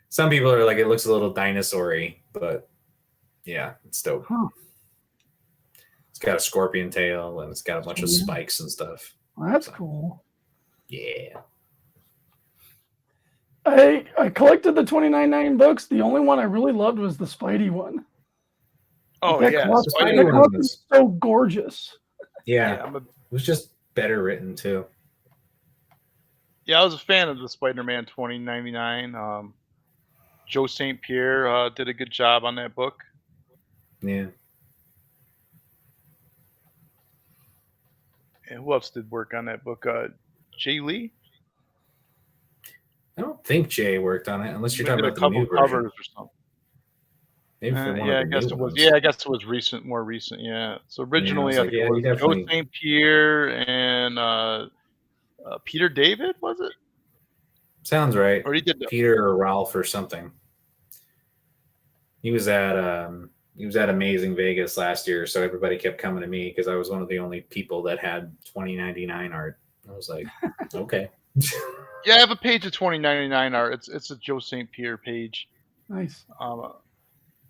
some people are like, it looks a little dinosaur-y, but yeah, it's dope. Huh. It's got a scorpion tail and it's got a bunch of spikes and stuff. Well, that's cool. Yeah. I collected the 29.99 books. The only one I really loved was the Spidey one. Oh that yeah, costume, Spidey that one costume was- is so gorgeous. Yeah. I'm a, It was just better written too. yeah, I was a fan of the Spider-Man 2099. Joe St. Pierre did a good job on that book. Yeah. And who else did work on that book? Jay Lee. I don't think Jay worked on it unless you're Maybe talking did about the new version. covers or something. Maybe for one Yeah, I of the guess new it was. ones. Yeah, I guess it was recent, more recent. Yeah. So originally, Yeah, I was I like, think yeah, it you was definitely- Joe St. Pierre and Peter David, was it? Sounds right. Or he did the, Peter or Ralph or something. He was at Amazing Vegas last year, so everybody kept coming to me because I was one of the only people that had 2099 art. I was like, okay. yeah, I have a page of 2099 art. It's a Joe St. Pierre page. Nice.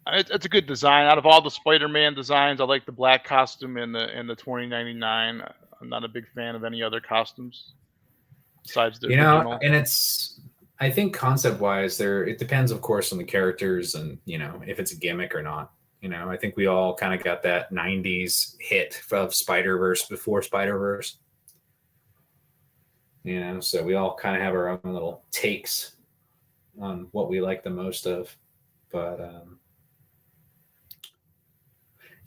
It's a good design. Out of all the Spider-Man designs, I like the black costume and the 2099. I'm not a big fan of any other costumes besides the original. And I think concept wise, it depends, of course, on the characters and if it's a gimmick or not. I think we all kind of got that 90s hit of Spider-Verse before Spider-Verse. So we all kind of have our own little takes on what we like the most of. But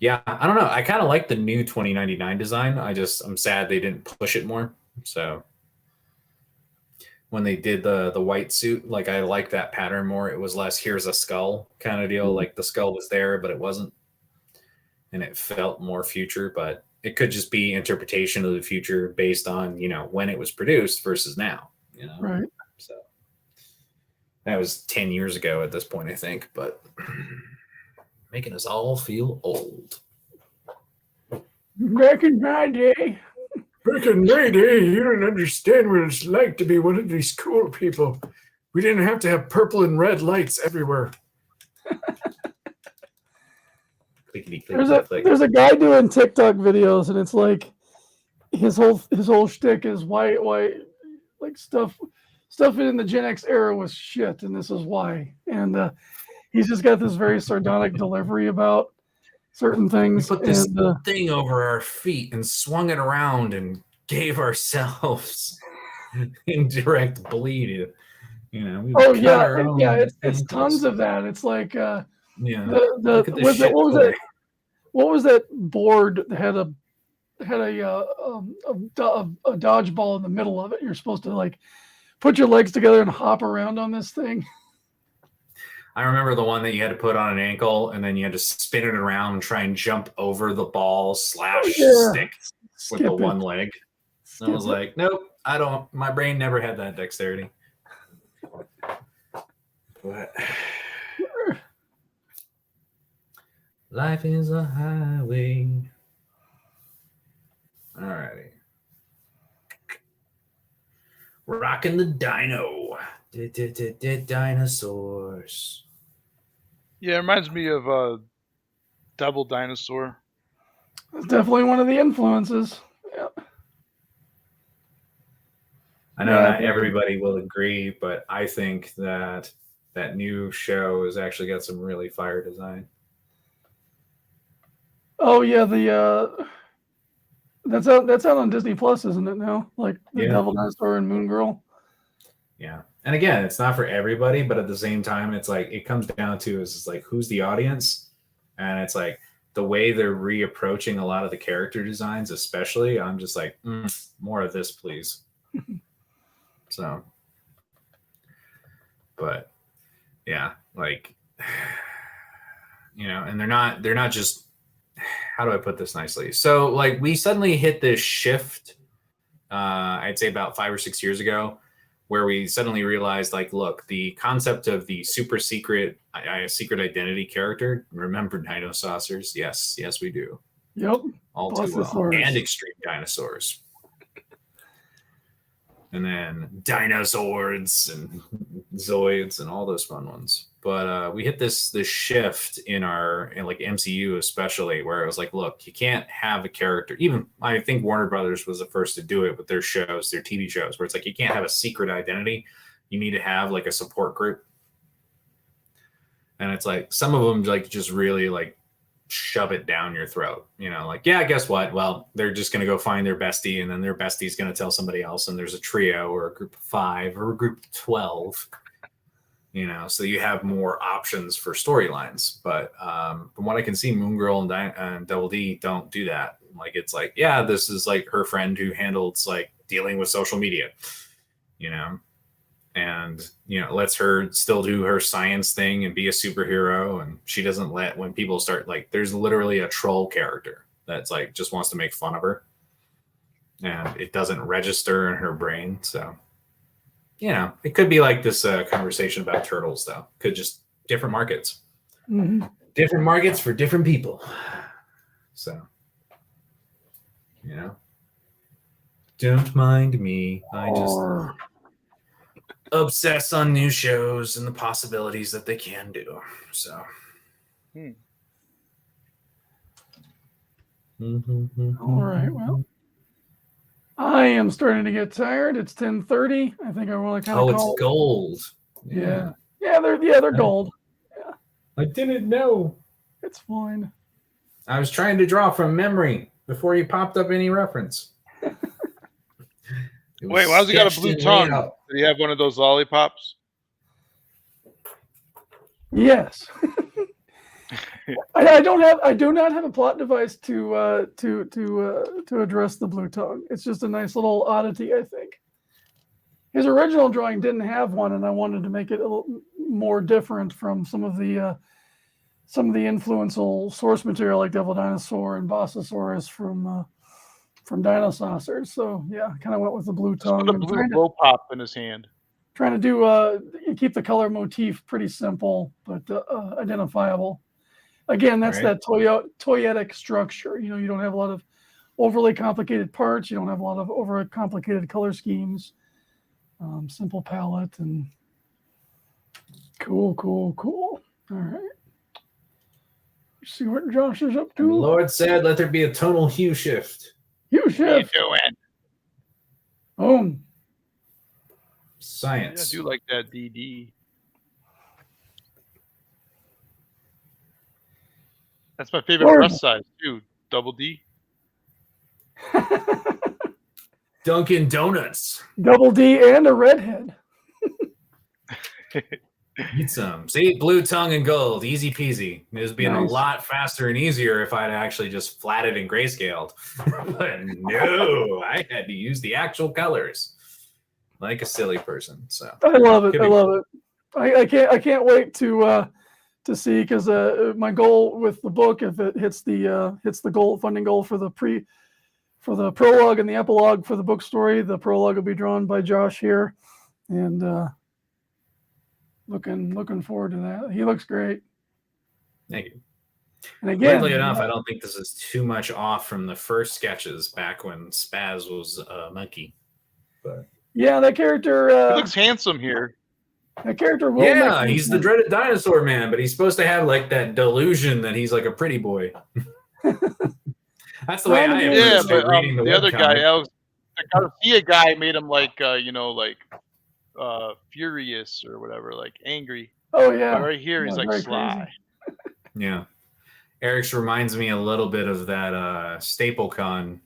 yeah, I don't know. I kind of like the new 2099 design. I'm sad they didn't push it more. So when they did the white suit, like I like that pattern more. It was less here's a skull kind of deal. Like the skull was there, but it wasn't. And it felt more future, but it could just be interpretation of the future based on, when it was produced versus now, Right. So that was 10 years ago at this point, I think, but making us all feel old. Back in my day. Back in my day, you don't understand what it's like to be one of these cool people. We didn't have to have purple and red lights everywhere. There's a guy doing TikTok videos, and it's like his whole shtick is why like stuff in the Gen X era was shit, and this is why. And he's just got this very sardonic delivery about certain things. We put this and thing over our feet and swung it around and gave ourselves indirect bleed. We oh cut yeah, our own it's ankles. tons of that. It's like Yeah. what was that board that had a dodgeball in the middle of it? You're supposed to like put your legs together and hop around on this thing. I remember the one that you had to put on an ankle and then you had to spin it around and try and jump over the ball / stick with the one leg. And I was like, nope, I don't. My brain never had that dexterity. But life is a highway. Alrighty. Rocking the dino. Dinosaurs. Yeah, it reminds me of Devil Dinosaur. It's definitely one of the influences. Yeah. I know not everybody will agree, but I think that new show has actually got some really fire design. Oh yeah, that's out on Disney Plus, isn't it now? Like the Devil Dinosaur and Moon Girl. Yeah. And again, it's not for everybody, but at the same time, it's like it comes down to is like who's the audience, and it's like the way they're reapproaching a lot of the character designs, especially. I'm just like, more of this, please. So, but yeah, like and they're not just. How do I put this nicely? So, like, we suddenly hit this shift. I'd say about 5 or 6 years ago, where we suddenly realized, like, look, the concept of the super secret identity character. Remember Dino Saucers? Yes, we do. Yep. All too well. And extreme dinosaurs. And then dinosaurs and zoids and all those fun ones. but we hit this shift in like MCU especially, where it was like, look, you can't have a character. Even I think Warner Brothers was the first to do it with their shows, their TV shows, where it's like you can't have a secret identity. You need to have like a support group. And it's like some of them like just really like shove it down your throat, you know, like, yeah, guess what? Well, they're just going to go find their bestie, and then their bestie's going to tell somebody else, and there's a trio or a group of 5 or a group of 12, you know, so you have more options for storylines. But from what I can see, Moon Girl and Double D don't do that. Like, it's like, yeah, this is like her friend who handles like dealing with social media, you know, and, you know, lets her still do her science thing and be a superhero. And she doesn't let, when people start, like, there's literally a troll character that's like, just wants to make fun of her. And it doesn't register in her brain. So, you know, it could be like this conversation about turtles, though. Could just different markets. Mm-hmm. Different markets for different people. So, you know, don't mind me. I just obsess on new shows and the possibilities that they can do. So, all right. Well, I am starting to get tired. It's 10:30. I think I want to kind of it's gold. Yeah, they're gold. Yeah, I didn't know. It's fine. I was trying to draw from memory before you popped up any reference. Wait, why's he got a blue tongue? Did he have one of those lollipops? Yes. I do not have a plot device to address the blue tongue. It's just a nice little oddity, I think. His original drawing didn't have one, and I wanted to make it a little more different from some of the influential source material like Devil Dinosaur and Bossosaurus from Dinosaurs. So yeah, I kind of went with the blue tongue. Put a blue blow pop in his hand. Trying to do keep the color motif pretty simple but identifiable. Again, that's that toyetic structure. You know, you don't have a lot of overly complicated parts. You don't have a lot of over complicated color schemes. Simple palette and cool. All right. Let's see what Josh is up to. The Lord said, "Let there be a tonal hue shift." Hue shift. What are you doing? Science. Yeah, I do like that DD. That's my favorite breast size too. Double D. Dunkin' Donuts. Double D and a redhead. Eat some. See, blue tongue and gold, easy peasy. It was being a lot faster and easier if I'd actually just flatted and grayscaled. But no, I had to use the actual colors, like a silly person. So I love it. I love it. I can't wait to see, because my goal with the book, if it hits the goal funding goal for the prologue and the epilogue for the book story, the prologue will be drawn by Josh here, and looking forward to that. He looks great. Thank you. And again, weirdly enough, I don't think this is too much off from the first sketches back when Spaz was a monkey. But yeah, that character he looks handsome here. That character will. Yeah, he's the dreaded Dinosaur Man, but he's supposed to have like that delusion that he's like a pretty boy. That's the way I am. Yeah, but the other guy, Garcia guy, made him like furious or whatever, like angry. Oh yeah. But right here, he's like sly. Yeah. Eric's reminds me a little bit of that StapleCon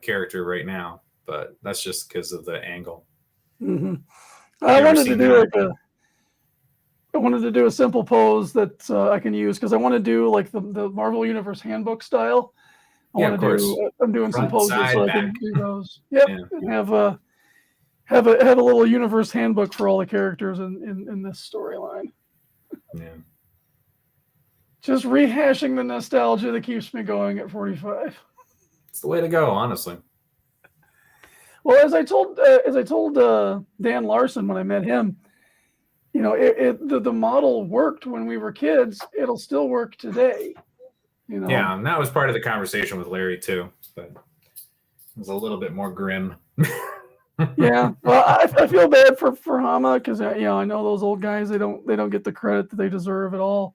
character right now, but that's just because of the angle. Mm-hmm. I wanted to do a simple pose that I can use, because I want to do like the Marvel Universe handbook style. I'm doing some poses so I can do those. Yep. Yeah. And have a little universe handbook for all the characters in this storyline. Yeah. Just rehashing the nostalgia that keeps me going at 45. It's the way to go, honestly. Well, as I told Dan Larson when I met him, you know, the model worked when we were kids. It'll still work today. You know. Yeah, and that was part of the conversation with Larry too, but it was a little bit more grim. Yeah, well, I feel bad for Hama because I know those old guys. They don't get the credit that they deserve at all,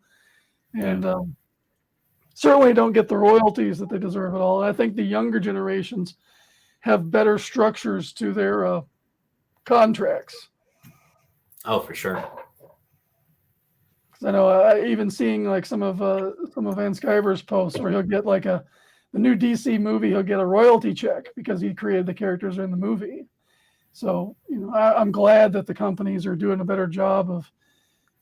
and certainly don't get the royalties that they deserve at all. And I think the younger generations have better structures to their contracts. Oh, for sure. 'Cause I know even seeing like some of Van Sciver's posts where he'll get like the new DC movie, he'll get a royalty check because he created the characters in the movie. So I'm glad that the companies are doing a better job of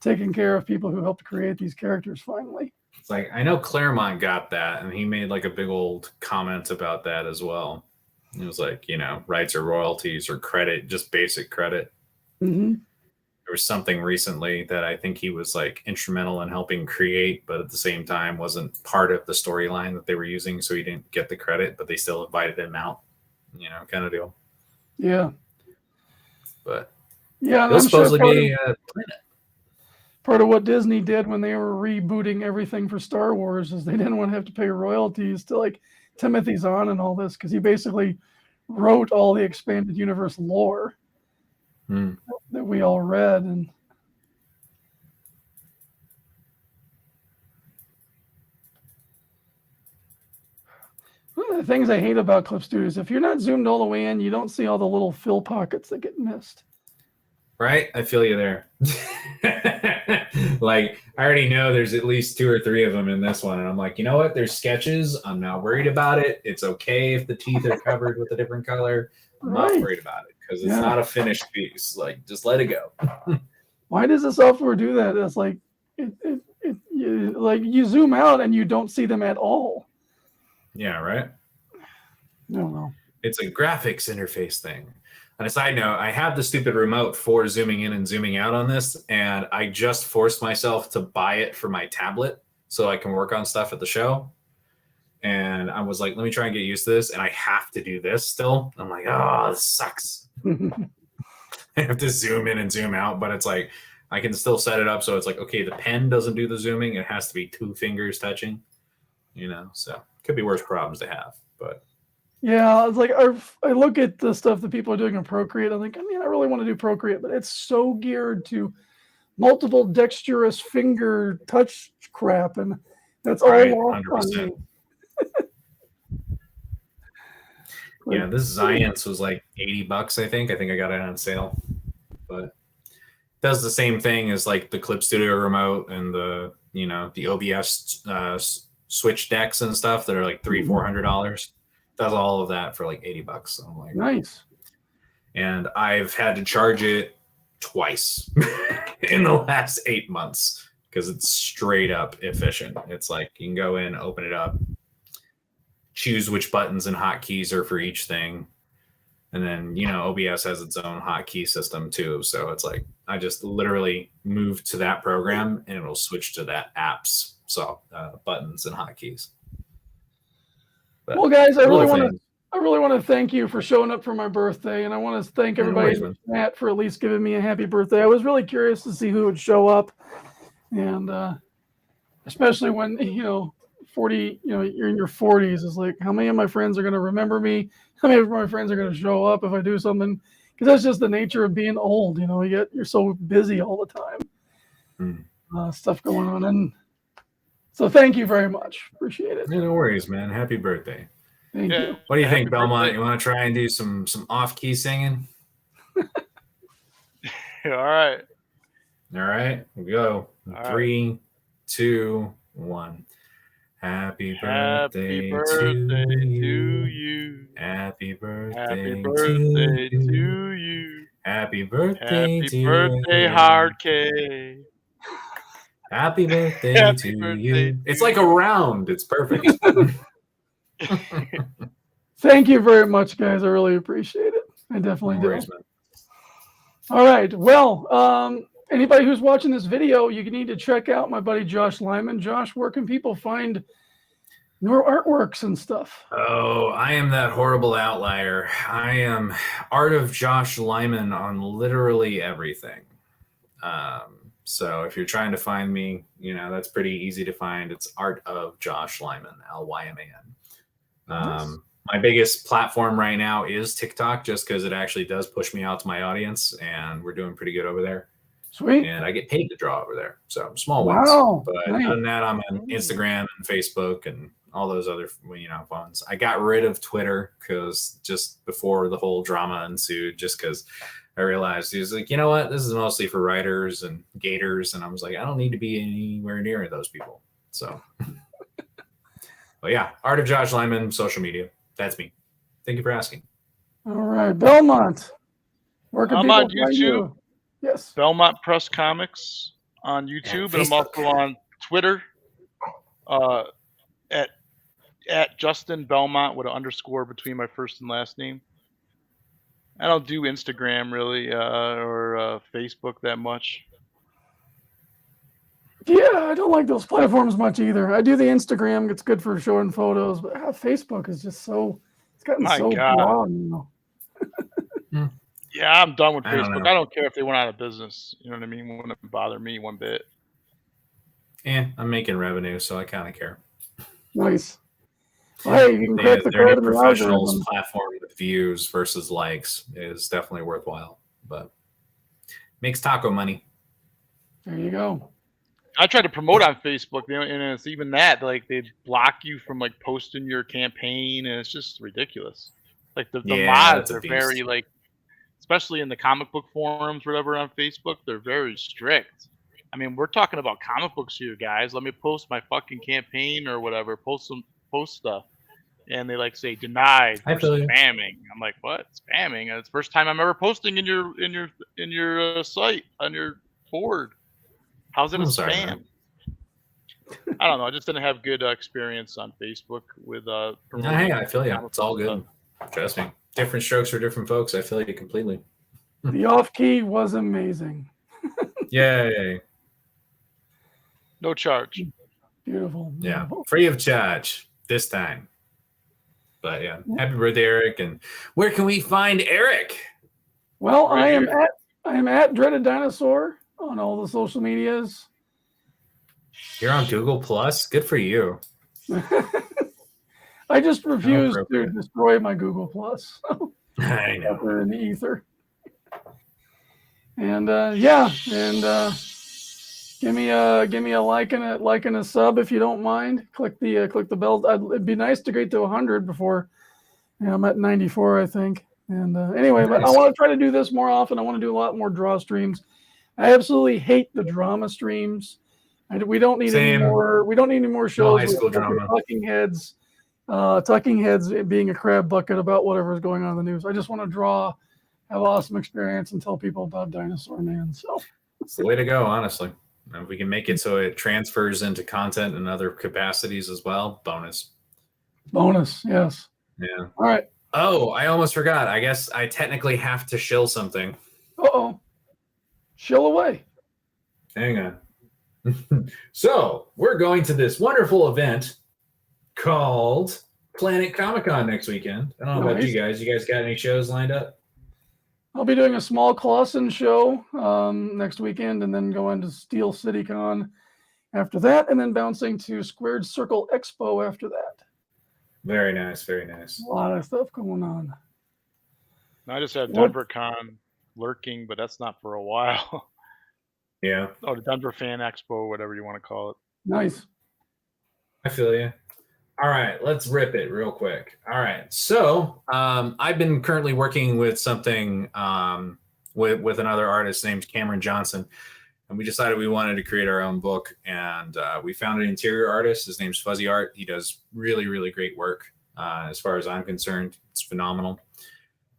taking care of people who helped create these characters. Finally, it's like I know Claremont got that, and he made like a big old comment about that as well. It was like, rights or royalties or credit, just basic credit. Mm-hmm. There was something recently that I think he was like instrumental in helping create, but at the same time wasn't part of the storyline that they were using, so he didn't get the credit, but they still invited him out, kind of deal. Yeah. But yeah, he'll supposedly be part of what Disney did when they were rebooting everything for Star Wars is they didn't want to have to pay royalties to like Timothy Zahn and all this because he basically wrote all the expanded universe lore that we all read. And one of the things I hate about Clip Studios, if you're not zoomed all the way in, you don't see all the little fill pockets that get missed. Right? I feel you there. Like, I already know there's at least 2 or 3 of them in this one. And I'm like, you know what? There's sketches. I'm not worried about it. It's okay if the teeth are covered with a different color. I'm not worried about it because it's not a finished piece. Like, just let it go. Why does the software do that? It's like, you zoom out and you don't see them at all. Yeah, right? I don't know. It's a graphics interface thing. On a side note, I have the stupid remote for zooming in and zooming out on this, and I just forced myself to buy it for my tablet so I can work on stuff at the show. And I was like, let me try and get used to this, and I have to do this still. I'm like, oh, this sucks. I have to zoom in and zoom out, but it's like I can still set it up so it's like, okay, the pen doesn't do the zooming. It has to be 2 fingers touching, so could be worse problems to have, but. Yeah, it's like I look at the stuff that people are doing in Procreate. I'm like, I really want to do Procreate, but it's so geared to multiple dexterous finger touch crap, and that's all lost on me. Yeah, this Xiance was like $80, I think. I think I got it on sale, but it does the same thing as like the Clip Studio remote and the the OBS switch decks and stuff that are like $300-400. Does all of that for like $80. So I'm like, nice. And I've had to charge it twice in the last 8 months because it's straight up efficient. It's like you can go in, open it up, choose which buttons and hotkeys are for each thing. And then, OBS has its own hotkey system too. So it's like I just literally move to that program and it'll switch to that app's buttons and hotkeys. But well, guys, I really want to thank you for showing up for my birthday, and I want to thank everybody in the chat for at least giving me a happy birthday. I was really curious to see who would show up, and especially when 40, you're in your 40s. It's like, how many of my friends are going to remember me? How many of my friends are going to show up if I do something? Because that's just the nature of being old. You're so busy all the time, stuff going on, and. So thank you very much. Appreciate it. No worries, man. Happy birthday. Thank you. What do you think, Belmont? Birthday. You want to try and do some off-key singing? All right. All right. We'll go. All 3, 2, 1. Happy birthday to you. Happy birthday to you. Happy birthday to you. Happy birthday, Hard K. Happy birthday to you. It's like a round. It's perfect. Thank you very much, guys. I really appreciate it. I definitely do. Man. All right. Well, anybody who's watching this video, you need to check out my buddy Josh Lyman. Josh, where can people find your artworks and stuff? Oh, I am that horrible outlier. I am Art of Josh Lyman on literally everything. So if you're trying to find me, that's pretty easy to find. It's Art of Josh Lyman, Lyman. Nice. My biggest platform right now is TikTok, just because it actually does push me out to my audience, and we're doing pretty good over there. Sweet. And I get paid to draw over there, so small Wow, wins. But nice. other than that, I'm on Instagram and Facebook and all those other ones. I got rid of Twitter because just before the whole drama ensued, just because I realized he was like, you know what, this is mostly for writers and gators, and I was like, I don't need to be anywhere near those people. So, but yeah, Art of Josh Lyman, social media. That's me. Thank you for asking. All right, Belmont. Where can I'm people on find YouTube. you? Yes. Belmont Press Comics on YouTube, and I'm also on Twitter at Justin Belmont with an underscore between my first and last name. I don't do Instagram really or Facebook that much. Yeah, I don't like those platforms much either. I do the Instagram; it's good for showing photos, but Facebook is just it's gotten My so God. broad now. Yeah, I'm done with I don't Facebook. know. I don't care if they went out of business. You know what I mean? It wouldn't bother me one bit. I'm making revenue, so I kind of care. Nice. Well, hey, you can Yeah, crack the they're code a in the professionals algorithm. platform with views versus likes is definitely worthwhile, but makes taco money. There you go. I tried to promote on Facebook, and it's even that they block you from posting your campaign, and it's just ridiculous. Like the Yeah, mods that's a are beast. very especially in the comic book forums, whatever on Facebook, they're very strict. I mean, we're talking about comic books here, guys. Let me post my fucking campaign or whatever. Post stuff, and they say denied I for feel you. spamming. I'm like, what? Spamming? It's the first time I'm ever posting in your site on your board. How's it a I'm sorry, spam? man. I don't know. I just didn't have good experience on Facebook with No, promoting hey, I feel you. comic It's all book good. Trust me. Different strokes for different folks. I feel you completely. The off key was amazing. Yay. No charge. Beautiful. Yeah. Beautiful. Free of charge this time. But yeah, happy birthday, Eric. And where can we find Eric? Well, Right I am at Dreaded Dinosaur on all the social medias. You're on Google Plus. Good for you. I just refuse to appropriate. destroy my Google Plus. I know. Up there in the ether. And give me a like and a sub if you don't mind. Click the bell. It'd be nice to get to 100 before. I'm at 94, I think. And anyway, but I Nice. want to try to do this more often. I want to do a lot more draw streams. I absolutely hate the drama streams. We don't need any Same. more. We don't need any more shows high with school drama. tucking heads being a crab bucket about whatever is going on in the news. I just want to draw, have awesome experience, and tell people about Dinosaur Man. So It's the way to go, honestly. And if we can make it so it transfers into content in other capacities as well, bonus. bonus, yes. Yeah. All right. Oh, I almost forgot. I guess I technically have to shill something. Uh-oh. Chill away. Hang on. So we're going to this wonderful event called Planet Comic-Con next weekend. I don't know about Nice. you guys. You guys got any shows lined up? I'll be doing a small Clausen show next weekend, and then going to Steel City Con after that, and then bouncing to Squared Circle Expo after that. Very nice. Very nice. A lot of stuff going on. I just had What- DenverCon lurking, but that's not for a while. Yeah, Oh, the Denver Fan Expo, whatever you want to call it. Nice. I feel you. All right, let's rip it real quick. All right, so I've been currently working with something with another artist named Cameron Johnson, and we decided we wanted to create our own book, and we found an interior artist. His name's Fuzzy Art. He does really, really great work. As far as I'm concerned, it's phenomenal.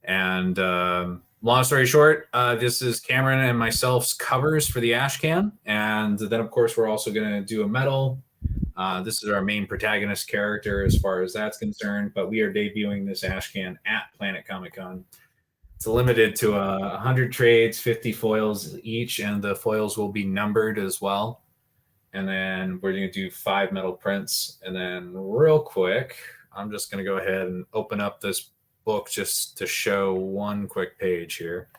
And long story short, this is Cameron and myself's covers for the Ash Can, and then of course we're also going to do a medal. This is our main protagonist character as far as that's concerned, but we are debuting this Ash Can at Planet Comic Con. It's limited to 100 trades, 50 foils each, and the foils will be numbered as well. And then we're going to do 5 metal prints. And then real quick, I'm just going to go ahead and open up this book just to show one quick page here.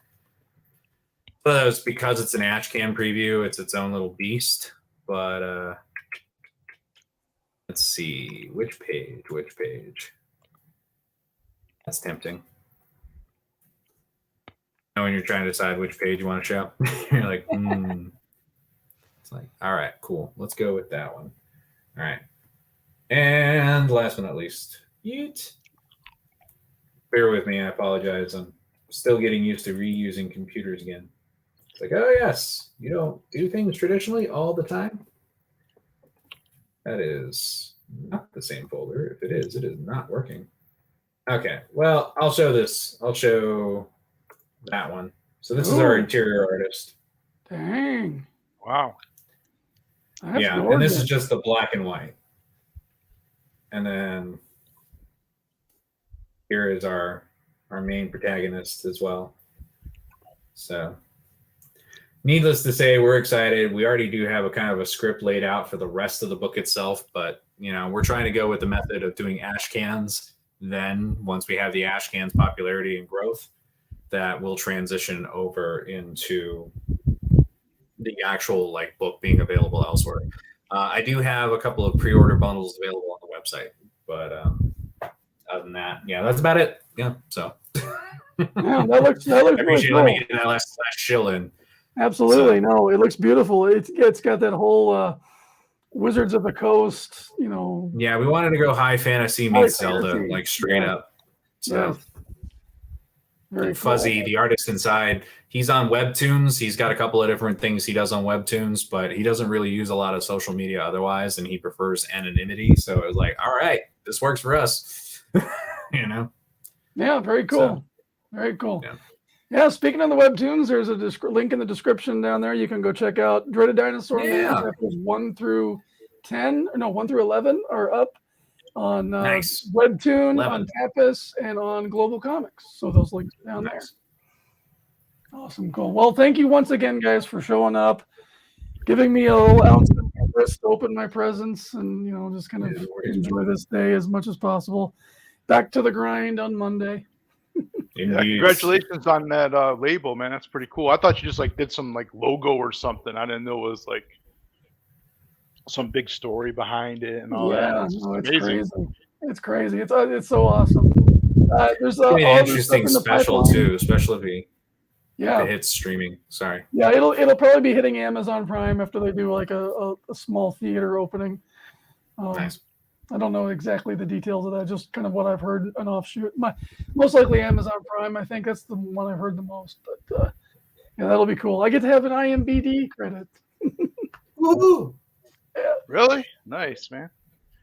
So that was because it's an Ash Can preview. It's its own little beast. But let's see, which page? That's tempting. And when you're trying to decide which page you want to show, you're like, It's like, all right, cool. Let's go with that one. All right. And last but not least, yeet. Bear with me. I apologize. I'm still getting used to reusing computers again. It's like, oh, yes, you don't do things traditionally all the time. That is not the same folder. If it is not working. Okay, well, I'll show this. I'll show that one. So this is our interior artist. Dang. Wow. That's yeah, gorgeous. and this is just the black and white. And then here is our main protagonist as well. So needless to say, we're excited. We already do have a kind of a script laid out for the rest of the book itself, but we're trying to go with the method of doing ash cans. Then once we have the ash cans popularity and growth, that will transition over into the actual book being available elsewhere. I do have a couple of pre-order bundles available on the website, but other than that, that's about it. Yeah, so Yeah, that looks I really appreciate cool. let me get that last shill in. Absolutely. No, it looks beautiful. It's got that whole Wizards of the Coast, Yeah, we wanted to go high fantasy meets Zelda, straight up. So very and Fuzzy, cool. the artist inside, he's on webtoons. He's got a couple of different things he does on webtoons, but he doesn't really use a lot of social media otherwise, and he prefers anonymity. So it was like, all right, this works for us. Yeah, very cool. So, very cool. yeah. Yeah, speaking of the webtoons, there's a link in the description down there. You can go check out Dreaded Dinosaur Man. Chapters 1 through 11 are up on Webtoon, 11. on Tapas, and on Global Comics. So those links are down there. Awesome, cool. Well, thank you once again, guys, for showing up, giving me a little ounce of interest to open my presents, and just kind of enjoy this day as much as possible. Back to the grind on Monday. Yeah, congratulations on that label, man. That's pretty cool. I thought you just did some logo or something. I didn't know it was some big story behind it and all that. It's crazy. It's crazy. It's so awesome. There's an all interesting this stuff in the special pipeline. too, especially if it hits streaming. Sorry. Yeah, it'll probably be hitting Amazon Prime after they do a small theater opening. Nice. I don't know exactly the details of that, just kind of what I've heard an offshoot. Most likely Amazon Prime. I think that's the one I've heard the most. But that'll be cool. I get to have an IMBD credit. Woohoo! Yeah. Really? Nice, man.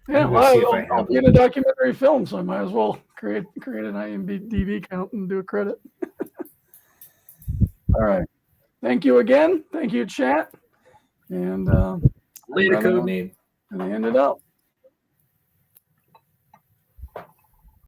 Yeah, well, I'll be in a documentary film, so I might as well create an IMDb account and do a credit. All right. Thank you again. Thank you, chat. And later, Code Name. And I ended up.